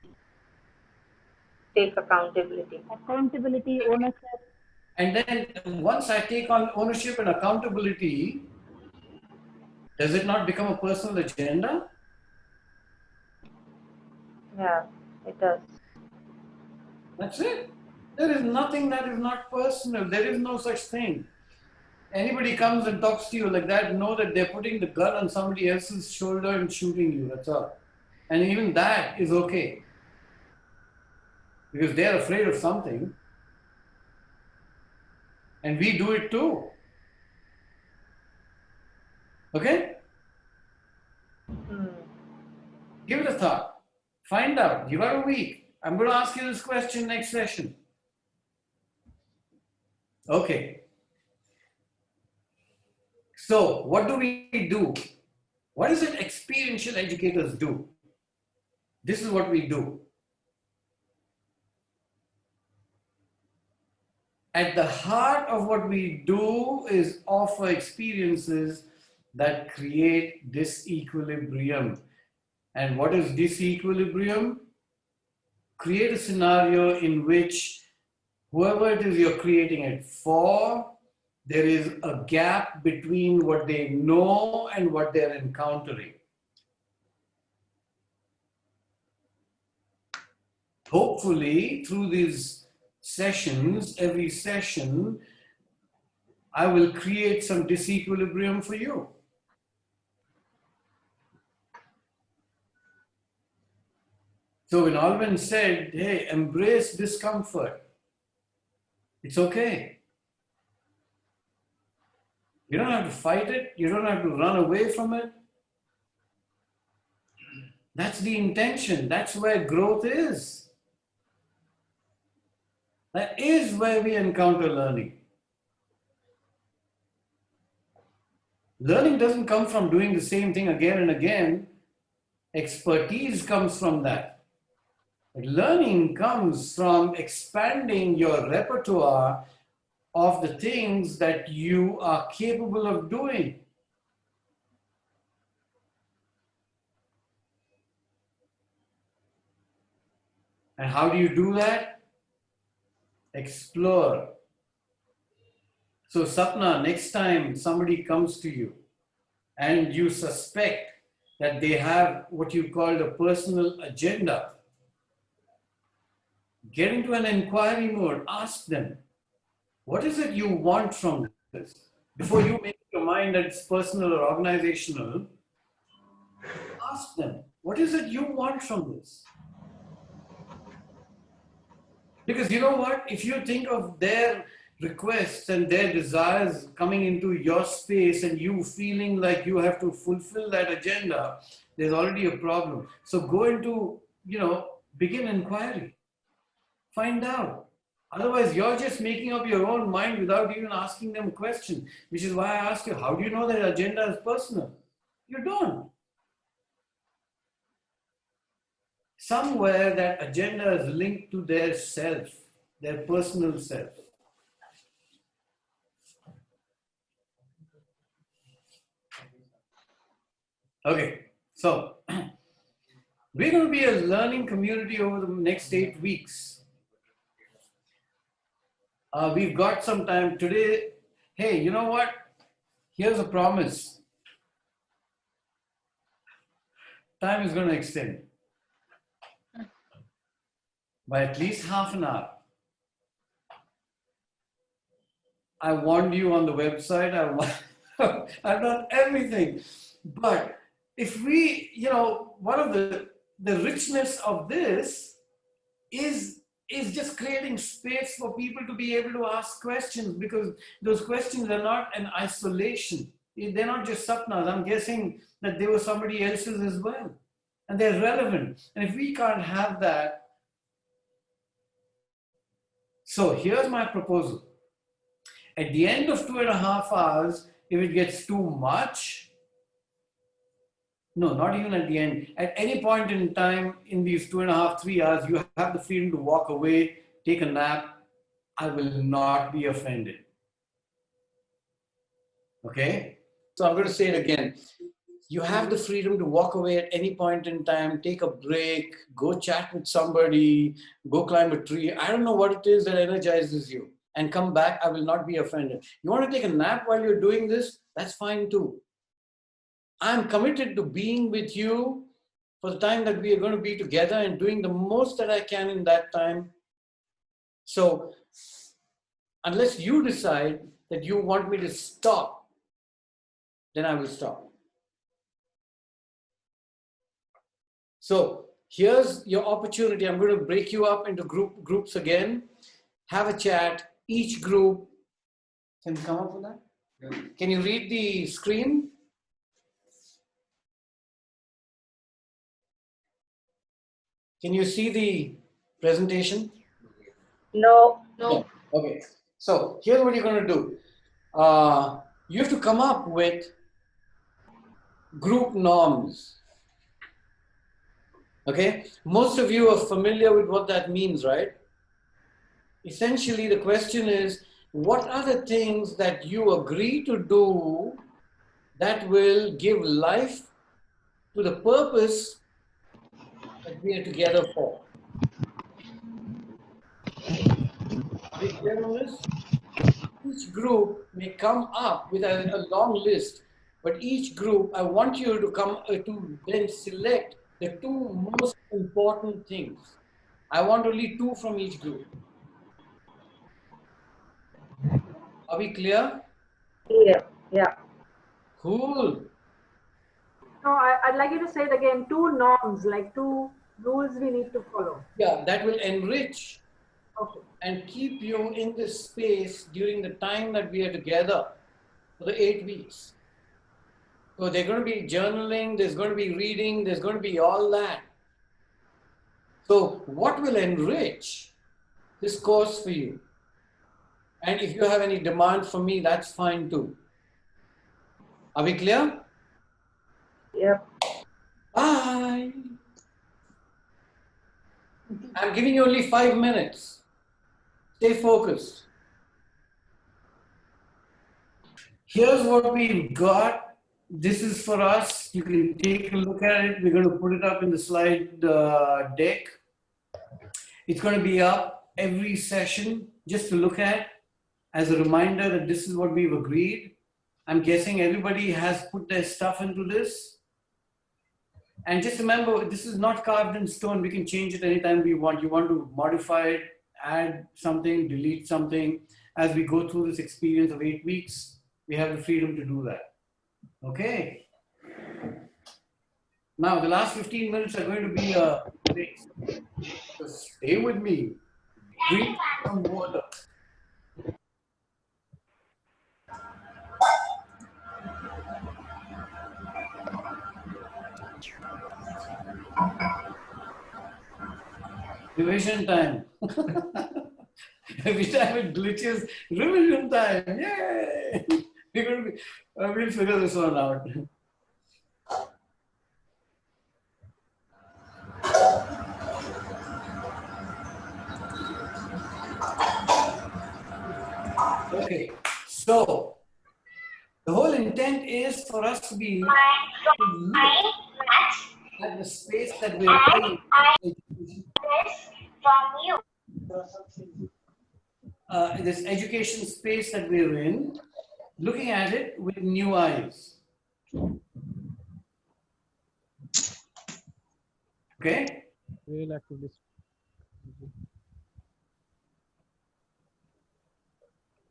Take accountability. Accountability, ownership. And then once I take on ownership and accountability, does it not become a personal agenda? Yeah, it does. That's it. There is nothing that is not personal. There is no such thing. Anybody comes and talks to you like that, know that they're putting the gun on somebody else's shoulder and shooting you. That's all. And even that is okay. Because they're afraid of something. And we do it too. Okay? Give it a thought. Find out. Give out a week. I'm going to ask you this question next session. Okay. So, what do we do? What is it experiential educators do? This is what we do. At the heart of what we do is offer experiences that create disequilibrium. And what is disequilibrium? Create a scenario in which whoever it is you're creating it for, there is a gap between what they know and what they're encountering. Hopefully, through these sessions, every session, I will create some disequilibrium for you. So when Alvin said, hey, embrace discomfort, it's okay. You don't have to fight it. You don't have to run away from it. That's the intention. That's where growth is. That is where we encounter learning. Learning doesn't come from doing the same thing again and again. Expertise comes from that. But learning comes from expanding your repertoire of the things that you are capable of doing. And how do you do that? Explore. So Sapna, next time somebody comes to you and you suspect that they have what you call a personal agenda, get into an inquiry mode. Ask them, what is it you want from this? Before you make your mind that it's personal or organizational, ask them, what is it you want from this? Because you know what? If you think of their requests and their desires coming into your space and you feeling like you have to fulfill that agenda, there's already a problem. So go into, begin inquiry. Find out. Otherwise, you're just making up your own mind without even asking them a question, which is why I asked you, how do you know that agenda is personal? You don't. Somewhere that agenda is linked to their self, their personal self. Okay, so we're going to be a learning community over the next 8 weeks. We've got some time today. Hey, you know what? Here's a promise. Time is going to extend by at least half an hour. I warned you on the website. I've done everything. But if we, one of the richness of this is just creating space for people to be able to ask questions, because those questions are not an isolation. They're not just sapnas. I'm guessing that they were somebody else's as well. And they're relevant. And if we can't have that, so here's my proposal. At the end of 2.5 hours, if it gets too much, no, not even at the end, at any point in time in these 2.5, 3 hours, you have the freedom to walk away, take a nap. I will not be offended. Okay? So I'm going to say it again. You have the freedom to walk away at any point in time, take a break, go chat with somebody, go climb a tree. I don't know what it is that energizes you. And come back, I will not be offended. You want to take a nap while you're doing this? That's fine too. I'm committed to being with you for the time that we are going to be together and doing the most that I can in that time. So unless you decide that you want me to stop, then I will stop. So here's your opportunity. I'm going to break you up into groups again. Have a chat. Each group, can you come up with that? Yeah. Can you read the screen? Can you see the presentation? No. No. Okay. So here's what you're going to do. You have to come up with group norms. Okay. Most of you are familiar with what that means, right? Essentially, the question is, what are the things that you agree to do that will give life to the purpose that we are together for? Are we clear on this? Each group may come up with a long list, but each group, I want you to come to then select the 2 most important things. I want only 2 from each group. Are we clear? Yeah. Cool. No, I'd like you to say it again. 2 norms, like 2 rules we need to follow. Yeah, that will enrich Okay. and keep you in this space during the time that we are together for the 8 weeks. So there's going to be journaling, there's going to be reading, there's going to be all that. So what will enrich this course for you? And if you have any demands from me, that's fine too. Are we clear? Yep. Bye. I'm giving you only 5 minutes. Stay focused. Here's what we've got. This is for us. You can take a look at it. We're going to put it up in the slide deck. It's going to be up every session just to look at as a reminder that this is what we've agreed. I'm guessing everybody has put their stuff into this. And just remember, this is not carved in stone. We can change it anytime we want. You want to modify it, add something, delete something. As we go through this experience of 8 weeks, we have the freedom to do that. Okay. Now, the last 15 minutes are going to be a break. So stay with me. Drink some water. Revision time. Every time it glitches, revision time. Yay! We're going to be, we'll figure this one out. Okay, so the whole intent is for us to be at the space that we're in. This education space that we're in, looking at it with new eyes. Okay? Real activities.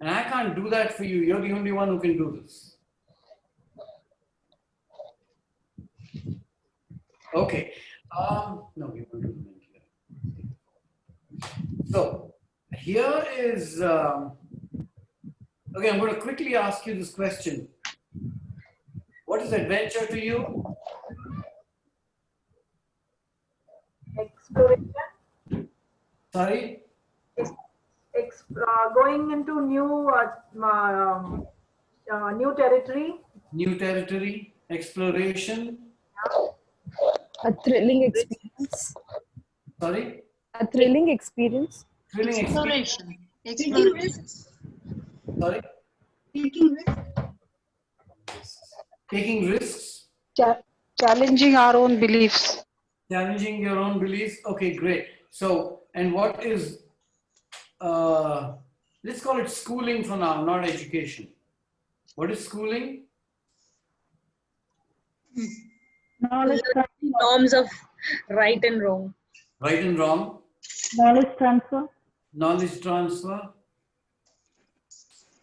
And I can't do that for you. You're the only one who can do this. Okay. No, we won't do the link here. So here is, okay, I'm going to quickly ask you this question. What is adventure to you? Exploration. Sorry? Going into new new territory. New territory, exploration. A thrilling experience. Sorry? A thrilling experience. Thrilling experience. Taking risks. Sorry? Taking risks. Taking risks. Challenging our own beliefs. Challenging your own beliefs. Okay, great. So, and what is, let's call it schooling for now, not education. What is schooling? Knowledge Norms of right and wrong. Right and wrong. Knowledge transfer. Knowledge transfer.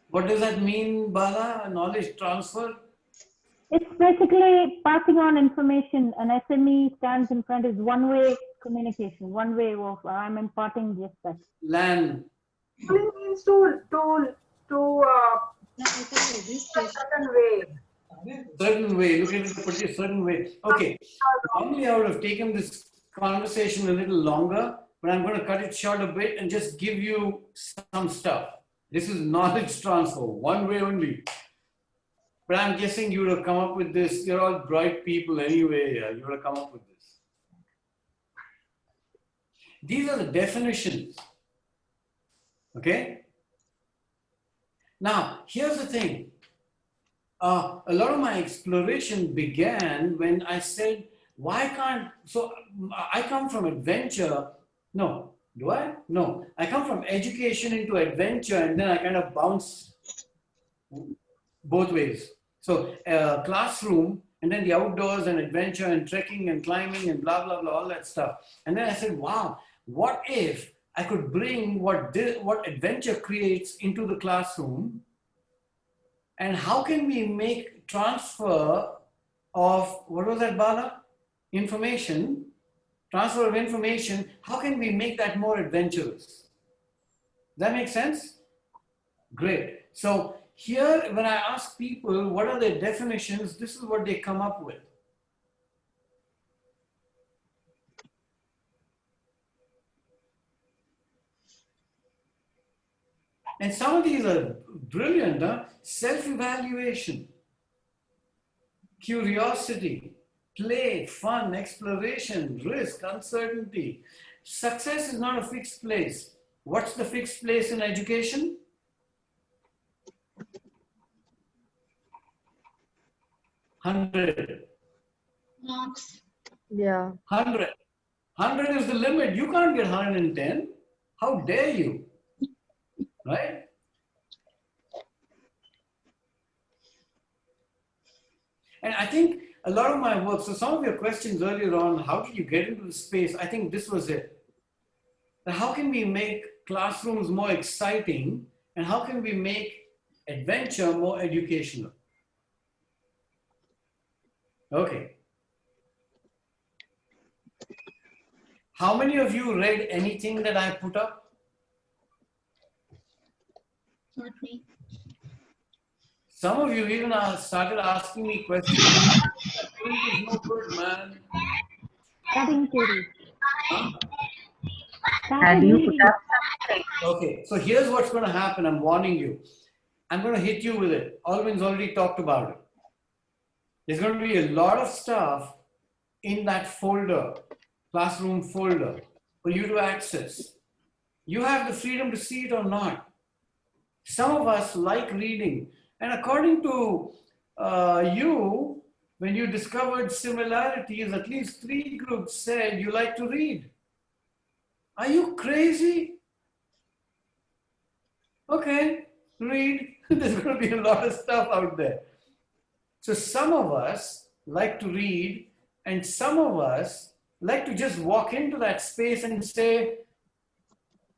What does that mean, Bala? Knowledge transfer? It's basically passing on information. An SME stands in front is one-way communication, one way of I'm imparting just that. Land. Schooling means to certain way. Certain way. Look at it in a certain way. Okay. Normally I would have taken this conversation a little longer, but I'm going to cut it short a bit and just give you some stuff. This is knowledge transfer, one way only. But I'm guessing you would have come up with this. You're all bright people anyway. You would have come up with this. These are the definitions. Okay? Now, here's the thing. A lot of my exploration began when I said, why can't, so I come from adventure. No, do I? No, I come from education into adventure and then I kind of bounce both ways. So classroom and then the outdoors and adventure and trekking and climbing and blah, blah, blah, all that stuff. And then I said, wow, what if I could bring what adventure creates into the classroom? And how can we make transfer of, what was that, Bala? Information transfer of information, how can we make that more adventurous? Does that make sense? Great. So here, when I ask people what are their definitions, this is what they come up with. And some of these are brilliant, huh? Self-evaluation, curiosity, play, fun, exploration, risk, uncertainty. Success is not a fixed place. What's the fixed place in education? 100. Marks. Yeah. 100. 100 is the limit. You can't get 110. How dare you? Right? And I think a lot of my work, so some of your questions earlier on, how did you get into the space? I think this was it. How can we make classrooms more exciting, and how can we make adventure more educational? Okay. How many of you read anything that I put up? Not me. Some of you even started asking me questions. Print is no good, man. Starting to Have you put up something? Okay, so here's what's going to happen. I'm warning you. I'm going to hit you with it. Alvin's already talked about it. There's going to be a lot of stuff in that folder, classroom folder, for you to access. You have the freedom to see it or not. Some of us like reading. And according to you, when you discovered similarities, at least 3 groups said you like to read. Are you crazy? Okay, read. There's going to be a lot of stuff out there. So some of us like to read, and some of us like to just walk into that space and say,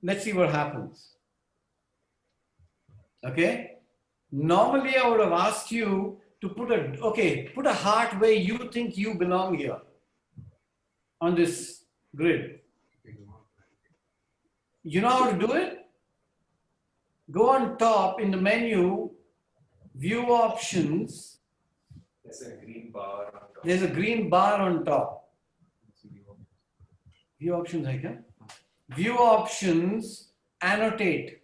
let's see what happens. Okay? Normally, I would have asked you to put a heart where you think you belong here on this grid. You know how to do it? Go on top in the menu, view options. There's a green bar on top. There's a green bar on top. View options, I can. View options, annotate.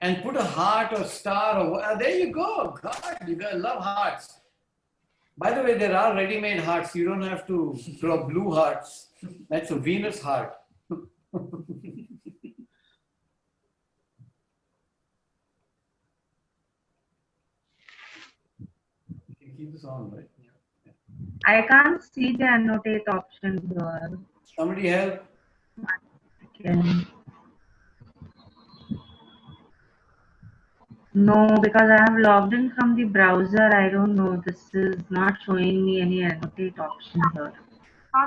And put a heart or star or there you go. God, you guys love hearts. By the way, there are ready-made hearts. You don't have to draw blue hearts. That's a Venus heart. Keep this on, right? Yeah. I can't see the annotate option here. Somebody help. Okay. No, because I have logged in from the browser. I don't know. This is not showing me any annotate option here.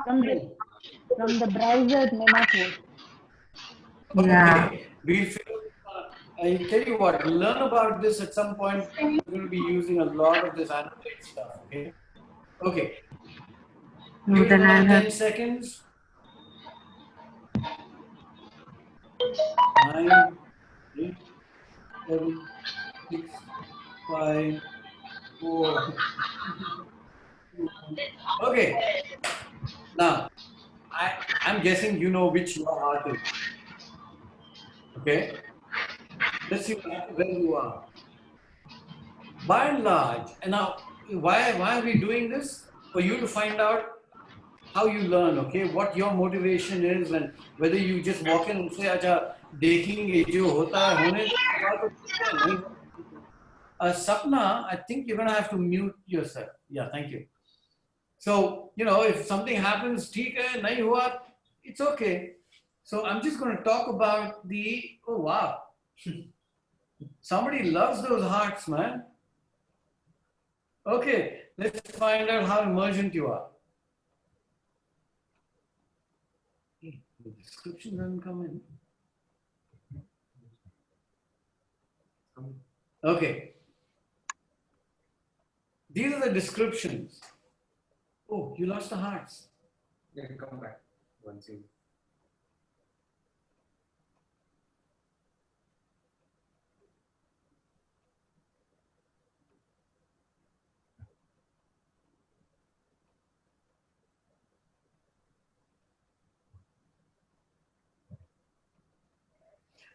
From the browser, it may not work. Yeah. Okay. I tell you what, learn about this at some point. We're going to be using a lot of this annotate stuff. Okay. Okay. No, Give it then I'll about 10 have... seconds. 9, 8, 7, 6, 5, 4. Okay. Now, I'm guessing you know which your heart is. Okay. Let's see where you are. By and large, and now why are we doing this? For you to find out how you learn, okay? What your motivation is, and whether you just walk in and say, "Acha, देखेंगे जो होता है होने दो." Sapna, I think you're gonna have to mute yourself. Yeah, thank you. So, if something happens, theek hai, nahi hua, it's okay. So I'm just going to talk about oh wow. Somebody loves those hearts, man. Okay, let's find out how emergent you are. The description doesn't come in. Okay. These are the descriptions. Oh, you lost the hearts. Can come back once you.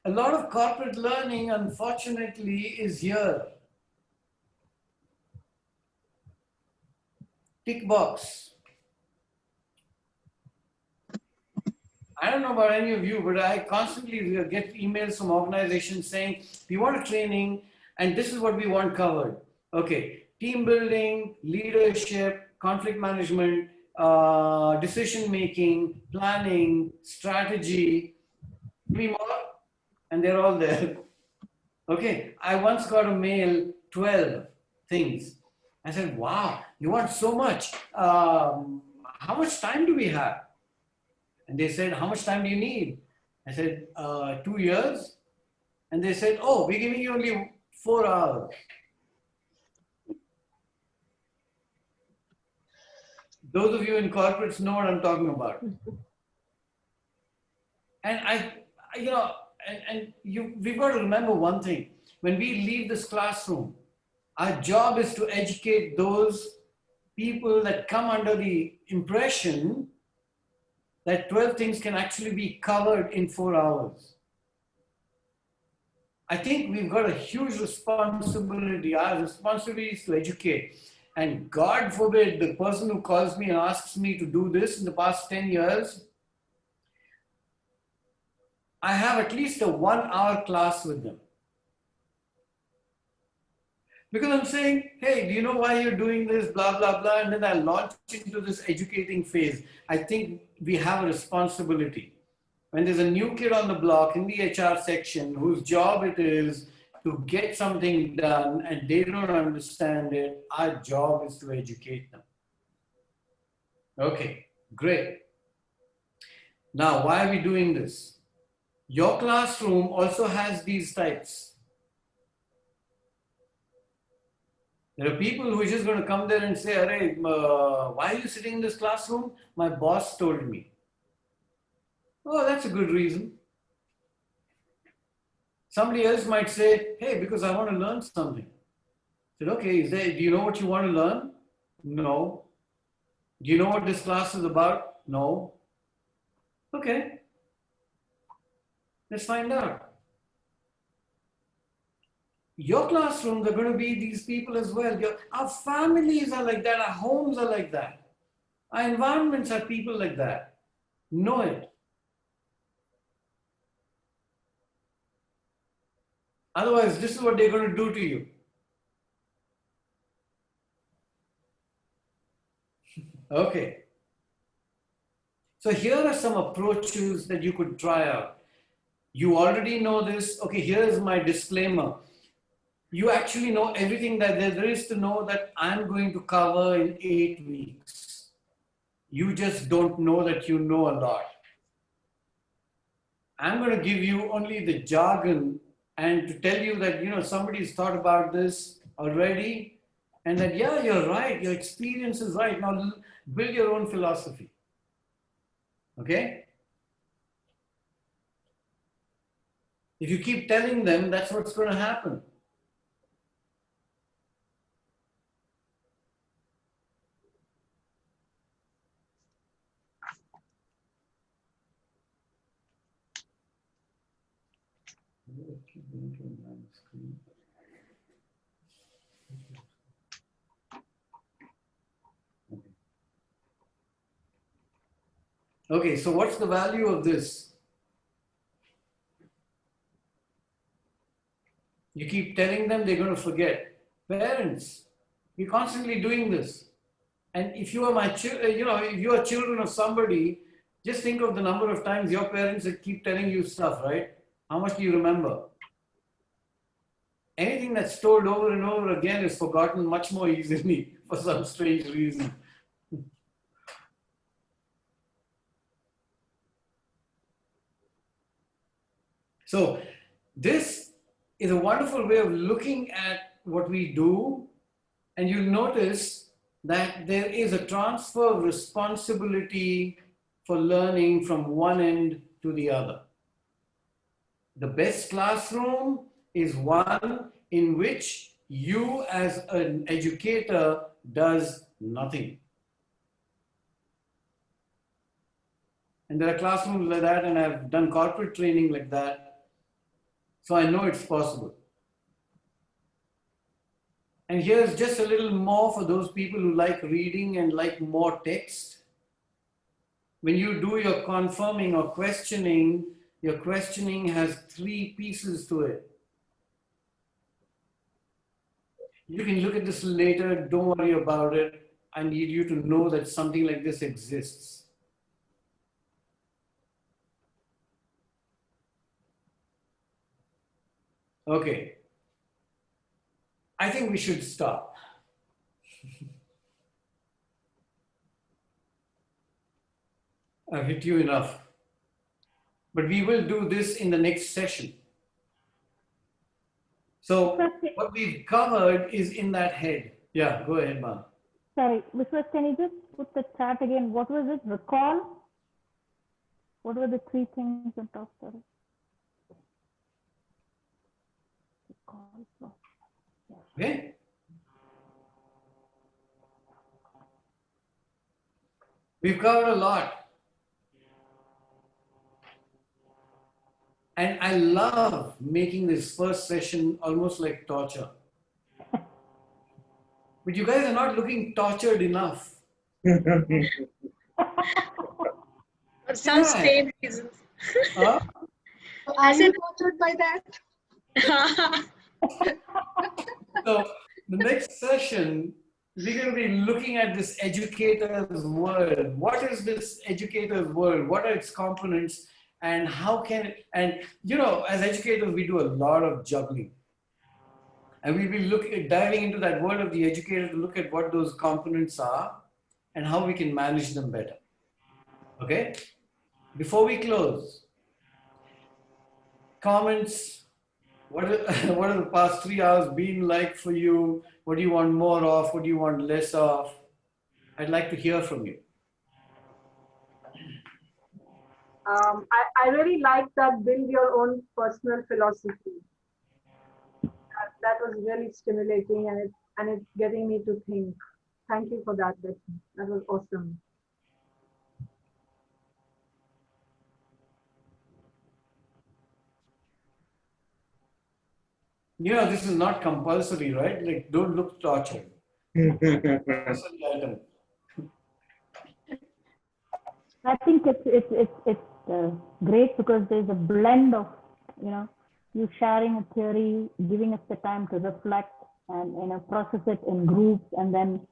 A lot of corporate learning, unfortunately, is here. Tick box. I don't know about any of you, but I constantly get emails from organizations saying, we want a training and this is what we want covered. Okay, team building, leadership, conflict management, decision making, planning, strategy. Give me more, and they're all there. Okay, I once got a mail, 12 things. I said, wow, you want so much. How much time do we have? And they said, how much time do you need? I said, 2 years. And they said, oh, we're giving you only 4 hours. Those of you in corporates know what I'm talking about. And we've got to remember one thing. When we leave this classroom, our job is to educate those people that come under the impression that 12 things can actually be covered in 4 hours. I think we've got a huge responsibility. Our responsibility is to educate. And God forbid, the person who calls me and asks me to do this in the past 10 years, I have at least a 1-hour class with them. Because I'm saying, hey, do you know why you're doing this, blah, blah, blah, and then I launch into this educating phase. I think we have a responsibility. When there's a new kid on the block in the HR section whose job it is to get something done and they don't understand it, our job is to educate them. Okay, great. Now, why are we doing this? Your classroom also has these types. There are people who are just going to come there and say, "Arey, why are you sitting in this classroom? My boss told me." Oh, that's a good reason. Somebody else might say, "Hey, because I want to learn something." I said, "Okay, do you know what you want to learn?" "No." "Do you know what this class is about?" "No." "Okay, let's find out." Your classrooms are going to be these people as well. Our families are like that. Our homes are like that. Our environments are people like that. Know it. Otherwise, this is what they're going to do to you. Okay. So here are some approaches that you could try out. You already know this. Okay, here's my disclaimer. You actually know everything that there is to know that I'm going to cover in 8 weeks. You just don't know that you know a lot. I'm going to give you only the jargon and to tell you that, somebody's thought about this already and that, yeah, you're right. Your experience is right. Now build your own philosophy. Okay? If you keep telling them, that's what's going to happen. Okay, so what's the value of this? You keep telling them, they're going to forget. Parents, we're constantly doing this. And if you are if you are children of somebody, just think of the number of times your parents keep telling you stuff, right? How much do you remember? Anything that's told over and over again is forgotten much more easily for some strange reason. So this is a wonderful way of looking at what we do, and you'll notice that there is a transfer of responsibility for learning from one end to the other. The best classroom is one in which you as an educator does nothing. And there are classrooms like that, and I've done corporate training like that. So I know it's possible. And here's just a little more for those people who like reading and like more text. When you do your confirming or questioning, your questioning has 3 pieces to it. You can look at this later, don't worry about it. I need you to know that something like this exists. Okay. I think we should stop. I've hit you enough. But we will do this in the next session. So what we've covered is in that head. Yeah, go ahead, Man. Sorry, Vishwas, can you just put the chat again? What was it? Recall? What were the 3 things on top? Sorry. Recall. Okay. We've covered a lot. And I love making this first session almost like torture. But you guys are not looking tortured enough. For some strange reasons. Huh? Are you tortured by that? So the next session, we're going to be looking at this educator's world. What is this educator's world? What are its components? And how can it, and you know, as educators, we do a lot of juggling. And we'll be diving into that world of the educator to look at what those components are and how we can manage them better. Okay? Before we close, comments, what have the past 3 hours been like for you? What do you want more of? What do you want less of? I'd like to hear from you. I really like that build your own personal philosophy. That was really stimulating, and it's getting me to think. Thank you for that, Becky. That was awesome. You know, this is not compulsory, right? Like, don't look tortured. I think it's great because there's a blend of, you know, you sharing a theory, giving us the time to reflect and, you know, process it in groups, and then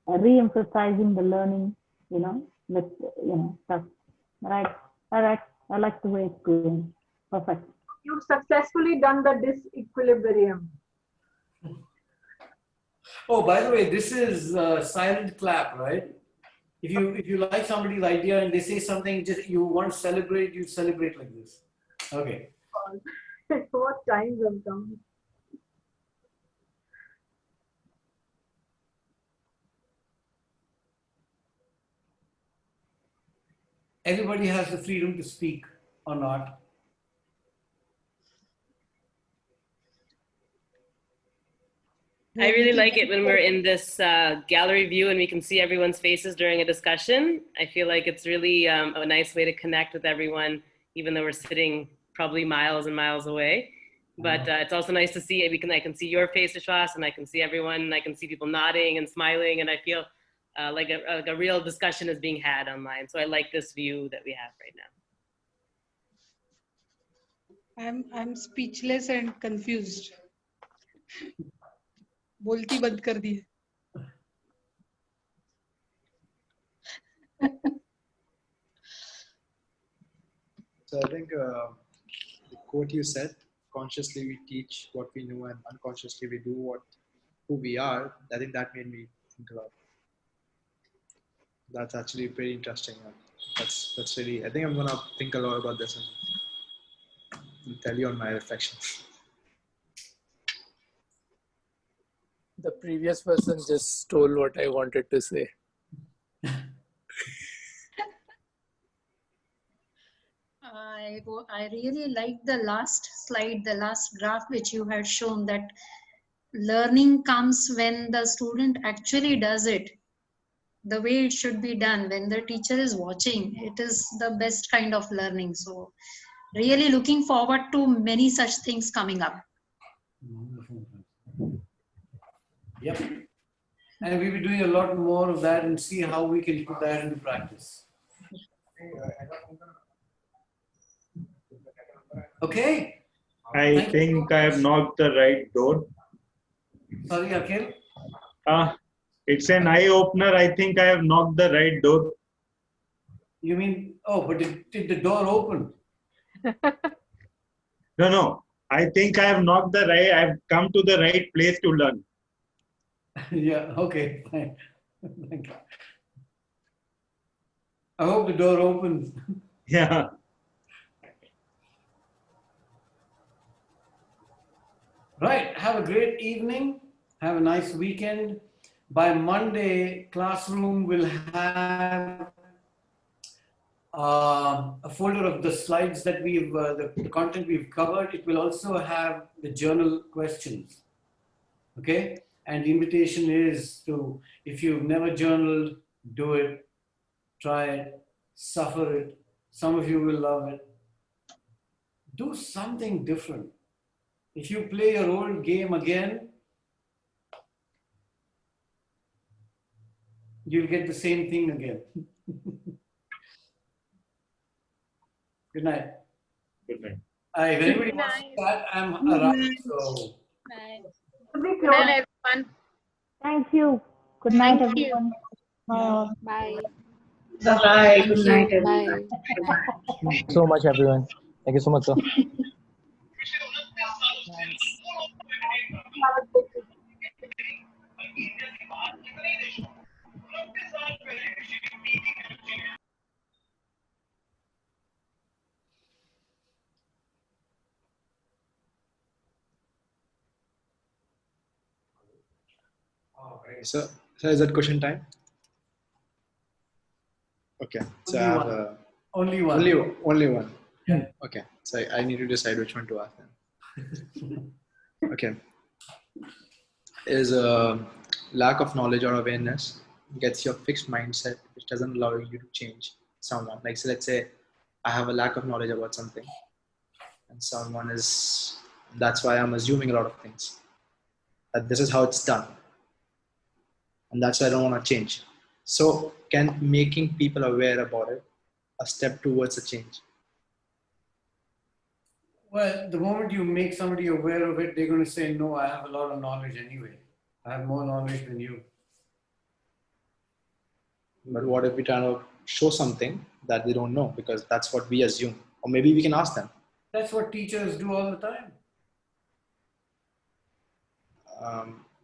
re-emphasizing the learning, you know, with, you know, stuff. Right. All right. I like the way it's going. Perfect. You've successfully done the disequilibrium. Oh, by the way, this is silent clap, right? If you like somebody's idea and they say something, just you want to celebrate, you celebrate like this. Okay. What times have come. Everybody has the freedom to speak or not. I really like it when we're in this gallery view and we can see everyone's faces during a discussion. I feel like it's really a nice way to connect with everyone, even though we're sitting probably miles and miles away. But it's also nice to see, I can see your face, Vishwas, and I can see everyone, and I can see people nodding and smiling, and I feel like a real discussion is being had online. So I like this view that we have right now. I'm speechless and confused. बोलती बंद कर दी. So I think the quote you said, consciously we teach what we know and unconsciously we do who we are. I think that made me think about. That's actually pretty interesting. That's really, I think I'm gonna think a lot about this and tell you on my reflections. The previous person just stole what I wanted to say. I really like the last slide, the last graph which you had shown, that learning comes when the student actually does it the way it should be done, when the teacher is watching. It is the best kind of learning. So really looking forward to many such things coming up. Yep. And we'll be doing a lot more of that and see how we can put that into practice. Okay. I think I have knocked the right door. Sorry, Akhil? It's an eye opener. I think I have knocked the right door. You mean, oh, but did the door open? No. I think I have knocked the right, I've come to the right place to learn. Yeah, okay, fine. Thank you. I hope the door opens. Yeah. Right, have a great evening. Have a nice weekend. By Monday, Classroom will have a folder of the slides that we've, the content we've covered. It will also have the journal questions. Okay? And the invitation is to, if you've never journaled, do it, try it, suffer it. Some of you will love it. Do something different. If you play your old game again, you'll get the same thing again. Good night. Good night. If anybody wants to chat, I'm around. So. Good night, everyone. Thank you. Good night, Thank you. everyone. Bye all. Bye. Bye. Good night, Bye. everyone. Thank you so much, everyone. Thank you so much, sir. So is that question time? Okay. So I have Only one. Only one. Yeah. Okay. So I need to decide which one to ask then. Okay. Is lack of knowledge or awareness gets your fixed mindset, which doesn't allow you to change someone. Like, so let's say I have a lack of knowledge about something, and someone is, that's why I'm assuming a lot of things. That this is how it's done. And that's why I don't want to change. So can making people aware about it a step towards a change? Well, the moment you make somebody aware of it, they're going to say, no, I have a lot of knowledge anyway. I have more knowledge than you. But what if we try to show something that they don't know, because that's what we assume? Or maybe we can ask them. That's what teachers do all the time.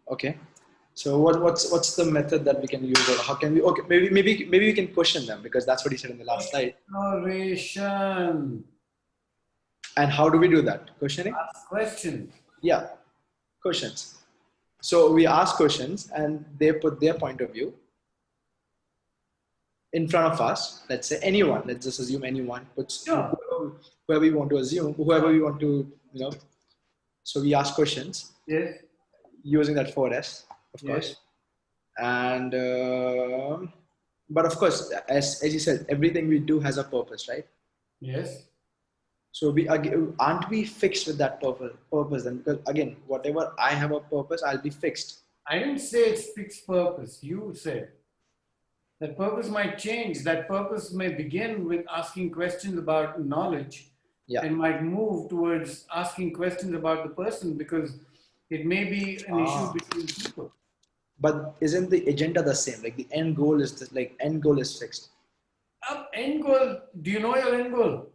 Okay. So what's the method that we can use, or how can we? Okay, maybe we can question them, because that's what he said in the last slide. Exploration. And how do we do that? Questioning? Ask questions. Yeah, questions. So we ask questions, and they put their point of view in front of us. Let's say anyone. Let's just assume anyone puts whoever we want to assume, whoever we want to, So we ask questions. Yes. Using that 4S, of course. And but of course, as you said, everything we do has a purpose, right? Yes. So aren't we fixed with that purpose then? Because again, whatever I have a purpose, I'll be fixed. I didn't say it's fixed purpose. You said that purpose might change. That purpose may begin with asking questions about knowledge, and might move towards asking questions about the person, because it may be an issue between people. But isn't the agenda the same? Like the end goal is end goal is fixed. End goal. Do you know your end goal?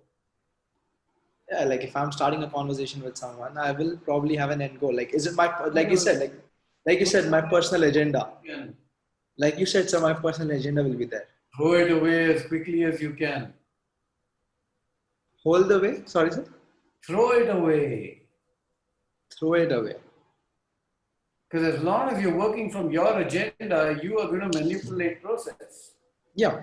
Yeah, like if I'm starting a conversation with someone, I will probably have an end goal. Like, is it my, like you said, my personal agenda. Yeah. Like you said, so my personal agenda will be there. Throw it away as quickly as you can. Hold the way? Sorry, sir? Throw it away. Throw it away. Because as long as you're working from your agenda, you are going to manipulate process. Yeah.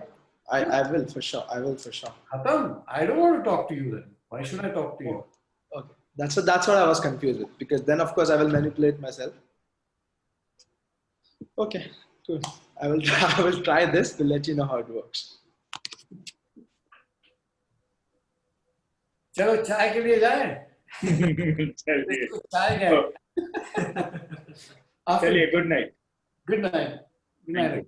I will for sure. I will for sure. Khatam, I don't want to talk to you then. Why should I talk to you? Okay. That's what I was confused with, because then of course I will manipulate myself. Okay, cool. I will try this to let you know how it works. चलो चाय के लिए जाएं. चाय गए. चलिए, good night. Good night. Good night.